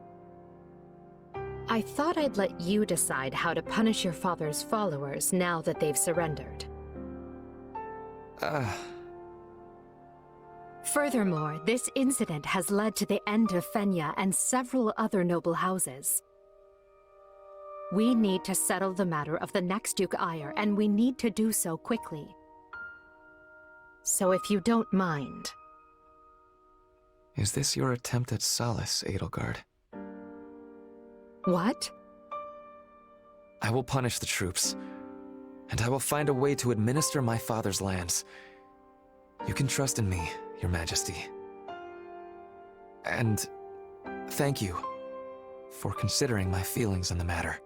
I thought I'd let you decide how to punish your father's followers now that they've surrendered. Furthermore, this incident has led to the end of Fenya and several other noble houses. We need to settle the matter of the next Duke Ire, and we need to do so quickly. So if you don't mind... Is this your attempt at solace, Edelgard? What? I will punish the troops, and I will find a way to administer my father's lands. You can trust in me, Your Majesty. And thank you for considering my feelings in the matter.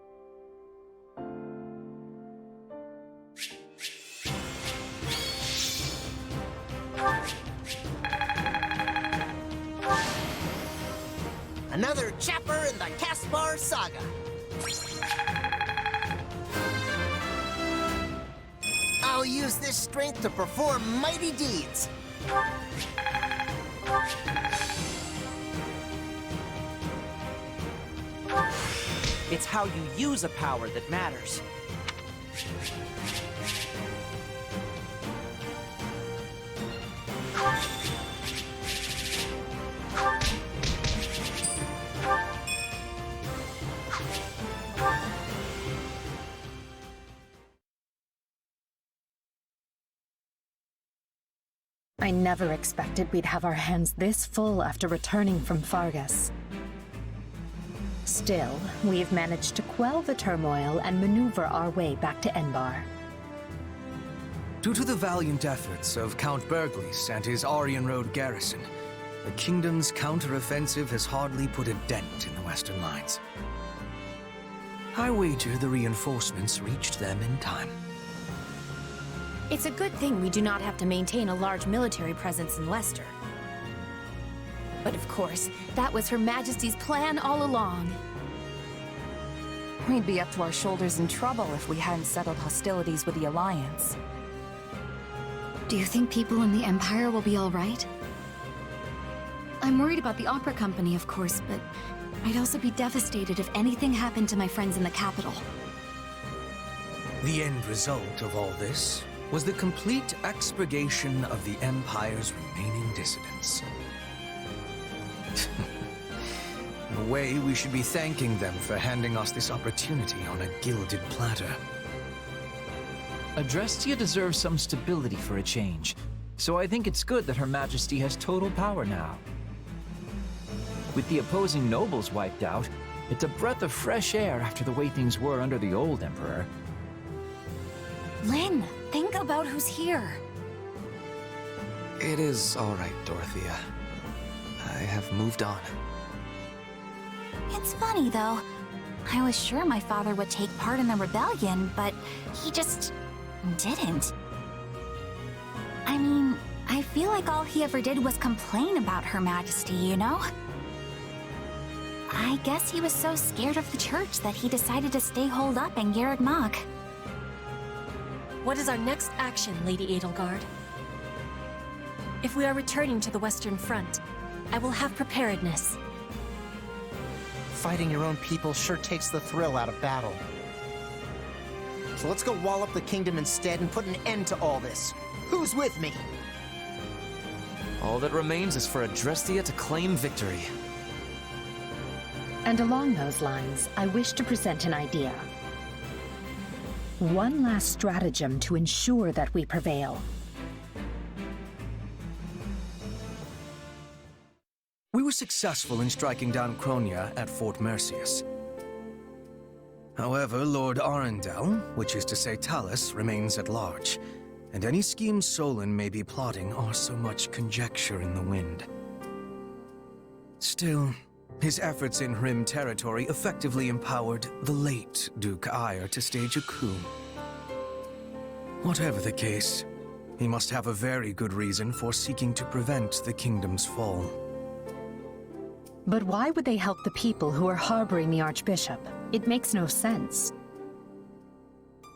Another chapter in the Caspar saga. I'll use this strength to perform mighty deeds. It's how you use a power that matters. I never expected we'd have our hands this full after returning from Fargus. Still, we've managed to quell the turmoil and maneuver our way back to Enbar. Due to the valiant efforts of Count Berglis and his Aryan Road garrison, the kingdom's counter-offensive has hardly put a dent in the western lines. I wager the reinforcements reached them in time. It's a good thing we do not have to maintain a large military presence in Leicester. But of course, that was Her Majesty's plan all along. We'd be up to our shoulders in trouble if we hadn't settled hostilities with the Alliance. Do you think people in the Empire will be all right? I'm worried about the opera company, of course, but I'd also be devastated if anything happened to my friends in the capital. The end result of all this was the complete expurgation of the Empire's remaining dissidents. In a way, we should be thanking them for handing us this opportunity on a gilded platter. Adrestia deserves some stability for a change, so I think it's good that Her Majesty has total power now. With the opposing nobles wiped out, it's a breath of fresh air after the way things were under the old Emperor. Lynn, think about who's here. It is all right, Dorothea. I have moved on. It's funny, though. I was sure my father would take part in the rebellion, but he just didn't. I mean, I feel like all he ever did was complain about Her Majesty, you know? I guess he was so scared of the church that he decided to stay holed up in Garreg Mach. What is our next action, Lady Edelgard? If we are returning to the Western Front, I will have preparedness. Fighting your own people sure takes the thrill out of battle. So let's go wall up the kingdom instead and put an end to all this. Who's with me? All that remains is for Adrestia to claim victory. And along those lines, I wish to present an idea. One last stratagem to ensure that we prevail. We were successful in striking down Cronia at Fort Mercius. However, Lord Arundel, which is to say Talus, remains at large, and any schemes Solon may be plotting are so much conjecture in the wind. Still, His efforts in Rim territory effectively empowered the late Duke Ire to stage a coup. Whatever the case, he must have a very good reason for seeking to prevent the kingdom's fall. But why would they help the people who are harboring the Archbishop? It makes no sense.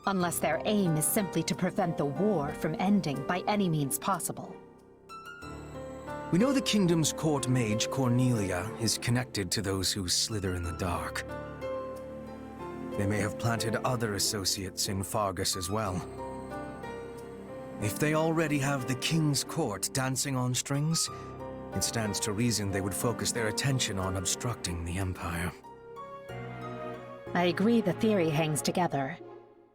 Unless their aim is simply to prevent the war from ending by any means possible. We know the kingdom's court mage, Cornelia, is connected to those who slither in the dark. They may have planted other associates in Fargus as well. If they already have the king's court dancing on strings, it stands to reason they would focus their attention on obstructing the Empire. I agree the theory hangs together,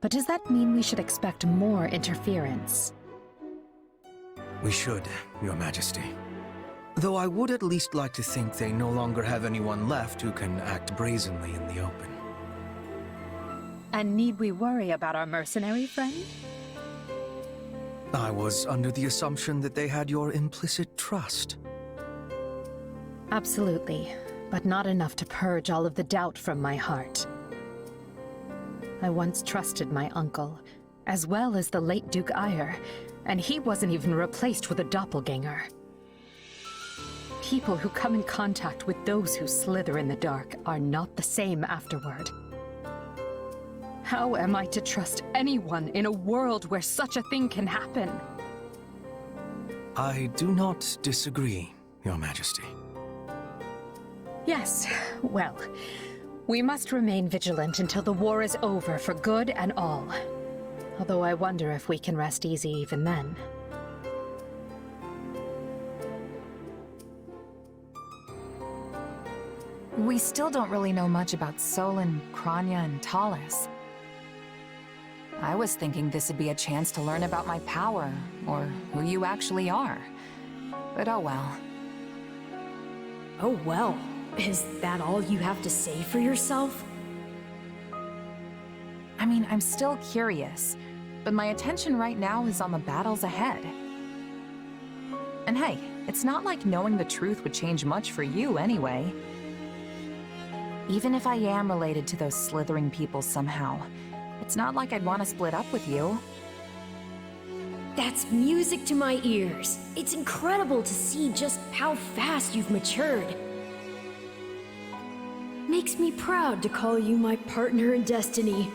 but does that mean we should expect more interference? We should, Your Majesty. Though I would at least like to think they no longer have anyone left who can act brazenly in the open. And need we worry about our mercenary friend? I was under the assumption that they had your implicit trust. Absolutely, but not enough to purge all of the doubt from my heart. I once trusted my uncle, as well as the late Duke Ire, and he wasn't even replaced with a doppelganger. People who come in contact with those who slither in the dark are not the same afterward. How am I to trust anyone in a world where such a thing can happen? I do not disagree, Your Majesty. Yes, well, we must remain vigilant until the war is over for good and all. Although I wonder if we can rest easy even then. We still don't really know much about Solon, Kranya, and Talus. I was thinking this would be a chance to learn about my power, or who you actually are. But oh well. Oh well. Is that all you have to say for yourself? I mean, I'm still curious, but my attention right now is on the battles ahead. And hey, it's not like knowing the truth would change much for you anyway. Even if I am related to those slithering people somehow, it's not like I'd want to split up with you. That's music to my ears. It's incredible to see just how fast you've matured. Makes me proud to call you my partner in destiny.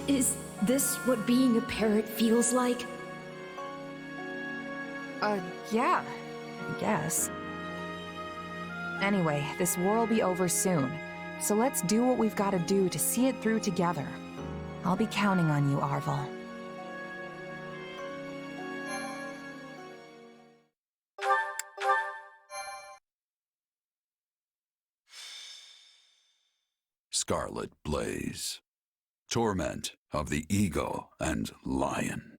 Is this what being a parrot feels like? Yeah, I guess. Anyway, this war will be over soon, so let's do what we've got to do to see it through together. I'll be counting on you, Arvel. Scarlet Blaze. Torment of the Eagle and Lion.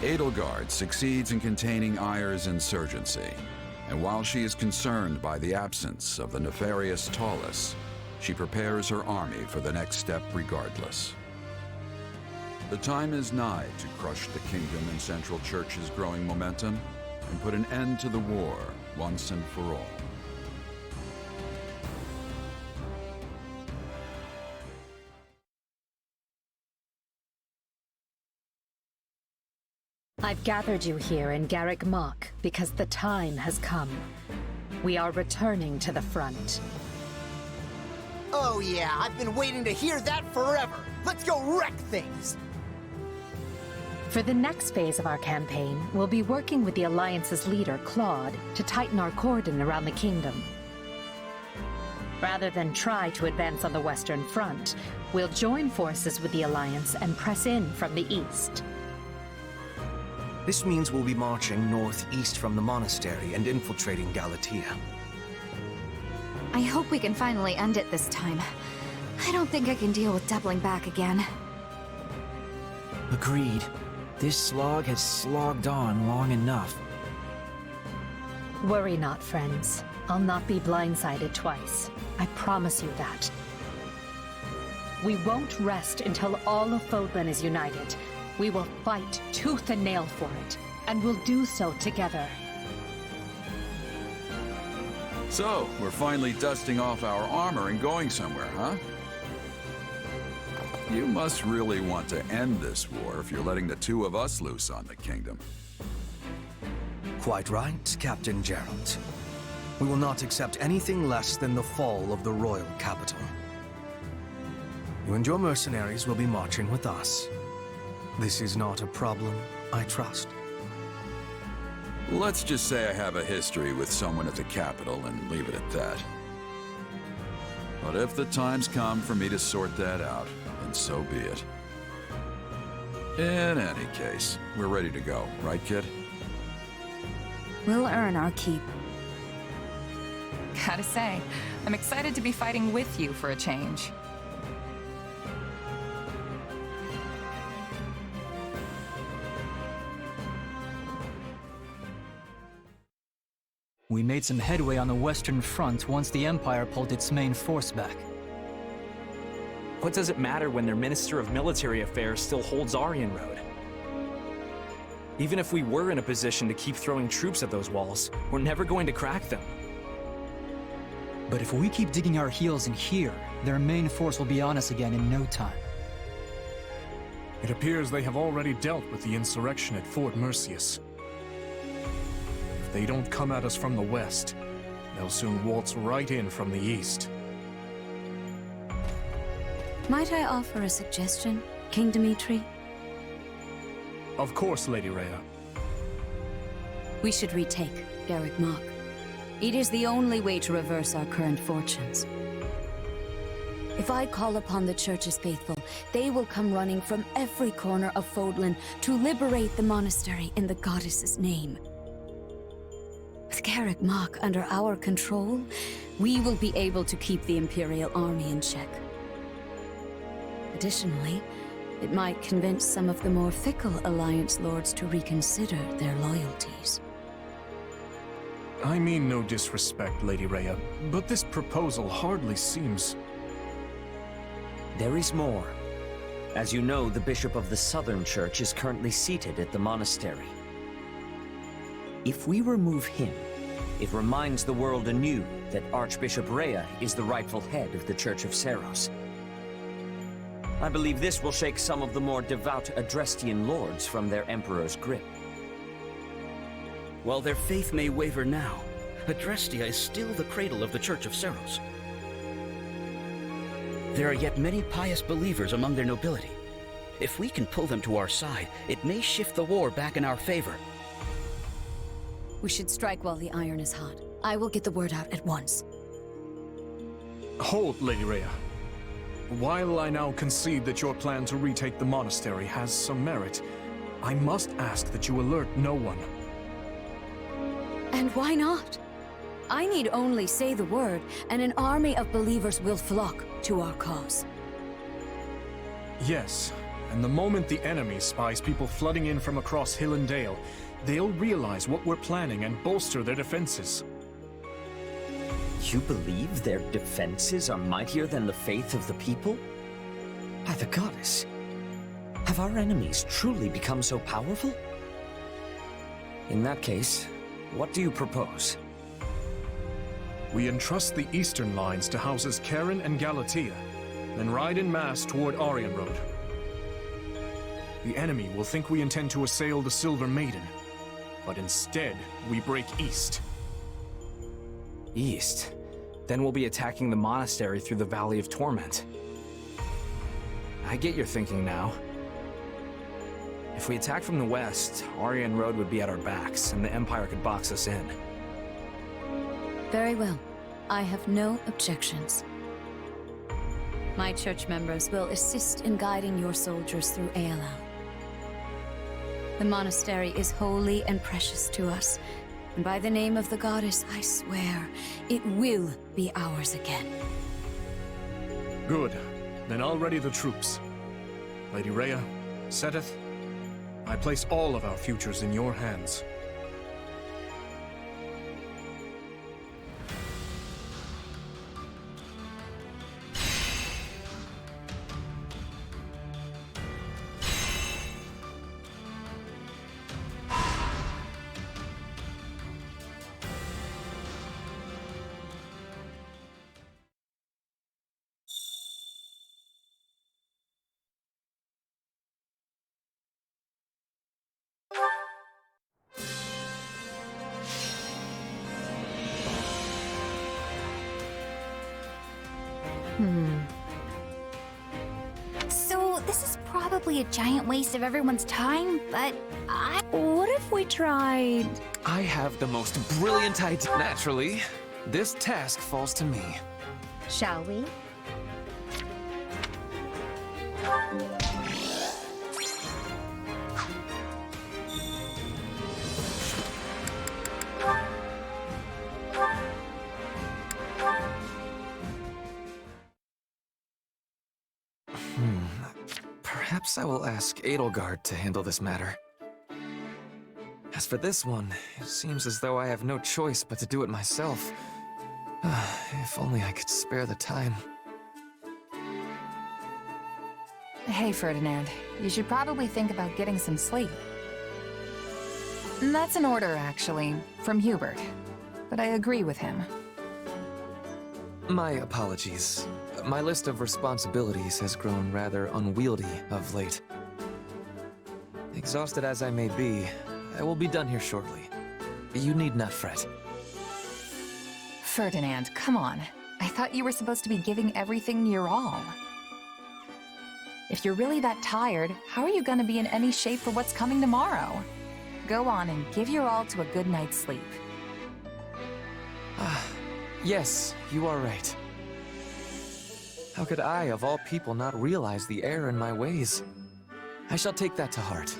Edelgard succeeds in containing Ire's insurgency, and while she is concerned by the absence of the nefarious Talus, she prepares her army for the next step regardless. The time is nigh to crush the kingdom and Central Church's growing momentum and put an end to the war once and for all. I've gathered you here in Garrick Mach because the time has come. We are returning to the front. Oh yeah, I've been waiting to hear that forever. Let's go wreck things! For the next phase of our campaign, we'll be working with the Alliance's leader, Claude, to tighten our cordon around the kingdom. Rather than try to advance on the Western Front, we'll join forces with the Alliance and press in from the east. This means we'll be marching northeast from the monastery and infiltrating Galatea. I hope we can finally end it this time. I don't think I can deal with doubling back again. Agreed. This slog has slogged on long enough. Worry not, friends. I'll not be blindsided twice. I promise you that. We won't rest until all of Fodlan is united. We will fight tooth and nail for it. and we'll do so together. So, we're finally dusting off our armor and going somewhere, huh? You must really want to end this war if you're letting the two of us loose on the kingdom. Quite right, Captain Gerald. We will not accept anything less than the fall of the royal capital. You and your mercenaries will be marching with us. This is not a problem, I trust. Let's just say I have a history with someone at the capital and leave it at that. But if the time's come for me to sort that out, then so be it. In any case, we're ready to go, right, kid? We'll earn our keep. Gotta say, I'm excited to be fighting with you for a change. We made some headway on the Western Front once the Empire pulled its main force back. What does it matter when their Minister of Military Affairs still holds Aryan Road? Even if we were in a position to keep throwing troops at those walls, we're never going to crack them. But if we keep digging our heels in here, their main force will be on us again in no time. It appears they have already dealt with the insurrection at Fort Mercius. If they don't come at us from the west, they'll soon waltz right in from the east. Might I offer a suggestion, King Dimitri? Of course, Lady Rhea. We should retake Garreg Mach. It is the only way to reverse our current fortunes. If I call upon the Church's faithful, they will come running from every corner of Fodlan to liberate the monastery in the goddess's name. With Garreg Mach under our control, we will be able to keep the Imperial army in check. Additionally, it might convince some of the more fickle Alliance lords to reconsider their loyalties. I mean no disrespect, Lady Rhea, but this proposal hardly seems... There is more. As you know, the Bishop of the Southern Church is currently seated at the monastery. If we remove him, it reminds the world anew that Archbishop Rhea is the rightful head of the Church of Seros. I believe this will shake some of the more devout Adrestian lords from their Emperor's grip. While their faith may waver now, Adrestia is still the cradle of the Church of Seros. There are yet many pious believers among their nobility. If we can pull them to our side, it may shift the war back in our favor. We should strike while the iron is hot. I will get the word out at once. Hold, Lady Rhea. While I now concede that your plan to retake the monastery has some merit, I must ask that you alert no one. And why not? I need only say the word, and an army of believers will flock to our cause. Yes, and the moment the enemy spies people flooding in from across Hill and Dale, they'll realize what we're planning and bolster their defenses. You believe their defenses are mightier than the faith of the people? By the goddess, have our enemies truly become so powerful? In that case, what do you propose? We entrust the eastern lines to houses Karen and Galatea, then ride en masse toward Aryan Road. The enemy will think we intend to assail the Silver Maiden, but instead, we break east. East? Then we'll be attacking the monastery through the Valley of Torment. I get your thinking now. If we attack from the west, Aryan Road would be at our backs, and the Empire could box us in. Very well. I have no objections. My church members will assist in guiding your soldiers through Aelal. The monastery is holy and precious to us, and by the name of the goddess, I swear, it will be ours again. Good. Then I'll ready the troops. Lady Rhea, Seteth, I place all of our futures in your hands. So, this is probably a giant waste of everyone's time, but what if we tried... I have the most brilliant idea. Naturally, this task falls to me. Shall we? Perhaps I will ask Edelgard to handle this matter. As for this one, it seems as though I have no choice but to do it myself. If only I could spare the time. Hey, Ferdinand. You should probably think about getting some sleep. That's an order, actually, from Hubert. But I agree with him. My apologies. My list of responsibilities has grown rather unwieldy of late. Exhausted as I may be, I will be done here shortly. You need not fret. Ferdinand, come on. I thought you were supposed to be giving everything your all. If you're really that tired, how are you going to be in any shape for what's coming tomorrow? Go on and give your all to a good night's sleep. Yes, you are right. How could I, of all people, not realize the error in my ways? I shall take that to heart.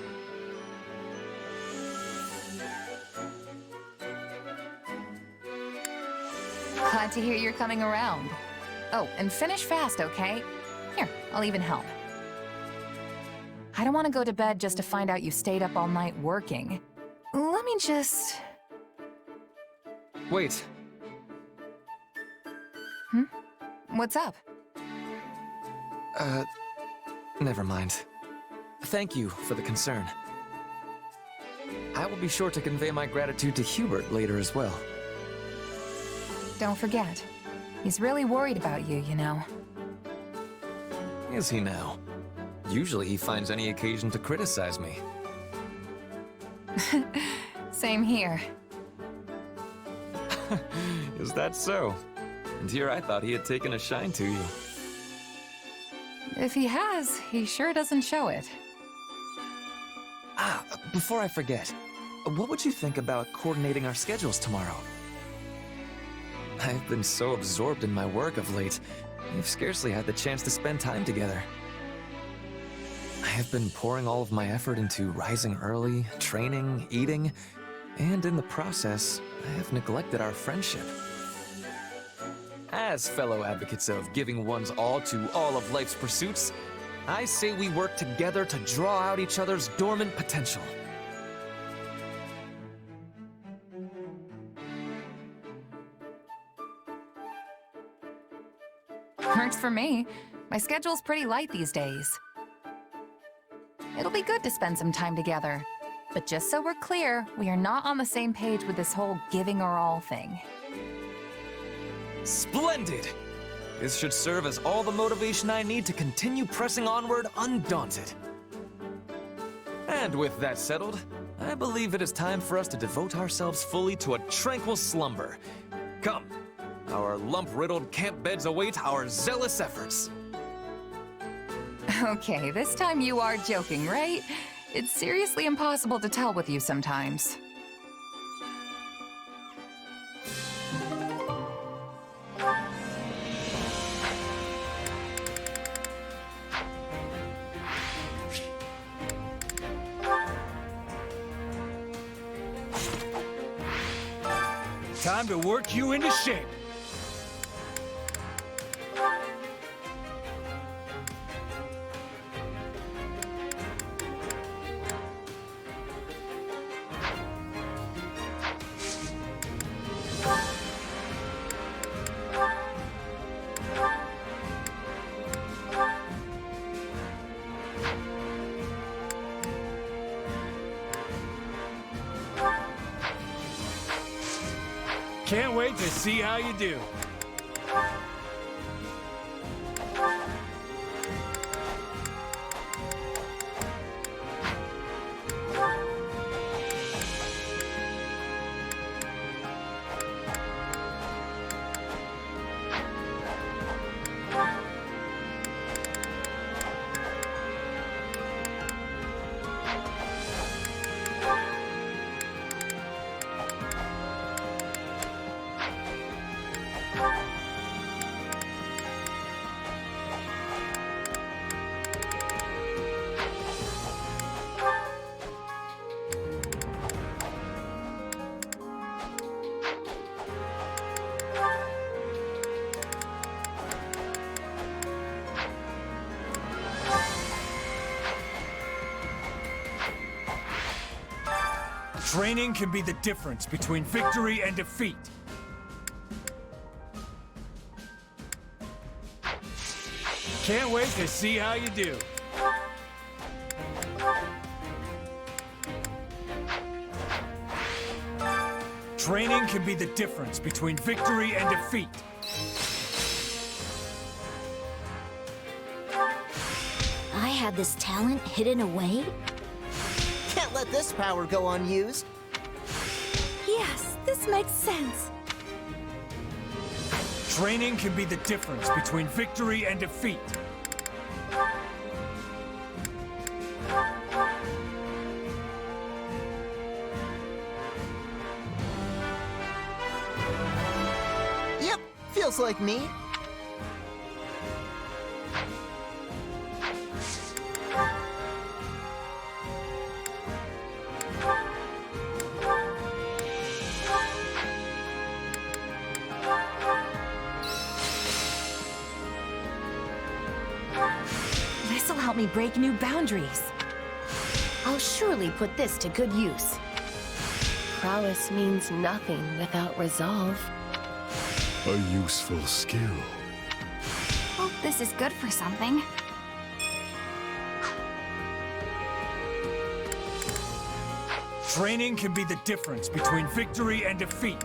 Glad to hear you're coming around. Oh, and finish fast, okay? Here, I'll even help. I don't want to go to bed just to find out you stayed up all night working. Let me just... Wait. What's up? Never mind. Thank you for the concern. I will be sure to convey my gratitude to Hubert later as well. Don't forget. He's really worried about you, you know. Is he now? Usually he finds any occasion to criticize me. Same here. Is that so? And here I thought he had taken a shine to you. If he has, he sure doesn't show it. Before I forget, what would you think about coordinating our schedules tomorrow? I've been so absorbed in my work of late, we've scarcely had the chance to spend time together. I have been pouring all of my effort into rising early, training, eating, and in the process, I have neglected our friendship. As fellow advocates of giving one's all to all of life's pursuits, I say we work together to draw out each other's dormant potential. Works for me. My schedule's pretty light these days. It'll be good to spend some time together. But just so we're clear, we are not on the same page with this whole giving our all thing. Splendid! This should serve as all the motivation I need to continue pressing onward undaunted. And with that settled, I believe it is time for us to devote ourselves fully to a tranquil slumber. Come, our lump-riddled camp beds await our zealous efforts. Okay, this time you are joking, right? It's seriously impossible to tell with you sometimes. Time to work you into shape. Can't wait to see how you do. Training can be the difference between victory and defeat. Can't wait to see how you do. Training can be the difference between victory and defeat. I had this talent hidden away? Can't let this power go unused. Yes, this makes sense. Training can be the difference between victory and defeat. Yep, feels like me. This'll help me break new boundaries. I'll surely put this to good use. Prowess means nothing without resolve. A useful skill. Hope this is good for something. Training can be the difference between victory and defeat.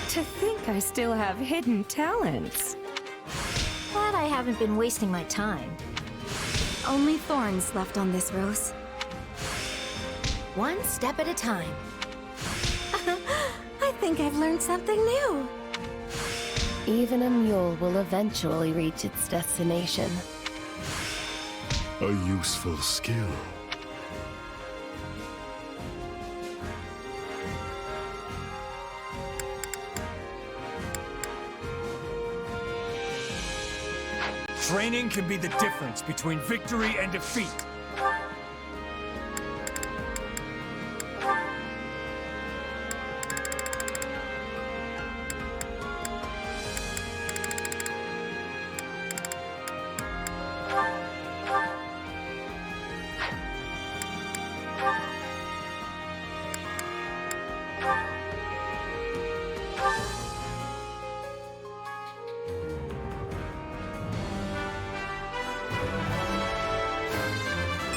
To think I still have hidden talents. Glad I haven't been wasting my time. Only thorns left on this rose. One step at a time. I think I've learned something new. Even a mule will eventually reach its destination. A useful skill. Training can be the difference between victory and defeat.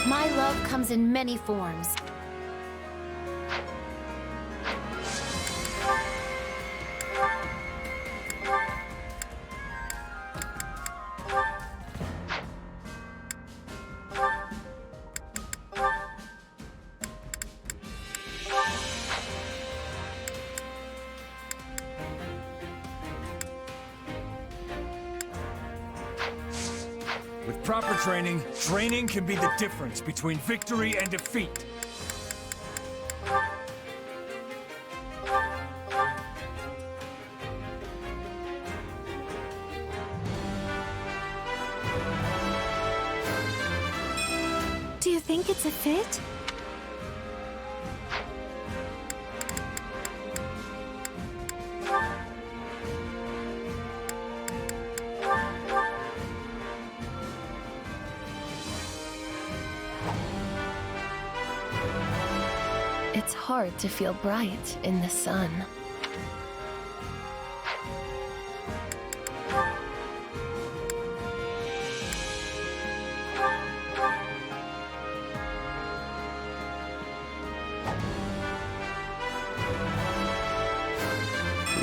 My love comes in many forms. With proper training, training can be the difference between victory and defeat. Do you think it's a fit? It's hard to feel bright in the sun.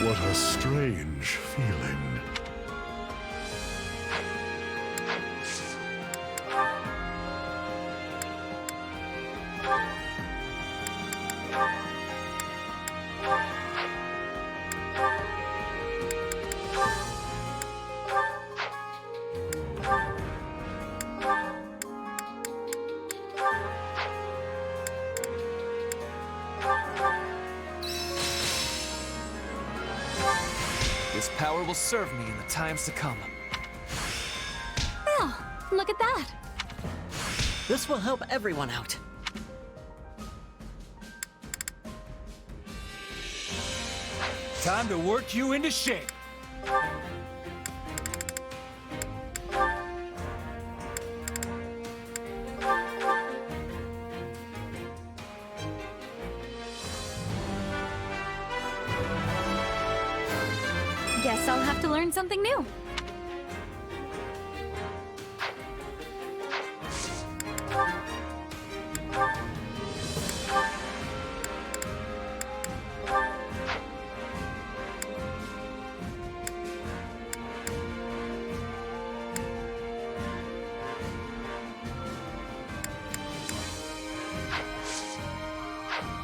What a strange feeling. This power will serve me in the times to come. Oh, look at that. This will help everyone out. Time to work you into shape. Guess I'll have to learn something new.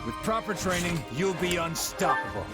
With proper training, you'll be unstoppable.